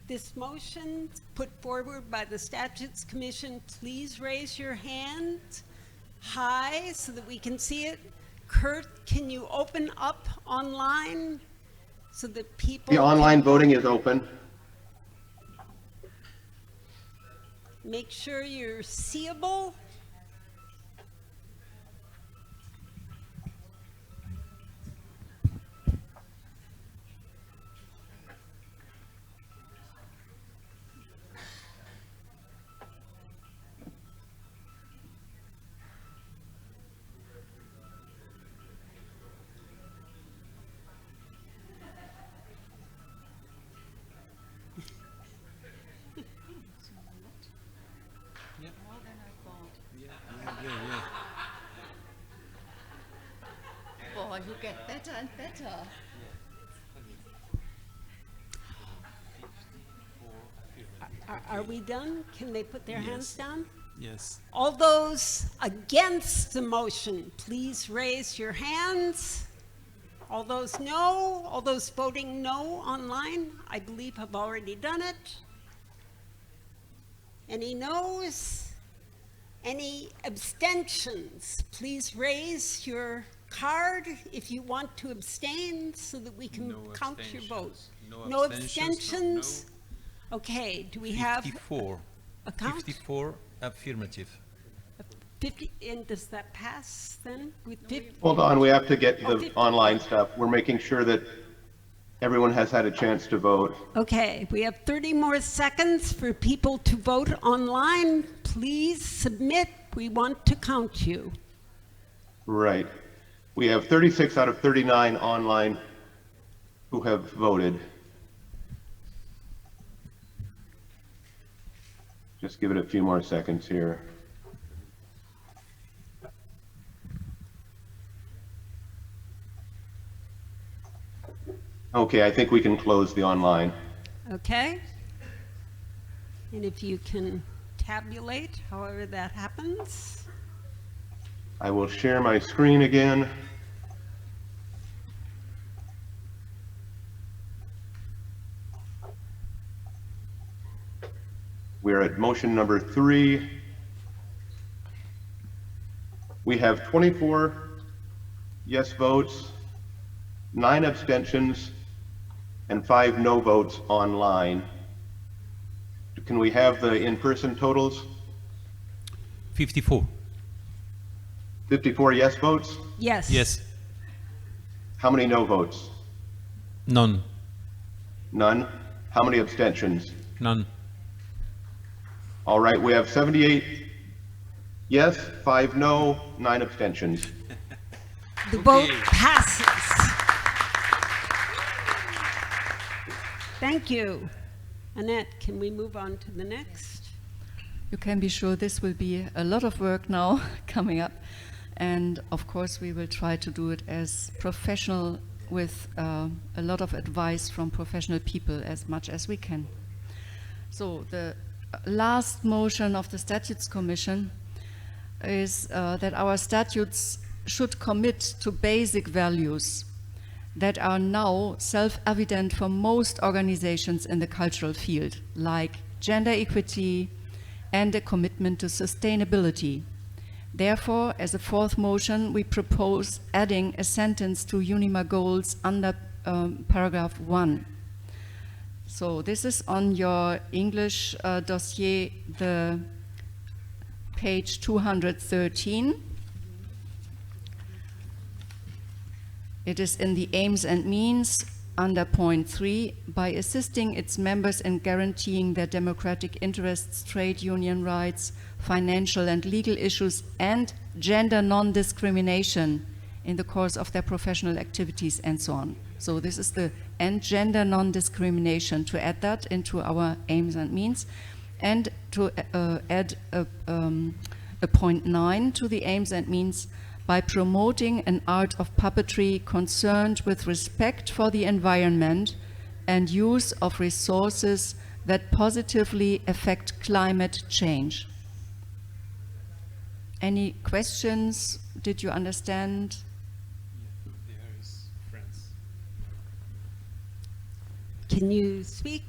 this motion put forward by the Statutes Commission, please raise your hand high so that we can see it. Kurt, can you open up online so that people... The online voting is open. Make sure you're seeable. you get better and better. Are we done? Can they put their hands down? Yes. All those against the motion, please raise your hands. All those no, all those voting no online, I believe have already done it. Any no's? Any abstentions? Please raise your card if you want to abstain so that we can count your vote. No abstentions? Okay, do we have 54. a count? 54 affirmative. 50, and does that pass then? With 50? Hold on, we have to get the online stuff. We're making sure that everyone has had a chance to vote. Okay, we have 30 more seconds for people to vote online. Please submit. We want to count you. Right. We have 36 out of 39 online who have voted. Just give it a few more seconds here. Okay, I think we can close the online. Okay? And if you can tabulate, however that happens. I will share my screen again. We're at motion number 3. We have 24 yes votes, 9 abstentions, and 5 no votes online. Can we have the in-person totals? 54. 54 yes votes? Yes. Yes. How many no votes? None. None. How many abstentions? None. All right, we have 78 yes, 5 no, 9 abstentions. The vote passes. Thank you. Annette, can we move on to the next? You can be sure this will be a lot of work now coming up. And of course, we will try to do it as professional with a lot of advice from professional people as much as we can. So the last motion of the Statutes Commission is that our statutes should commit to basic values that are now self-evident for most organizations in the cultural field, like gender equity and a commitment to sustainability. Therefore, as a fourth motion, we propose adding a sentence to UNIMA goals under paragraph 1. So this is on your English dossier, the page 213. It is in the aims and means under point 3, by assisting its members in guaranteeing their democratic interests, trade union rights, financial and legal issues, and gender non-discrimination in the course of their professional activities and so on. So this is the and gender non-discrimination, to add that into our aims and means, and to add a point 9 to the aims and means, by promoting an art of puppetry concerned with respect for the environment and use of resources that positively affect climate change. Any questions? Did you understand? There is France. Can you speak?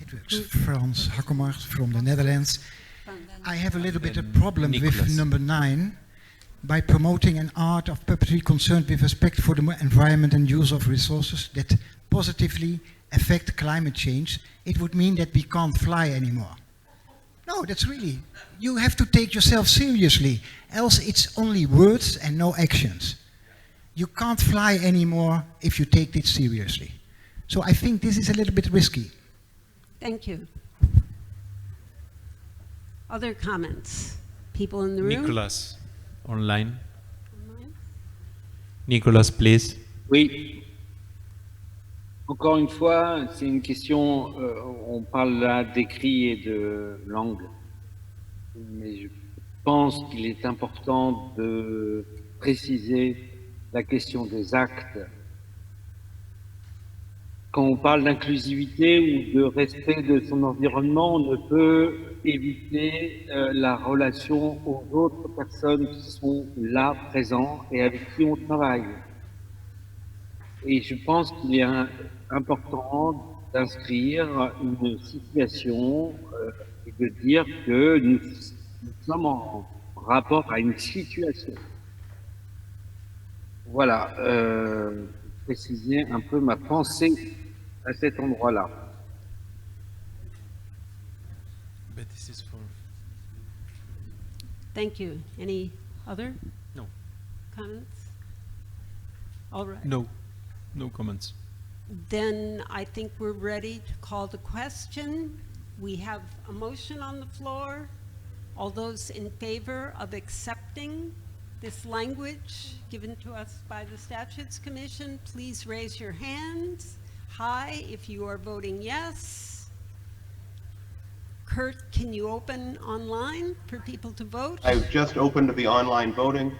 It works. Frans Hakkemark from the Netherlands. I have a little bit of problem with number 9. By promoting an art of puppetry concerned with respect for the environment and use of resources that positively affect climate change, it would mean that we can't fly anymore. No, that's really, you have to take yourself seriously, else it's only words and no actions. You can't fly anymore if you take it seriously. So I think this is a little bit risky. Thank you. Other comments? People in the room? Nicolas, online. Nicolas, please. Oui. Encore une fois, c'est une question, on parle là d'écrit et de langue, mais je pense qu'il est important de préciser la question des actes. Quand on parle d'inclusivité ou de respect de son environnement, on ne peut éviter la relation aux autres personnes qui sont là, présents et avec qui on travaille. Et je pense qu'il est important d'inscrire une situation et de dire que nous sommes en rapport à une situation. Voilà, préciser un peu ma pensée à cet endroit-là. But this is for... Thank you. Any other No. comments? All right. No. No comments. Then I think we're ready to call the question. We have a motion on the floor. All those in favor of accepting this language given to us by the Statutes Commission, please raise your hands. High if you are voting yes. Kurt, can you open online for people to vote? I've just opened the online voting.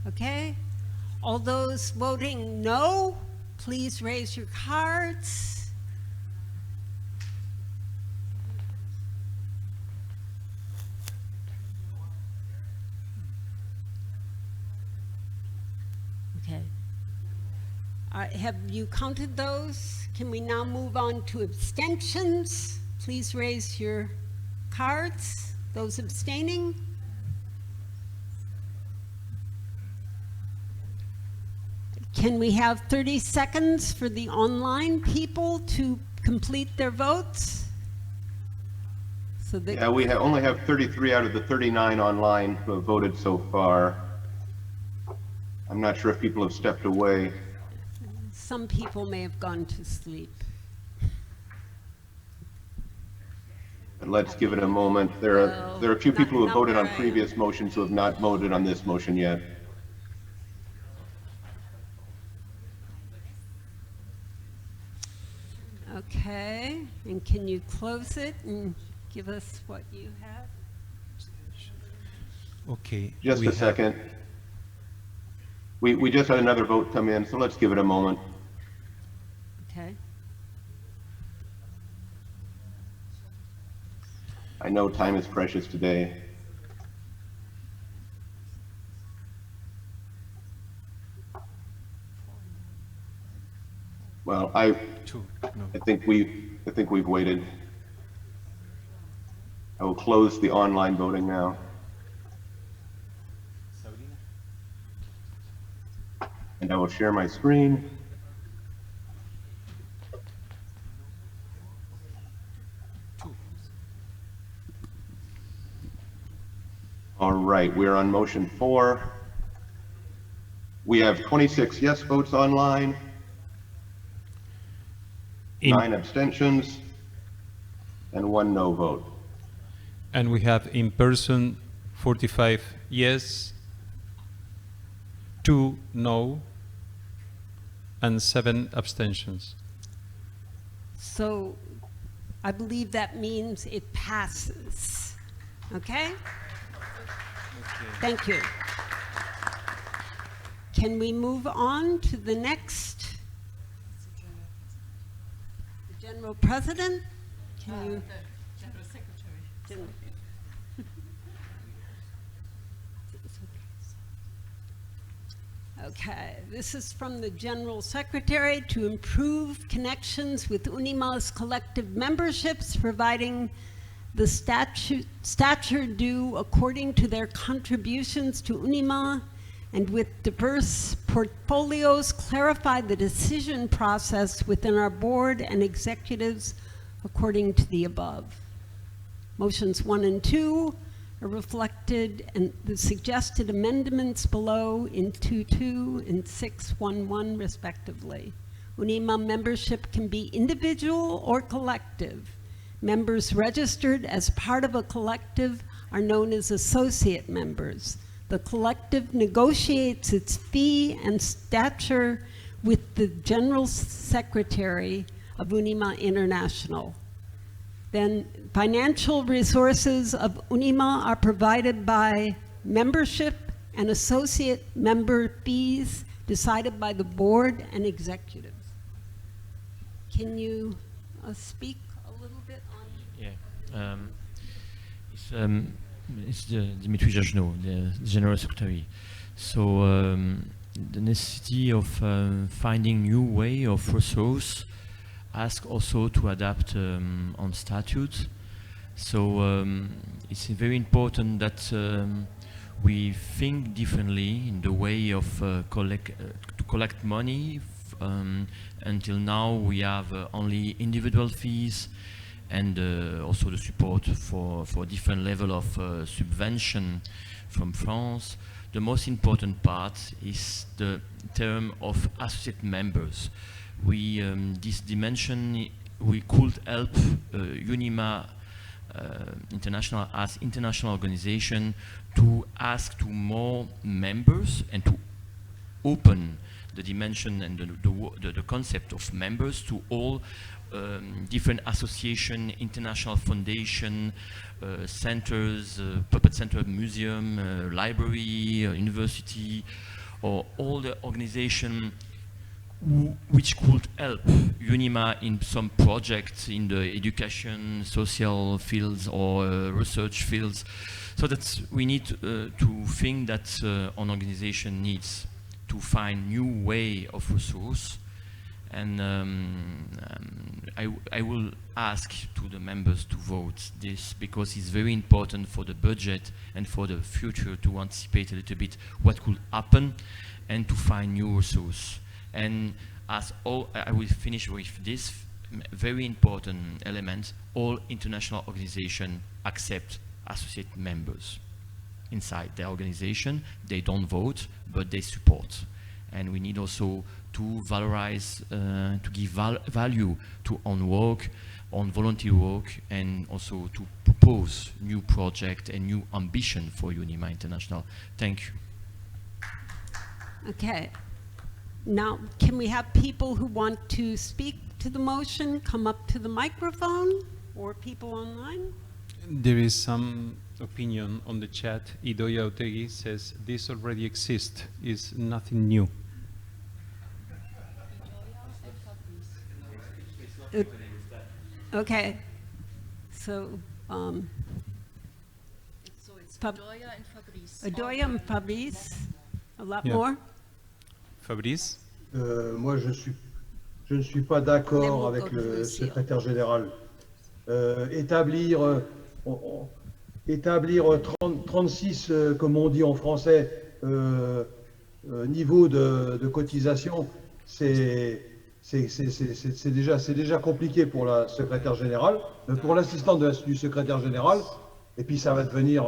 Okay. All those voting no, please raise your cards. Okay. Have you counted those? Can we now move on to abstentions? Please raise your cards. Those abstaining? Can we have 30 seconds for the online people to complete their votes? So that Yeah, we only have 33 out of the 39 online who have voted so far. I'm not sure if people have stepped away. some people may have gone to sleep. But let's give it a moment. There are a few people who have voted on right. previous motions who have not voted on this motion yet. Okay, and can you close it and give us what you have? Okay. Just a second. We just had another vote come in, so let's give it a moment. Okay. I know time is precious today. Well, I think we've waited. I will close the online voting now. And I will share my screen. All right, we're on motion 4. We have 26 yes votes online, 9 abstentions, and 1 no vote. And we have in person 45 yes, 2 no, and 7 abstentions. So I believe that means it passes. Okay? Thank you. Can we move on to the next? The General President? Can you? The General Secretary. General. Okay, this is from the General Secretary to improve connections with UNIMA's collective memberships, providing the stature due according to their contributions to UNIMA, and with diverse portfolios, clarify the decision process within our board and executives according to the above. Motions 1 and 2 are reflected and the suggested amendments below in 2.2 and 6.1.1 respectively. UNIMA membership can be individual or collective. Members registered as part of a collective are known as associate members. The collective negotiates its fee and stature with the General Secretary of UNIMA International. Then financial resources of UNIMA are provided by membership and associate member fees decided by the board and executives. Can you speak a little bit on? Yeah, it's Dimitri Jajno, the General Secretary. So the necessity of finding new way of resource ask also to adapt on statute. So it's very important that we think differently in the way of to collect money. Until now we have only individual fees and also the support for different level of subvention from France. The most important part is the term of associate members. This dimension, we could help UNIMA International as international organization to ask to more members and to open the dimension and the concept of members to all different association, international foundation, centers, puppet center, museum, library, university, or all the organization which could help UNIMA in some projects in the education, social fields or research fields. So that we need to think that an organization needs to find new way of resource. And I will ask to the members to vote this because it's very important for the budget and for the future to anticipate a little bit what could happen and to find new resource. And as all, I will finish with this very important element: all international organizations accept associate members inside their organization. They don't vote, but they support. And we need also to valorize, to give value to on work, on volunteer work, and also to propose new project and new ambition for UNIMA International. Thank you. Okay. Now, can we have people who want to speak to the motion come up to the microphone, or people online? There is some opinion on the chat. Idoia Otegi says this already exists, is nothing new. Okay, so it's Idoia and Fabrice. Idoia and Fabrice, a lot Yeah. more. Fabrice? Moi, je ne suis pas d'accord avec le secrétaire général. Établir 36, comme on dit en français, niveau de cotisation, c'est déjà compliqué pour la secrétaire générale, pour l'assistant du secrétaire général, et puis ça va devenir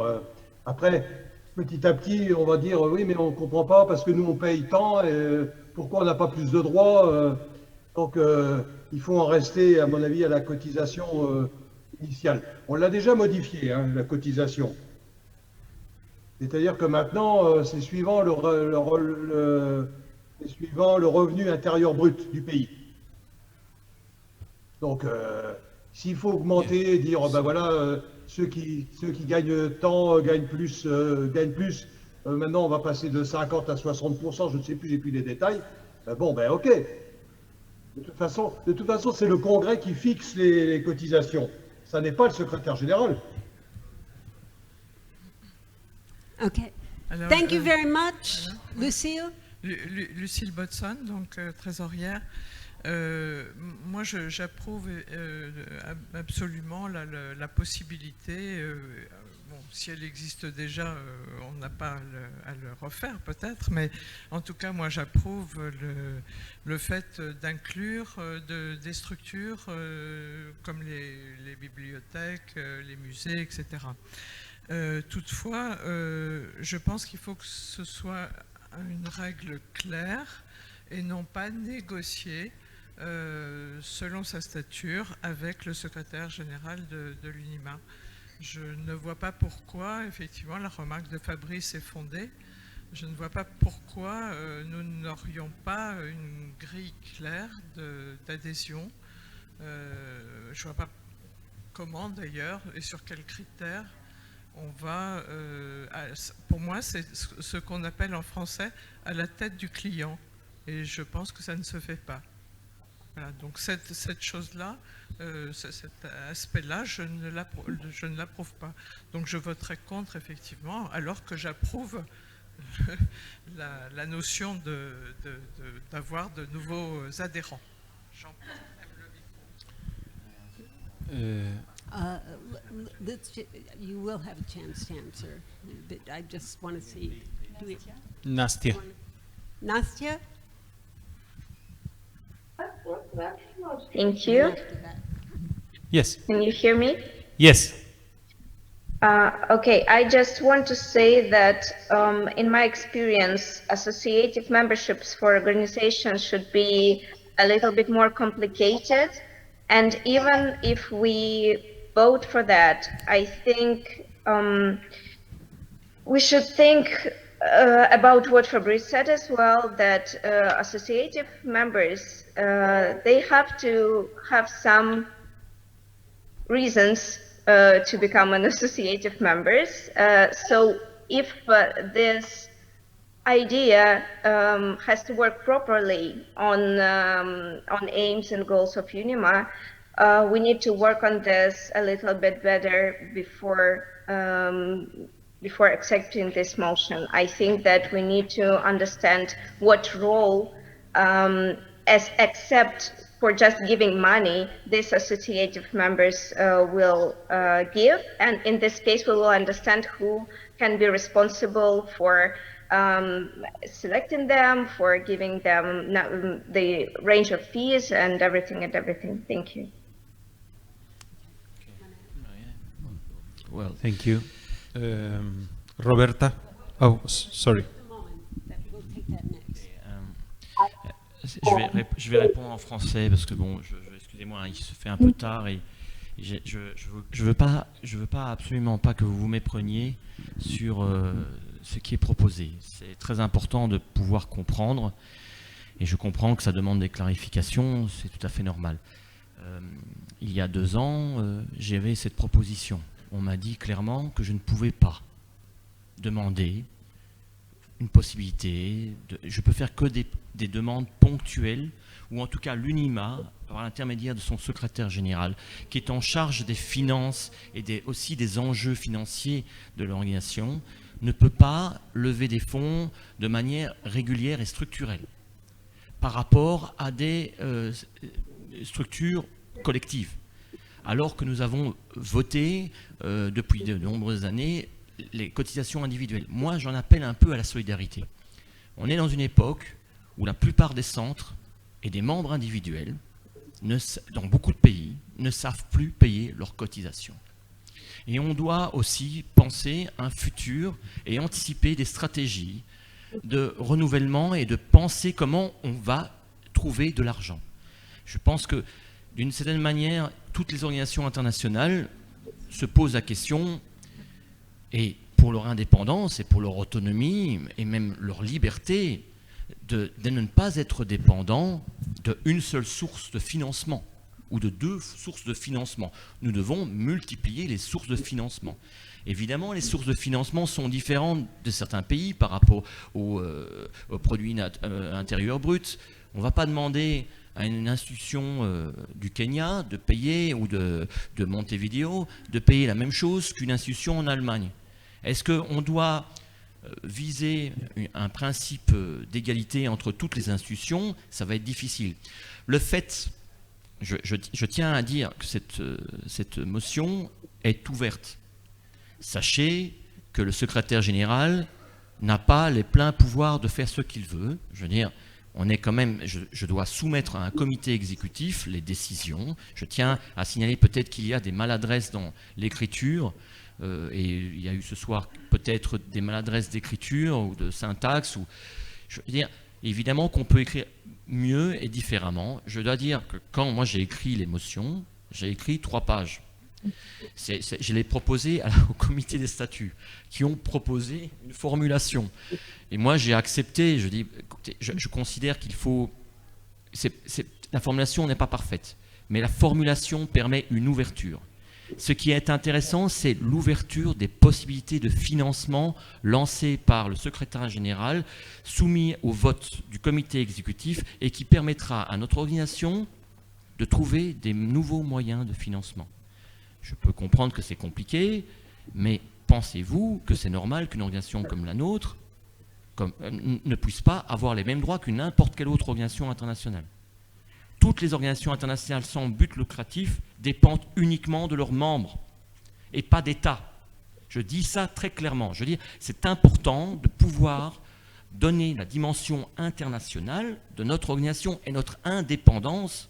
après, petit à petit, on va dire oui, mais on ne comprend pas parce que nous on paye tant, et pourquoi on n'a pas plus de droits, donc il faut en rester, à mon avis, à la cotisation initiale. On l'a déjà modifié, hein, la cotisation. C'est-à-dire que maintenant, c'est suivant le revenu intérieur brut du pays. Donc, s'il faut augmenter, dire, ben voilà, ceux qui gagnent tant gagnent plus, maintenant on va passer de 50 à 60%, je ne sais plus, j'ai plus les détails. Bon, ben ok. De toute façon, c'est le Congrès qui fixe les cotisations. Ça n'est pas le secrétaire général. Okay. Alors, Thank you very much, Lucille. Lucille Botson, donc trésorière. Moi, j'approuve absolument la possibilité, bon, si elle existe déjà, on n'a pas à le refaire peut-être, mais en tout cas, moi, j'approuve le fait d'inclure des structures comme les bibliothèques, les musées, etc. Toutefois, je pense qu'il faut que ce soit une règle claire et non pas négociée selon sa stature avec le secrétaire général de l'UNIMA. Je ne vois pas pourquoi, effectivement, la remarque de Fabrice est fondée. Je ne vois pas pourquoi nous n'aurions pas une grille claire d'adhésion. Je ne vois pas comment d'ailleurs et sur quels critères on va, pour moi, c'est ce qu'on appelle en français à la tête du client. Et je pense que ça ne se fait pas. Voilà, donc cette chose-là, cet aspect-là, je ne l'approuve pas. Donc je voterai contre, effectivement, alors que j'approuve la notion d'avoir de nouveaux adhérents. You will have a chance to answer, but I just want to see. Nastia. Nastia? Thank you. Yes. Can you hear me? Yes. Okay, I just want to say that in my experience, associative memberships for organizations should be a little bit more complicated. And even if we vote for that, I think we should think about what Fabrice said as well, that associative members, they have to have some reasons to become an associative members. So if this idea has to work properly on aims and goals of UNIMA, we need to work on this a little bit better before accepting this motion. I think that we need to understand what role, except for just giving money, these associative members will give. And in this case, we will understand who can be responsible for selecting them, for giving them the range of fees and everything. Thank you. Well, thank you. Roberta? Oh, sorry. Je vais répondre en français parce que bon, excusez-moi, il se fait un peu tard et je veux pas absolument pas que vous vous mépreniez sur ce qui est proposé. C'est très important de pouvoir comprendre et je comprends que ça demande des clarifications, c'est tout à fait normal. Il y a 2 ans, j'avais cette proposition. On m'a dit clairement que je ne pouvais pas demander une possibilité, je peux faire que des demandes ponctuelles, ou en tout cas l'UNIMA, par l'intermédiaire de son secrétaire général, qui est en charge des finances et aussi des enjeux financiers de l'organisation, ne peut pas lever des fonds de manière régulière et structurelle par rapport à des structures collectives. Alors que nous avons voté depuis de nombreuses années les cotisations individuelles. Moi, j'en appelle un peu à la solidarité. On est dans une époque où la plupart des centres et des membres individuels, dans beaucoup de pays, ne savent plus payer leurs cotisations. Et on doit aussi penser un futur et anticiper des stratégies de renouvellement et de penser comment on va trouver de l'argent. Je pense que, d'une certaine manière, toutes les organisations internationales se posent la question, et pour leur indépendance et pour leur autonomie et même leur liberté, de ne pas être dépendants d'une seule source de financement. ou de 2 sources de financement. Nous devons multiplier les sources de financement. Évidemment, les sources de financement sont différentes de certains pays par rapport au produit intérieur brut. On ne va pas demander à une institution du Kenya de payer, ou de Montevideo, de payer la même chose qu'une institution en Allemagne. Est-ce qu'on doit viser un principe d'égalité entre toutes les institutions? Ça va être difficile. Le fait, je tiens à dire que cette motion est ouverte. Sachez que le secrétaire général n'a pas les pleins pouvoirs de faire ce qu'il veut. Je veux dire, on est quand même, je dois soumettre à un comité exécutif les décisions. Je tiens à signaler peut-être qu'il y a des maladresses dans l'écriture, et il y a eu ce soir peut-être des maladresses d'écriture ou de syntaxe. Je veux dire, évidemment qu'on peut écrire mieux et différemment. Je dois dire que quand moi j'ai écrit les motions, j'ai écrit 3 pages. Je l'ai proposé au comité des statuts, qui ont proposé une formulation. Et moi, j'ai accepté. Je dis, écoutez, je considère qu'il faut... la formulation n'est pas parfaite, mais la formulation permet une ouverture. Ce qui est intéressant, c'est l'ouverture des possibilités de financement lancées par le secrétaire général, soumis au vote du comité exécutif, et qui permettra à notre organisation de trouver des nouveaux moyens de financement. Je peux comprendre que c'est compliqué, mais pensez-vous que c'est normal qu'une organisation comme la nôtre ne puisse pas avoir les mêmes droits qu'une n'importe quelle autre organisation internationale? Toutes les organisations internationales sans but lucratif dépendent uniquement de leurs membres et pas d'État. Je dis ça très clairement. Je dis, c'est important de pouvoir donner la dimension internationale de notre organisation et notre indépendance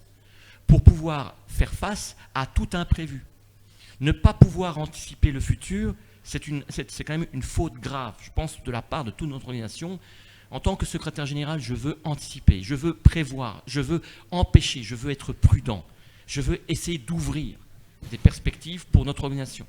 pour pouvoir faire face à tout imprévu. Ne pas pouvoir anticiper le futur, c'est quand même une faute grave, je pense, de la part de toute notre organisation. En tant que secrétaire général, je veux anticiper, je veux prévoir, je veux empêcher, je veux être prudent, je veux essayer d'ouvrir des perspectives pour notre organisation.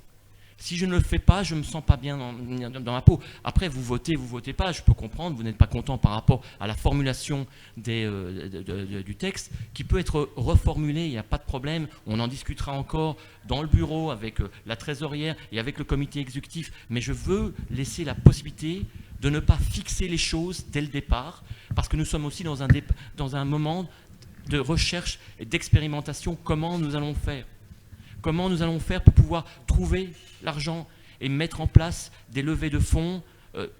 Si je ne le fais pas, je ne me sens pas bien dans ma peau. Après, vous votez pas, je peux comprendre, vous n'êtes pas content par rapport à la formulation du texte, qui peut être reformulé, il n'y a pas de problème. On en discutera encore dans le bureau avec la trésorière et avec le comité exécutif. Mais je veux laisser la possibilité de ne pas fixer les choses dès le départ, parce que nous sommes aussi dans un moment de recherche et d'expérimentation. Comment nous allons faire ? Comment nous allons faire pour pouvoir trouver l'argent et mettre en place des levées de fonds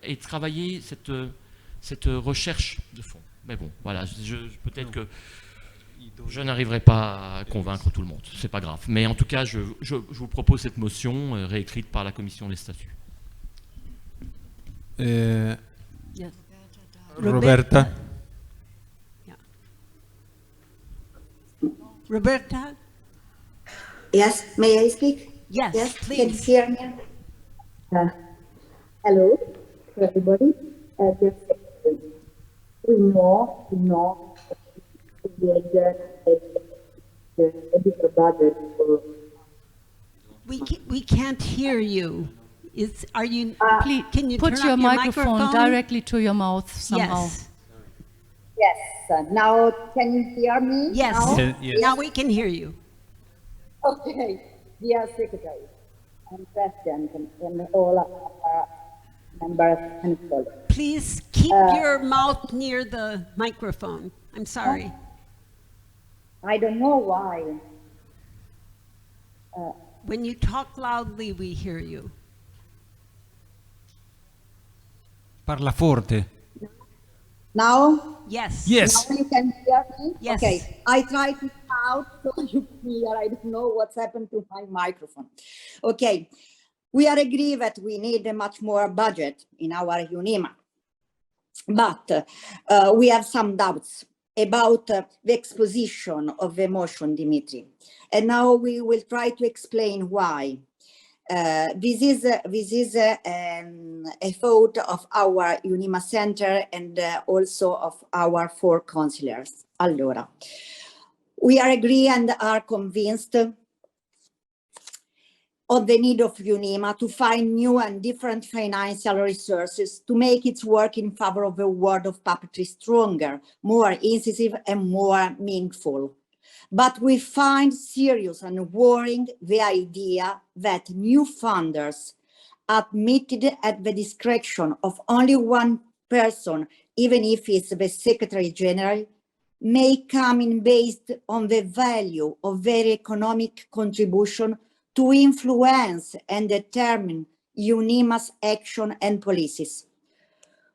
et travailler cette recherche de fonds. Mais bon, voilà, peut-être que je n'arriverai pas à convaincre tout le monde, c'est pas grave. Mais en tout cas, je vous propose cette motion réécrite par la commission des statuts. Yes. Roberta. Yeah. Roberta. Yes, may I speak? Yes, please. Can you hear me? Hello, everybody. Just we know we had a bigger budget for. We can't hear you. Are you? Please, can you put turn your up microphone directly to your mouth somehow? Yes. Yes. Now, can you hear me? Yes. Now, Yes. Now we can hear you. Okay, dear Secretary and President and all members and colleagues. Please keep your mouth near the microphone. I'm sorry. I don't know why. When you talk loudly, we hear you. Parla forte. Now? Yes. Yes. Now you can hear me? Yes. Okay, I try to shout so you can hear. I don't know what's happened to my microphone. Okay, we are agree that we need a much more budget in our UNIMA. But we have some doubts about the exposition of the motion, Dimitri. And now we will try to explain why. This is a thought of our UNIMA Center and also of our 4 councillors. Allora, we are agree and are convinced of the need of UNIMA to find new and different financial resources to make its work in favor of a world of puppetry stronger, more incisive and more meaningful. But we find serious and worrying the idea that new funders, admitted at the discretion of only one person, even if it's the Secretary General, may come in based on the value of their economic contribution to influence and determine UNIMA's action and policies.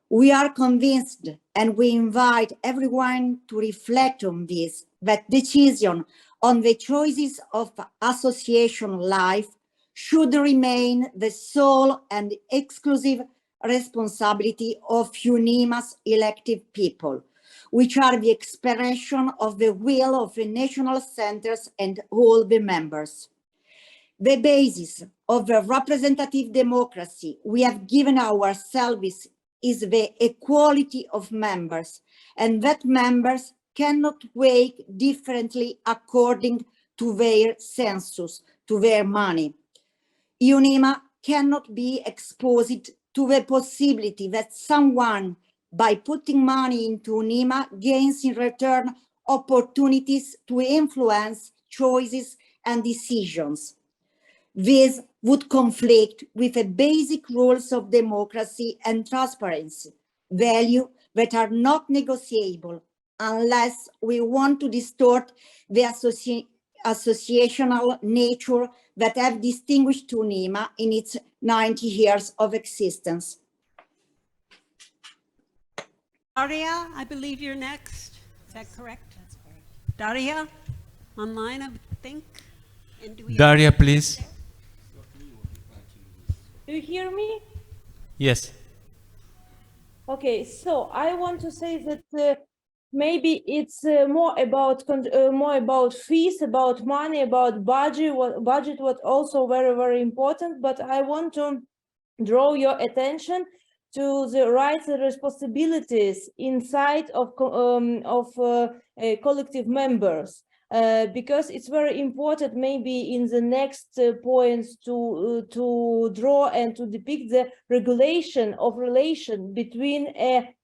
We are convinced, and we invite everyone to reflect on this, that decision on the choices of association life should remain the sole and exclusive responsibility of UNIMA's elected people, which are the expression of the will of the national centers and all the members. The basis of the representative democracy we have given ourselves is the equality of members, and that members cannot weigh differently according to their census, to their money. UNIMA cannot be exposed to the possibility that someone, by putting money into UNIMA, gains in return opportunities to influence choices and decisions. This would conflict with the basic rules of democracy and transparency, values that are not negotiable unless we want to distort the associational nature that have distinguished UNIMA in its 90 years of existence. Daria, I believe you're next. Is that correct? That's correct. Daria, online, I think. And do we Daria, please. Do you hear me? Yes. Okay, so I want to say that maybe it's more about fees, about money, about budget. Budget was also very, very important. But I want to draw your attention to the rights and responsibilities inside of collective members. Because it's very important maybe in the next points to draw and to depict the regulation of relation between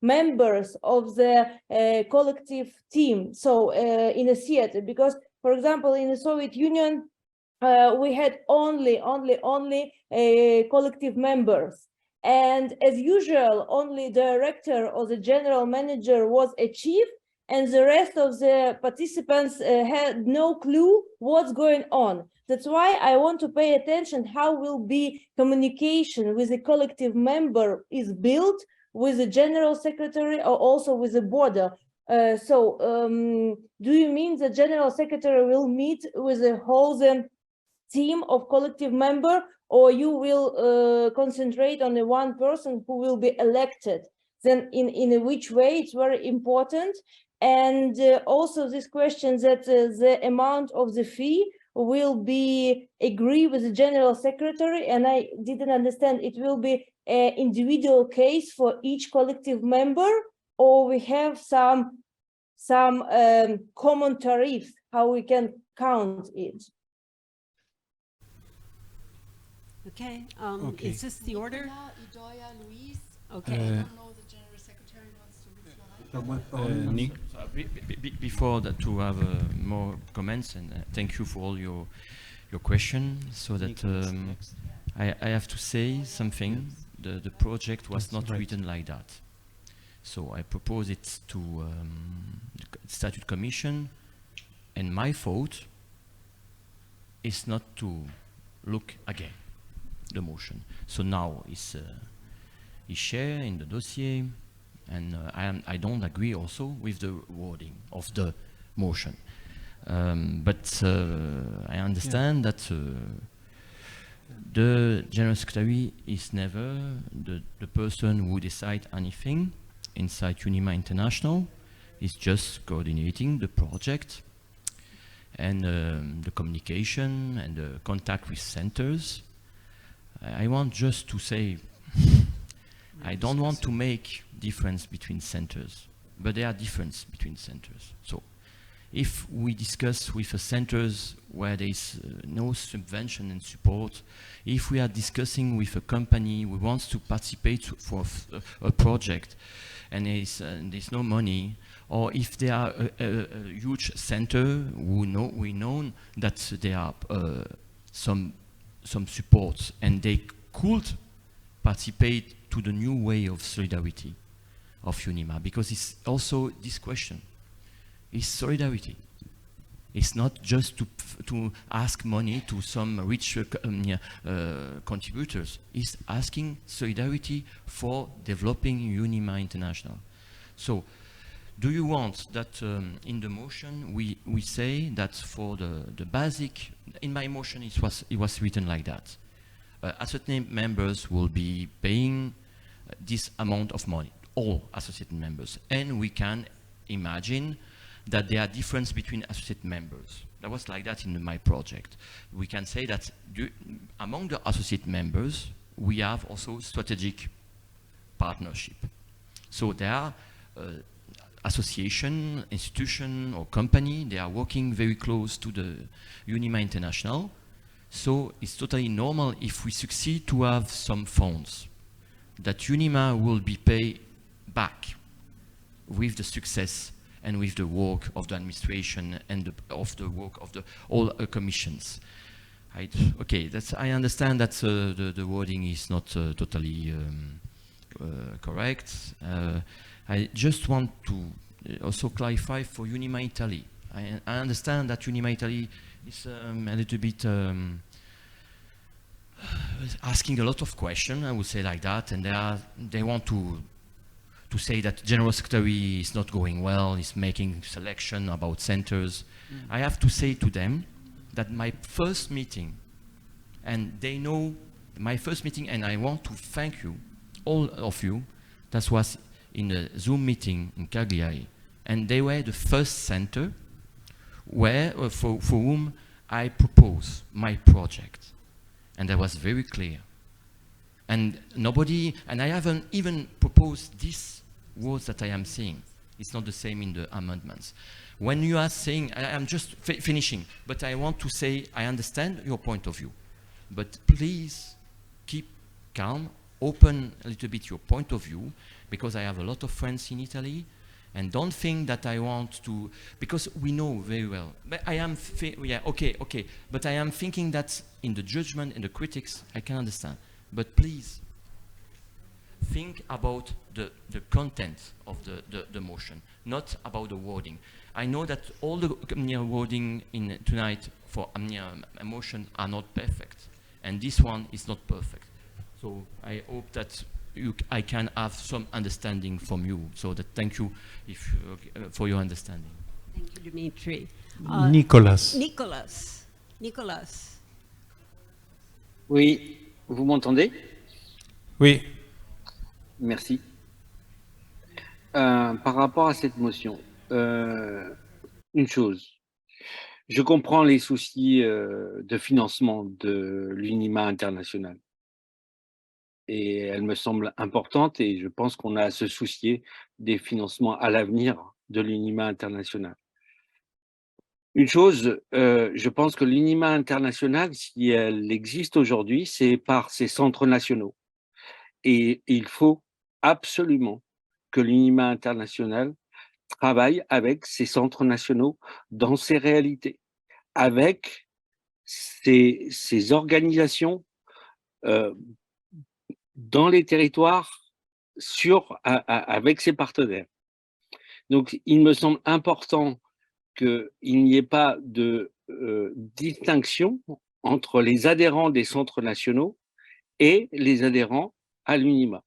members of the collective team. So in a theater, because for example, in the Soviet Union, we had only collective members. And as usual, only the director or the general manager was a chief, and the rest of the participants had no clue what's going on. That's why I want to pay attention how will be communication with a collective member is built with the general secretary or also with the board. Do you mean the general secretary will meet with the whole team of collective member, or you will concentrate on the one person who will be elected? Then in which way? It's very important. And also this question that the amount of the fee will be agreed with the general secretary, and I didn't understand, it will be an individual case for each collective member, or we have some common tariffs, how we can count it? Okay, Okay. Is this the order? Okay. Nick? Before that, to have more comments, and thank you for all your question. So that I have to say something. The project was not written like that. So I propose it to the Statute Commission, and my thought is not to look again the motion. So now it's shared in the dossier. And I don't agree also with the wording of the motion. But I understand that the General Secretary is never the person who decides anything inside UNIMA International. He's just coordinating the project and the communication and the contact with centers. I want just to say, I don't want to make difference between centers, but there are differences between centers. So if we discuss with the centers where there is no subvention and support, if we are discussing with a company who wants to participate for a project and there's no money, or if they are a huge center, we know that there are some support and they could participate to the new way of solidarity of UNIMA, because it's also this question. It's solidarity. It's not just to ask money to some rich contributors. It's asking solidarity for developing UNIMA International. So, do you want that in the motion we say that for the basic, in my motion it was written like that. Associate members will be paying this amount of money, all associate members, and we can imagine that there are differences between associate members. That was like that in my project. We can say that among the associate members, we have also strategic partnership. So there are association, institution, or company, they are working very close to the UNIMA International. So it's totally normal if we succeed to have some funds that UNIMA will be paid back with the success and with the work of the administration and of the work of the all commissions. Okay, I understand that the wording is not totally correct. I just want to also clarify for UNIMA Italy. I understand that UNIMA Italy is a little bit asking a lot of questions, I would say like that, and they want to say that General Secretary is not going well, is making selection about centers. I have to say to them that my first meeting, and they know my first meeting, and I want to thank you, all of you, that was in a Zoom meeting in Cagliari, and they were the first center where, for whom I proposed my project, and that was very clear. And nobody, and I haven't even proposed these words that I am saying. It's not the same in the amendments. When you are saying, I'm just finishing, but I want to say, I understand your point of view, but please keep calm, open a little bit your point of view, because I have a lot of friends in Italy, and don't think that I want to, because we know very well. But I am, yeah, okay, but I am thinking that in the judgment and the critics, I can understand. But please, think about the content of the motion, not about the wording. I know that all the wording in tonight for motion are not perfect, and this one is not perfect. So I hope that I can have some understanding from you. So that thank you for your understanding. Thank you, Dimitri. Nicolas. Nicolas. Oui, vous m'entendez? Oui. Merci. Par rapport à cette motion, une chose, je comprends les soucis de financement de l'UNIMA international. Et elle me semble importante, et je pense qu'on a à se soucier des financements à l'avenir de l'UNIMA international. Une chose, je pense que l'UNIMA international, si elle existe aujourd'hui, c'est par ses centres nationaux. Et il faut absolument que l'UNIMA international travaille avec ses centres nationaux dans ces réalités, avec ces organisations dans les territoires avec ses partenaires. Donc, il me semble important qu'il n'y ait pas de distinction entre les adhérents des centres nationaux et les adhérents à l'UNIMA.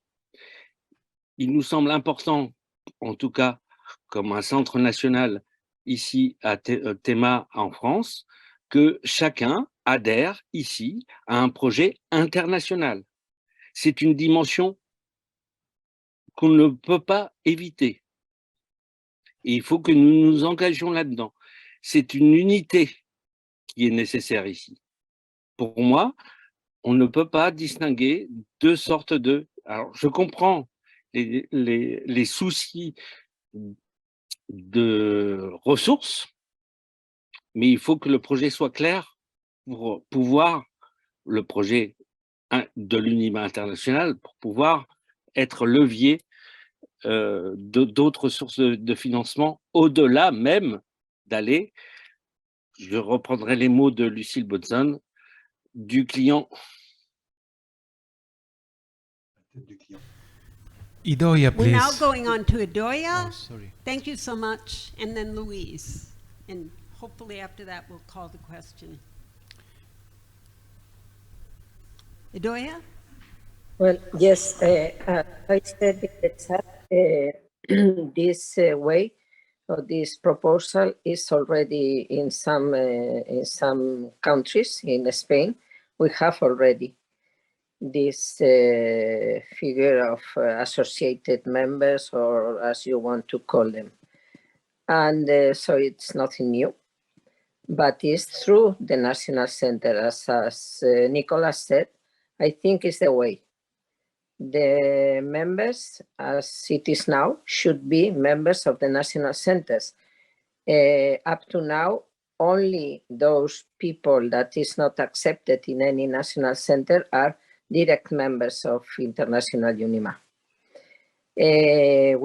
Il nous semble important, en tout cas comme un centre national ici à Théma en France, que chacun adhère ici à un projet international. C'est une dimension qu'on ne peut pas éviter. Et il faut que nous nous engagions là-dedans. C'est une unité qui est nécessaire ici. Pour moi, on ne peut pas distinguer deux sortes de... Alors, je comprends les soucis de ressources, mais il faut que le projet soit clair pour pouvoir, le projet de l'UNIMA international, pour pouvoir être levier d'autres sources de financement au-delà même d'aller, je reprendrai les mots de Lucille Botzon, du client. Idoia, We're now please. going on to Idoia. Oh, sorry. Thank you so much. And then Louise. And hopefully after that, we'll call the question. Idoia? Well, yes, I said in the chat, this way, or this proposal is already in some countries. In Spain, we have already this figure of associated members, or as you want to call them. And so it's nothing new, but it's through the National Center. As Nicolas said, I think it's the way. The members, as it is now, should be members of the national centers. Up to now, only those people that is not accepted in any national center are direct members of International UNIMA. I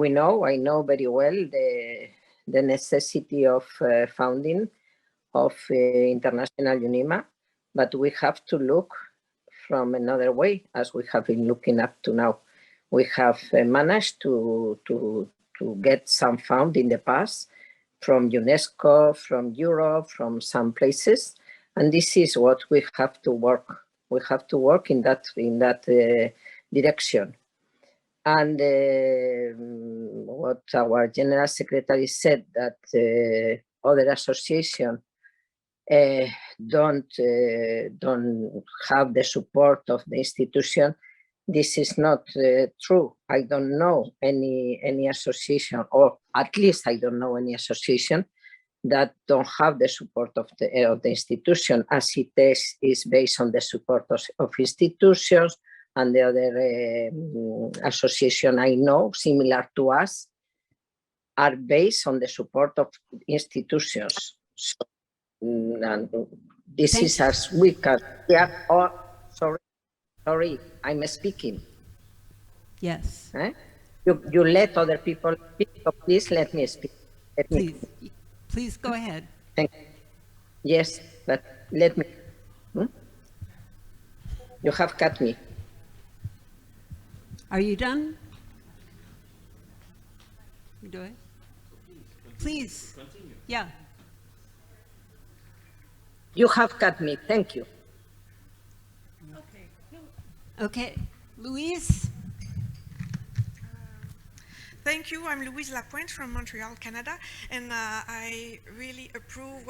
know very well the necessity of founding of International UNIMA, but we have to look from another way, as we have been looking up to now. We have managed to get some fund in the past from UNESCO, from Europe, from some places, and this is what we have to work. We have to work in that direction. And what our General Secretary said, that other associations don't have the support of the institution. This is not true. I don't know any association, or at least I don't know any association that don't have the support of the institution, as it is based on the support of institutions, and the other association I know, similar to us, are based on the support of institutions. So, and this is as weak as we are. Oh, sorry, I'm speaking. Yes. You let other people speak, so please let me speak. Please go ahead. Thank you. Yes, but let me. You have cut me. Are you done? You do it? Please. Continue. Yeah. You have cut me. Thank you. Okay. Louise? Thank you. I'm Louise Lapointe from Montreal, Canada, and I really approve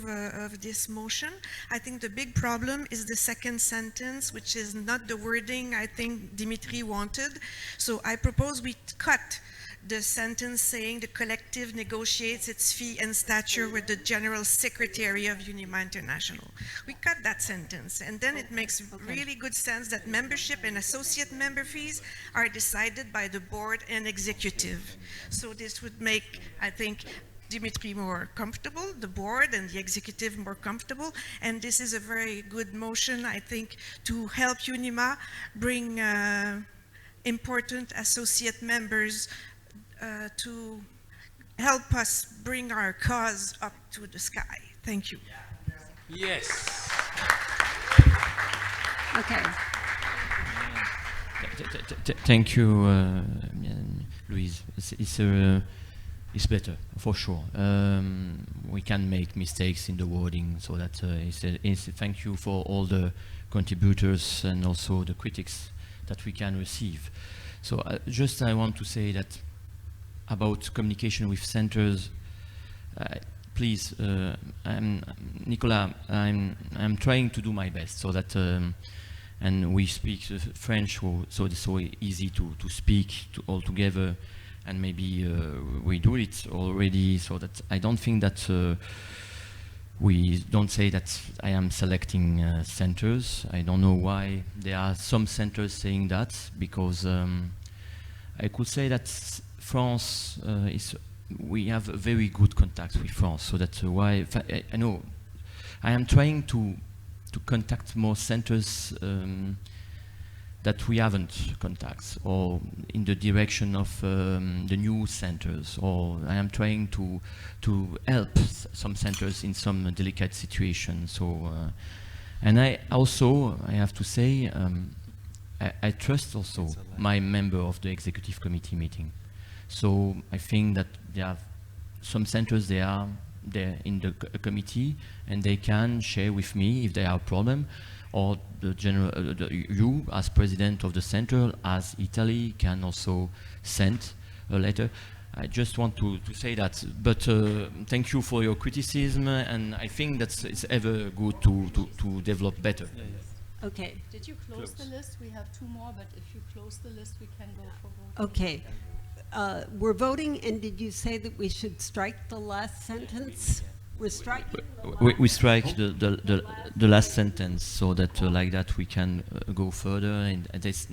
of this motion. I think the big problem is the second sentence, which is not the wording I think Dimitri wanted. So I propose we cut the sentence saying the collective negotiates its fee and stature with the General Secretary of UNIMA International. We cut that sentence, and then it makes really good sense that membership and associate member fees are decided by the board and executive. So this would make, I think, Dimitri more comfortable, the board and the executive more comfortable, and this is a very good motion, I think, to help UNIMA bring important associate members to help us bring our cause up to the sky. Thank you. Yes. Okay. Thank you, Louise. It's better, for sure. We can make mistakes in the wording, so that thank you for all the contributors and also the critics that we can receive. So I want to say that about communication with centers, please, Nicolas, I'm trying to do my best so that, and we speak French, so it's so easy to speak all together, and maybe we do it already, so that I don't think that we don't say that I am selecting centers. I don't know why there are some centers saying that, because I could say that France we have a very good contact with France, so that's why I know I am trying to contact more centers that we haven't contacts, or in the direction of the new centers, or I am trying to help some centers in some delicate situations. So, and I have to say, I trust also my member of the executive committee meeting. So I think that there are some centers, they are there in the committee, and they can share with me if they have a problem, or the general, you as president of the center, as Italy, can also send a letter. I just want to say that, but thank you for your criticism, and I think that it's ever good to develop better. Okay. Did you close the list? We have 2 more, but if you close the list, we can go for vote. Okay. We're voting, and did you say that we should strike the last sentence? We're striking. We strike the last sentence, so that like that we can go further, and it's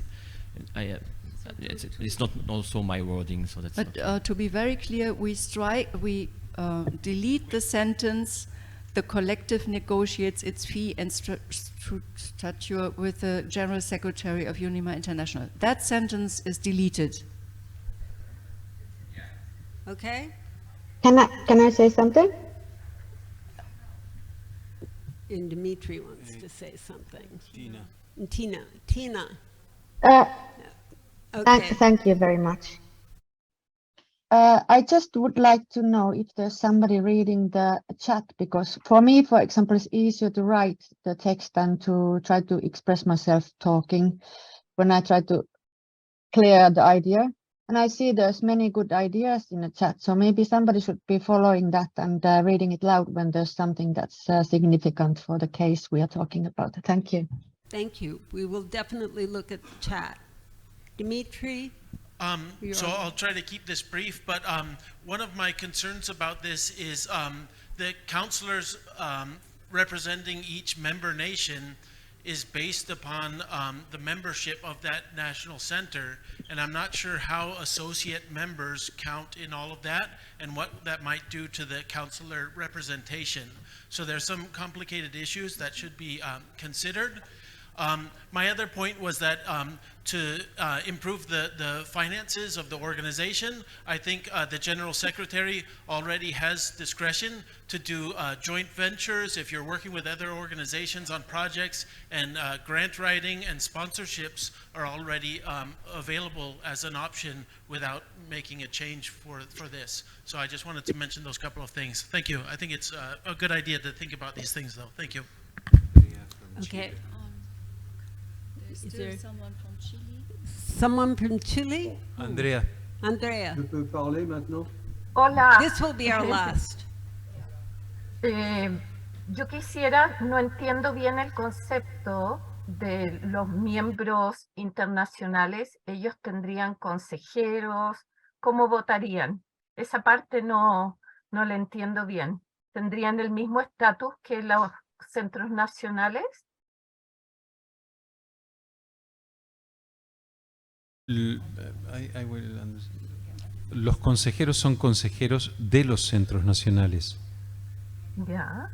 not also my wording, so that's. But to be very clear, we delete the sentence. The collective negotiates its fee and structure with the General Secretary of UNIMA International. That sentence is deleted. Okay. Can I say something? And Dimitri wants to say something. Tina. Tina. Okay. Thank you very much. I just would like to know if there's somebody reading the chat, because for me, for example, it's easier to write the text than to try to express myself talking when I try to clear the idea. And I see there's many good ideas in the chat, so maybe somebody should be following that and reading it loud when there's something that's significant for the case we are talking about. Thank you. Thank you. We will definitely look at the chat. Dimitri? So I'll try to keep this brief, but one of my concerns about this is the councillors representing each member nation is based upon the membership of that national center, and I'm not sure how associate members count in all of that and what that might do to the councillor representation. So there's some complicated issues that should be considered. My other point was that to improve the finances of the organization, I think the General Secretary already has discretion to do joint ventures if you're working with other organizations on projects, and grant writing and sponsorships are already available as an option without making a change for this. So I just wanted to mention those couple of things. Thank you. I think it's a good idea to think about these things, though. Thank you. Okay. Is there someone from Chile? Someone from Chile? Andrea. Andrea. Je peux parler maintenant? Hola. This will be our last. Yo quisiera, no entiendo bien el concepto de los miembros internacionales. Ellos tendrían consejeros. ¿Cómo votarían? Esa parte no la entiendo bien. ¿Tendrían el mismo estatus que los centros nacionales? Los consejeros son consejeros de los centros nacionales. Ya.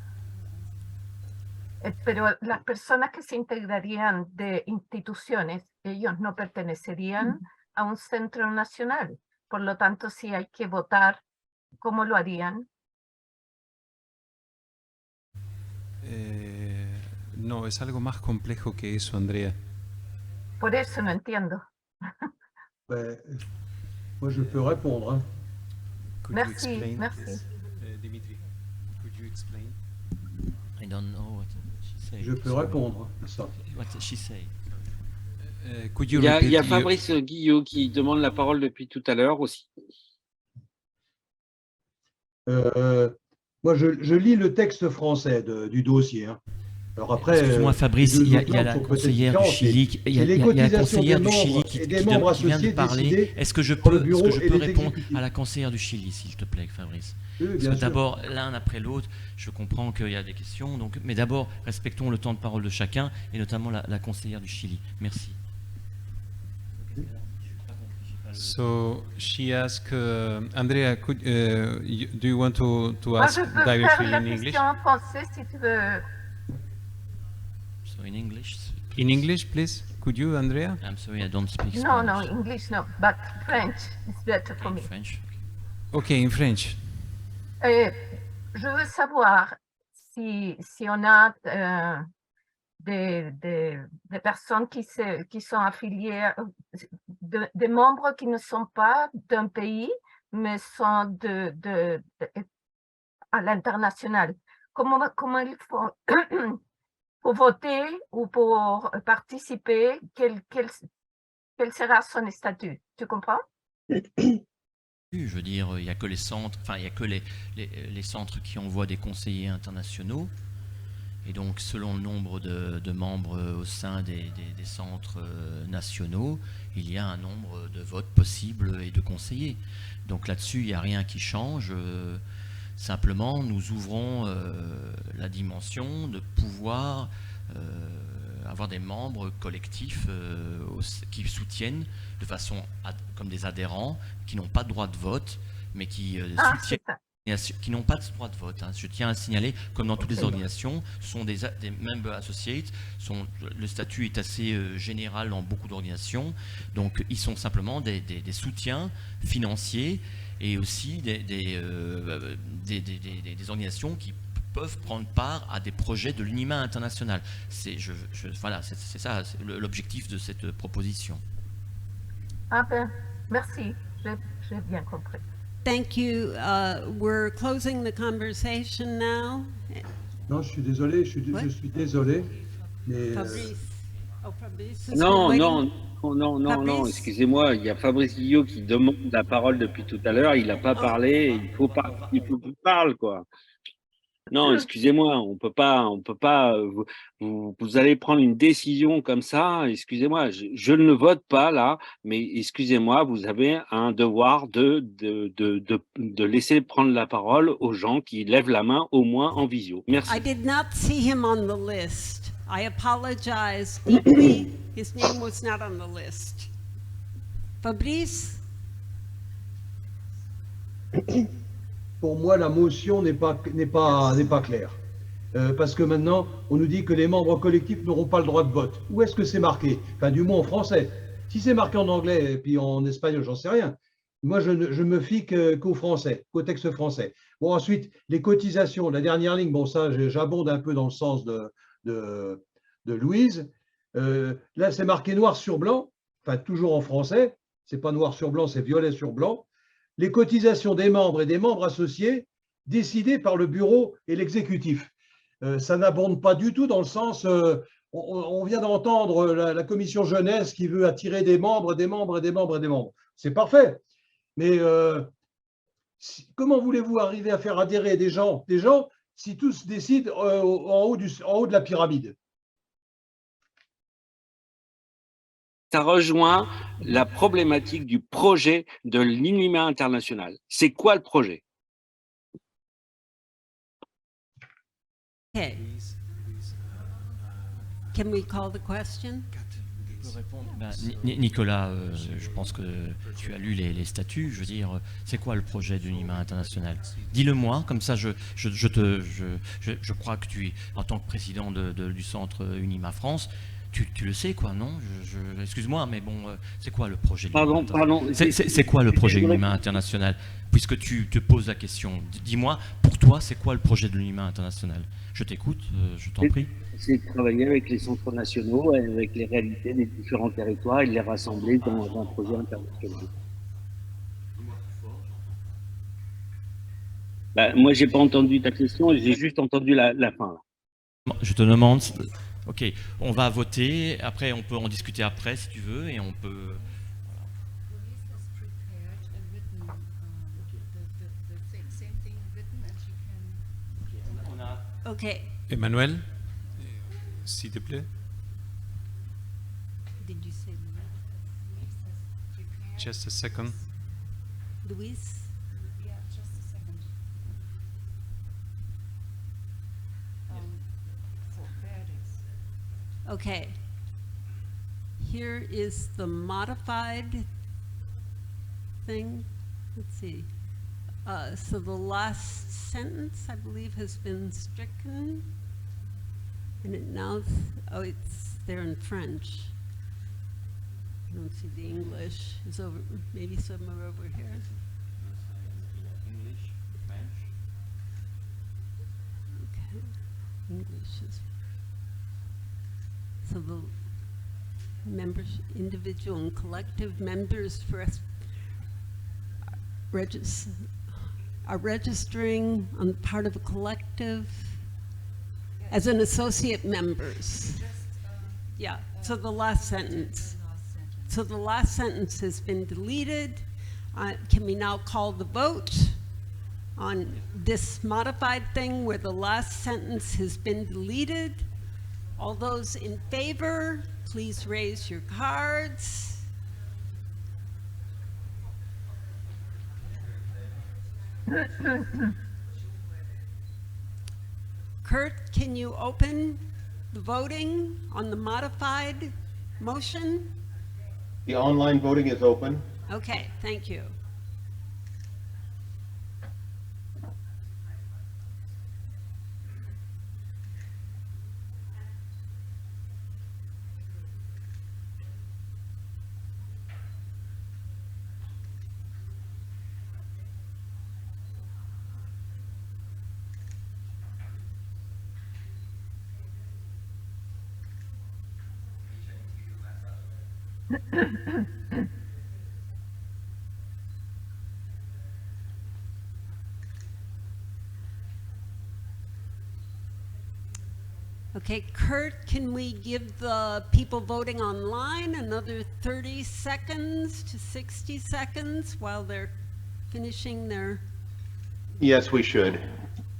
Pero las personas que se integrarían de instituciones, ellos no pertenecerían a un centro nacional. Por lo tanto, si hay que votar, ¿cómo lo harían? No, es algo más complejo que eso, Andrea. Por eso no entiendo. Moi, je peux répondre. Merci, merci. Dimitri, could you explain? I don't know what she said. Je peux répondre à ça. What she say? Il y a Fabrice Guillot qui demande la parole depuis tout à l'heure aussi. Moi, je lis le texte français du dossier. Hein. Alors après, excuse-moi Fabrice, il y a la conseillère du Chili, il y a la conseillère du Chili qui vient de parler. Est-ce que je peux répondre à la conseillère du Chili, s'il te plaît, Fabrice? Parce que d'abord, l'un après l'autre, je comprends qu'il y a des questions, donc, mais d'abord, respectons le temps de parole de chacun, et notamment la conseillère du Chili. Merci. So she asked, Andrea, do you want to ask directly in English? En français, si tu veux. So in English, In English, please. Could you, Andrea? I'm sorry, I don't speak No, no, Spanish. English no, but French is better for me. French. Okay, in French. Je veux savoir si on a des personnes qui sont affiliées, des membres qui ne sont pas d'un pays, mais sont à l'international. Comment il faut pour voter ou pour participer, quel sera son statut? Tu comprends? Je veux dire, il n'y a que les centres, enfin, il n'y a que les centres qui envoient des conseillers internationaux. Et donc, selon le nombre de membres au sein des centres nationaux, il y a un nombre de votes possibles et de conseillers. Donc là-dessus, il n'y a rien qui change. Simplement, nous ouvrons la dimension de pouvoir avoir des membres collectifs qui soutiennent de façon comme des adhérents qui n'ont pas de droit de vote, mais qui soutiennent. Qui n'ont pas de droit de vote. Hein. Je tiens à signaler, comme dans toutes les organisations, sont des member associates. Le statut est assez général dans beaucoup d'organisations. Donc, ils sont simplement des soutiens financiers et aussi des organisations qui peuvent prendre part à des projets de l'UNIMA international. Voilà, c'est ça l'objectif de cette proposition. Ah ben, merci, j'ai bien compris. Thank you. We're closing the conversation now. Non, je suis désolé, je suis désolé. Mais, Fabrice. Oh, Fabrice. Non, excusez-moi, il y a Fabrice Guillot qui demande la parole depuis tout à l'heure, il n'a pas parlé, il faut qu'il parle, quoi. Non, excusez-moi, on peut pas, vous allez prendre une décision comme ça, excusez-moi, je ne vote pas là, mais excusez-moi, vous avez un devoir de laisser prendre la parole aux gens qui lèvent la main au moins en visio. Merci. I did not see him on the list. I apologize deeply. His name was not on the list. Fabrice? Pour moi, la motion n'est pas claire. Parce que maintenant, on nous dit que les membres collectifs n'auront pas le droit de vote. Où est-ce que c'est marqué? Enfin, du moins en français. Si c'est marqué en anglais et puis en espagnol, j'en sais rien. Moi, je me fie qu'au français, qu'au texte français. Bon, ensuite, les cotisations, la dernière ligne, bon, ça, j'abonde un peu dans le sens de Louise. Là, c'est marqué noir sur blanc, enfin, toujours en français. C'est pas noir sur blanc, c'est violet sur blanc. Les cotisations des membres et des membres associés décidées par le bureau et l'exécutif. Ça n'abonde pas du tout dans le sens, on vient d'entendre la commission jeunesse qui veut attirer des membres. C'est parfait. Mais comment voulez-vous arriver à faire adhérer des gens si tous décident en haut de la pyramide? Ça rejoint la problématique du projet de l'UNIMA international. C'est quoi le projet? Okay. Can we call the question? Nicolas, je pense que tu as lu les statuts. Je veux dire, c'est quoi le projet de l'UNIMA international? Dis-le-moi, comme ça je crois que tu es, en tant que président du centre UNIMA France, tu le sais, quoi, non? Excuse-moi, mais bon, c'est quoi le projet de l'UNIMA international? C'est quoi le projet UNIMA international? Puisque tu te poses la question, dis-moi, pour toi, c'est quoi le projet de l'UNIMA international? Je t'écoute, je t'en prie. C'est de travailler avec les centres nationaux, avec les réalités des différents territoires et de les rassembler dans un projet international. Moi, j'ai pas entendu ta question, j'ai juste entendu la fin. Je te demande... Ok, on va voter, après on peut en discuter après si tu veux, et on peut... Ok. Emmanuel, s'il te plaît. Did you say Just a second. Louis? Yeah, just a second. Okay. Here is the modified thing. Let's see. So the last sentence, I believe, has been stricken. And it now, it's They're in French. I don't see the English. Is over, maybe somewhere over here. English, French. Okay, English is. So the members, individual and collective members for us are registering on the part of a collective as an associate members. Yeah, so the last sentence. So the last sentence has been deleted. Can we now call the vote on this modified thing where the last sentence has been deleted? All those in favor, please raise your cards. Kurt, can you open the voting on the modified motion? The online voting is open. Okay, thank you. Okay, Kurt, can we give the people voting online another 30 seconds to 60 seconds while they're finishing their Yes, we should.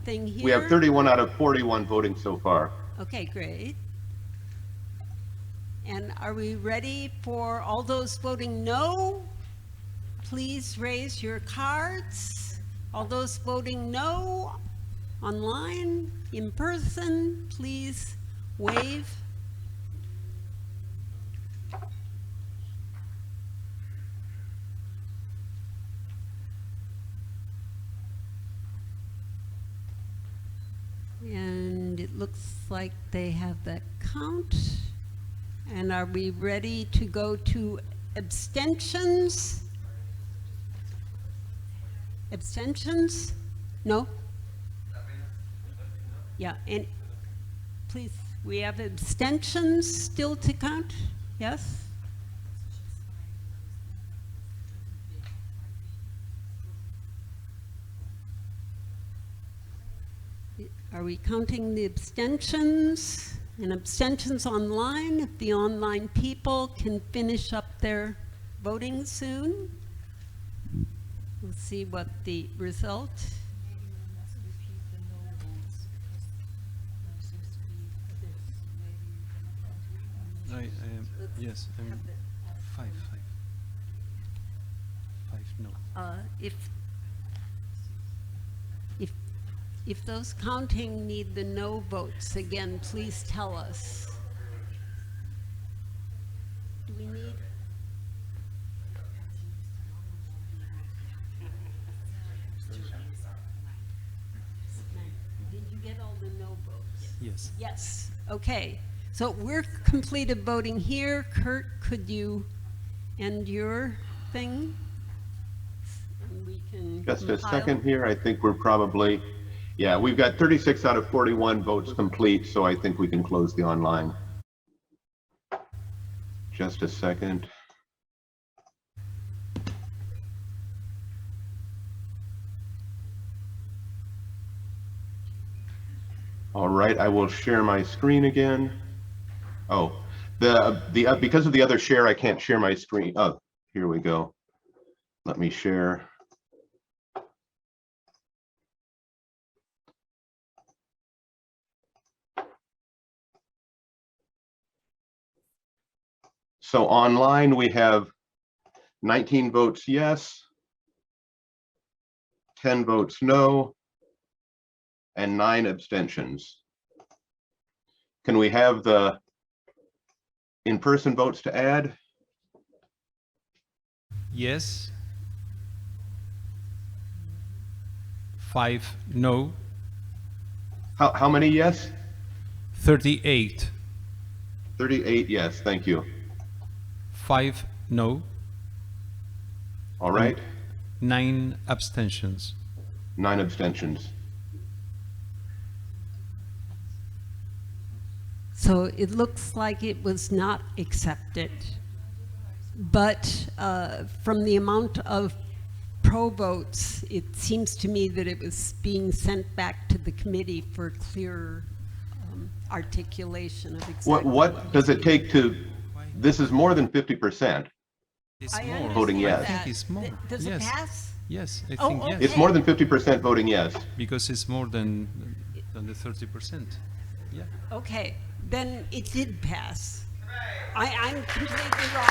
thing here? We have 31 out of 41 voting so far. Okay, great. And are we ready for all those voting no? Please raise your cards. All those voting no, online, in person, please wave. And it looks like they have that count. And are we ready to go to abstentions? Abstentions? No? Yeah, and please, we have abstentions still to count? Yes? Are we counting the abstentions? And abstentions online, if the online people can finish up their voting soon. We'll see what the result. Yes, five no. If those counting need the no votes, again, please tell us. Do we need? Did you get all the no votes? Yes. Yes, okay. So we're completed voting here. Kurt, could you end your thing? And we can Just a compile. second here. I think we're probably, yeah, we've got 36 out of 41 votes complete, so I think we can close the online. Just a second. All right, I will share my screen again. Oh, because of the other share, I can't share my screen. Oh, here we go. Let me share. So online, we have 19 votes yes, 10 votes no, and 9 abstentions. Can we have the in-person votes to add? Yes. 5 no. How many yes? 38. 38 yes, thank you. 5 no. All right. 9 abstentions. 9 abstentions. So it looks like it was not accepted. But from the amount of pro votes, it seems to me that it was being sent back to the committee for clearer articulation of exactly What does it take to, this is more than 50%. It's I more. Voting yes. I think it's more. Does yes. it pass? Yes, I Oh, think yes. okay. It's more than 50% voting yes. Because it's more than the 30%. Yeah. Okay, then it did pass. I'm completely wrong.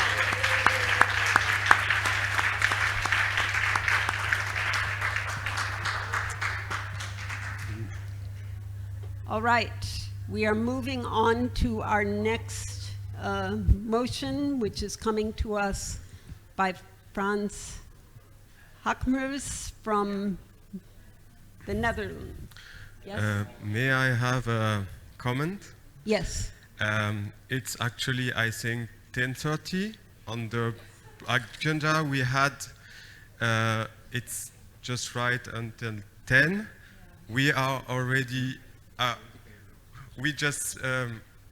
All right, we are moving on to our next motion, which is coming to us by Frans Hakmers from the Netherlands. Yes? May I have a comment? Yes. It's actually, I think, 10:30 on the agenda. We had, it's just right until 10. We are already, we just,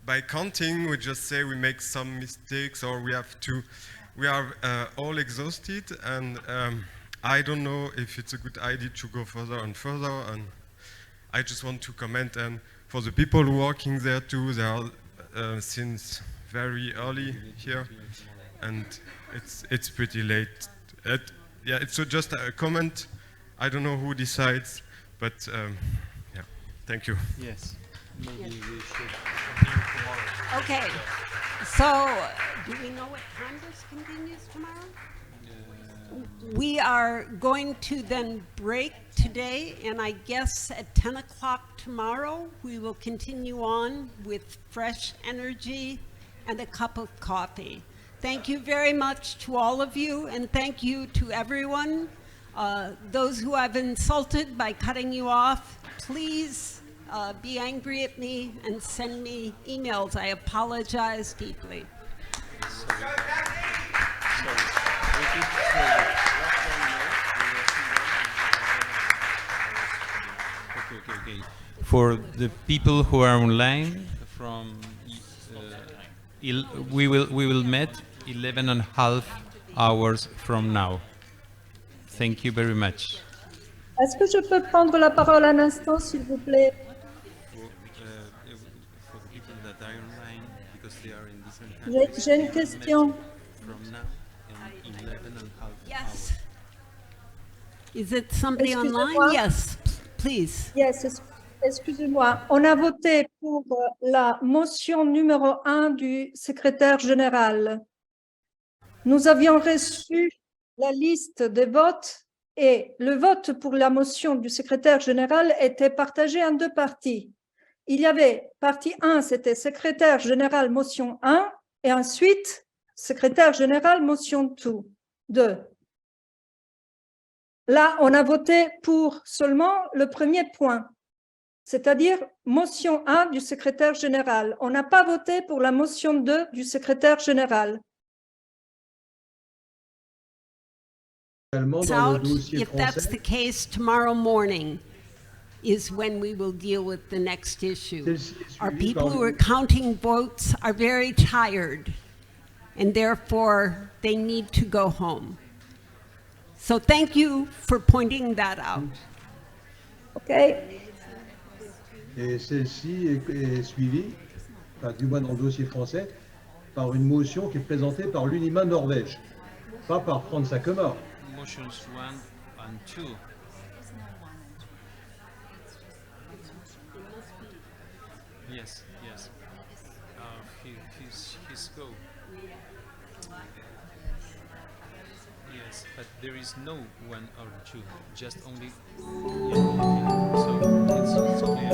by counting, we just say we make some mistakes or we have to, we are all exhausted, and I don't know if it's a good idea to go further and further, and I just want to comment, and for the people working there too, they are since very early here, and it's pretty late. Yeah, it's just a comment. I don't know who decides, but yeah, thank you. Yes. Maybe Yes. we should continue tomorrow. Okay, so do we know what time this continues tomorrow? We are going to then break today, and I guess at 10 o'clock tomorrow, we will continue on with fresh energy and a cup of coffee. Thank you very much to all of you, and thank you to everyone. Those who I've insulted by cutting you off, please be angry at me and send me emails. I apologize deeply. Okay. For the people who are online, from we will meet 11 and a half hours from now. Thank you very much. Est-ce que je peux prendre la parole un instant, s'il vous plaît? For the people that are online, because they are in different J'ai une question. from now and 11 and a half Yes. Is it somebody Excusez-moi. online? Yes, please. Yes, excusez-moi. On a voté pour la motion numéro 1 du secrétaire général. Nous avions reçu la liste des votes et le vote pour la motion du secrétaire général était partagé en 2 parties. Il y avait partie 1, c'était secrétaire général motion 1 et ensuite secrétaire général motion 2. Là, on a voté pour seulement le premier point, c'est-à-dire motion 1 du secrétaire général. On n'a pas voté pour la motion 2 du secrétaire général. Également dans le Out, dossier if that's français. the case, tomorrow morning is when we will deal with the next issue. Our people who are counting votes are very tired, and therefore they need to go home. So thank you for pointing that out. Okay. Et celle-ci est suivie, enfin, du moins dans le dossier français, par une motion qui est présentée par l'UNIMA Norvège, pas par Frans Hakemar. Motions 1 and 2. Yes. His go. Yes, but there is no 1 or 2, just only. So it's clear.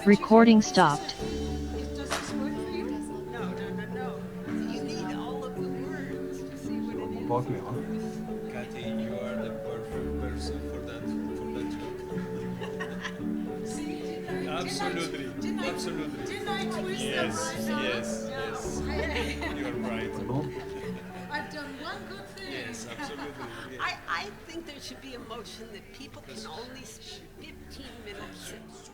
Recording stopped. Kathy, you are the perfect person for that job. Absolutely, absolutely. Yes, yes, yes. You are right. I've done one good thing. Yes, absolutely. I think there should be a motion that people can only speak 15 minutes.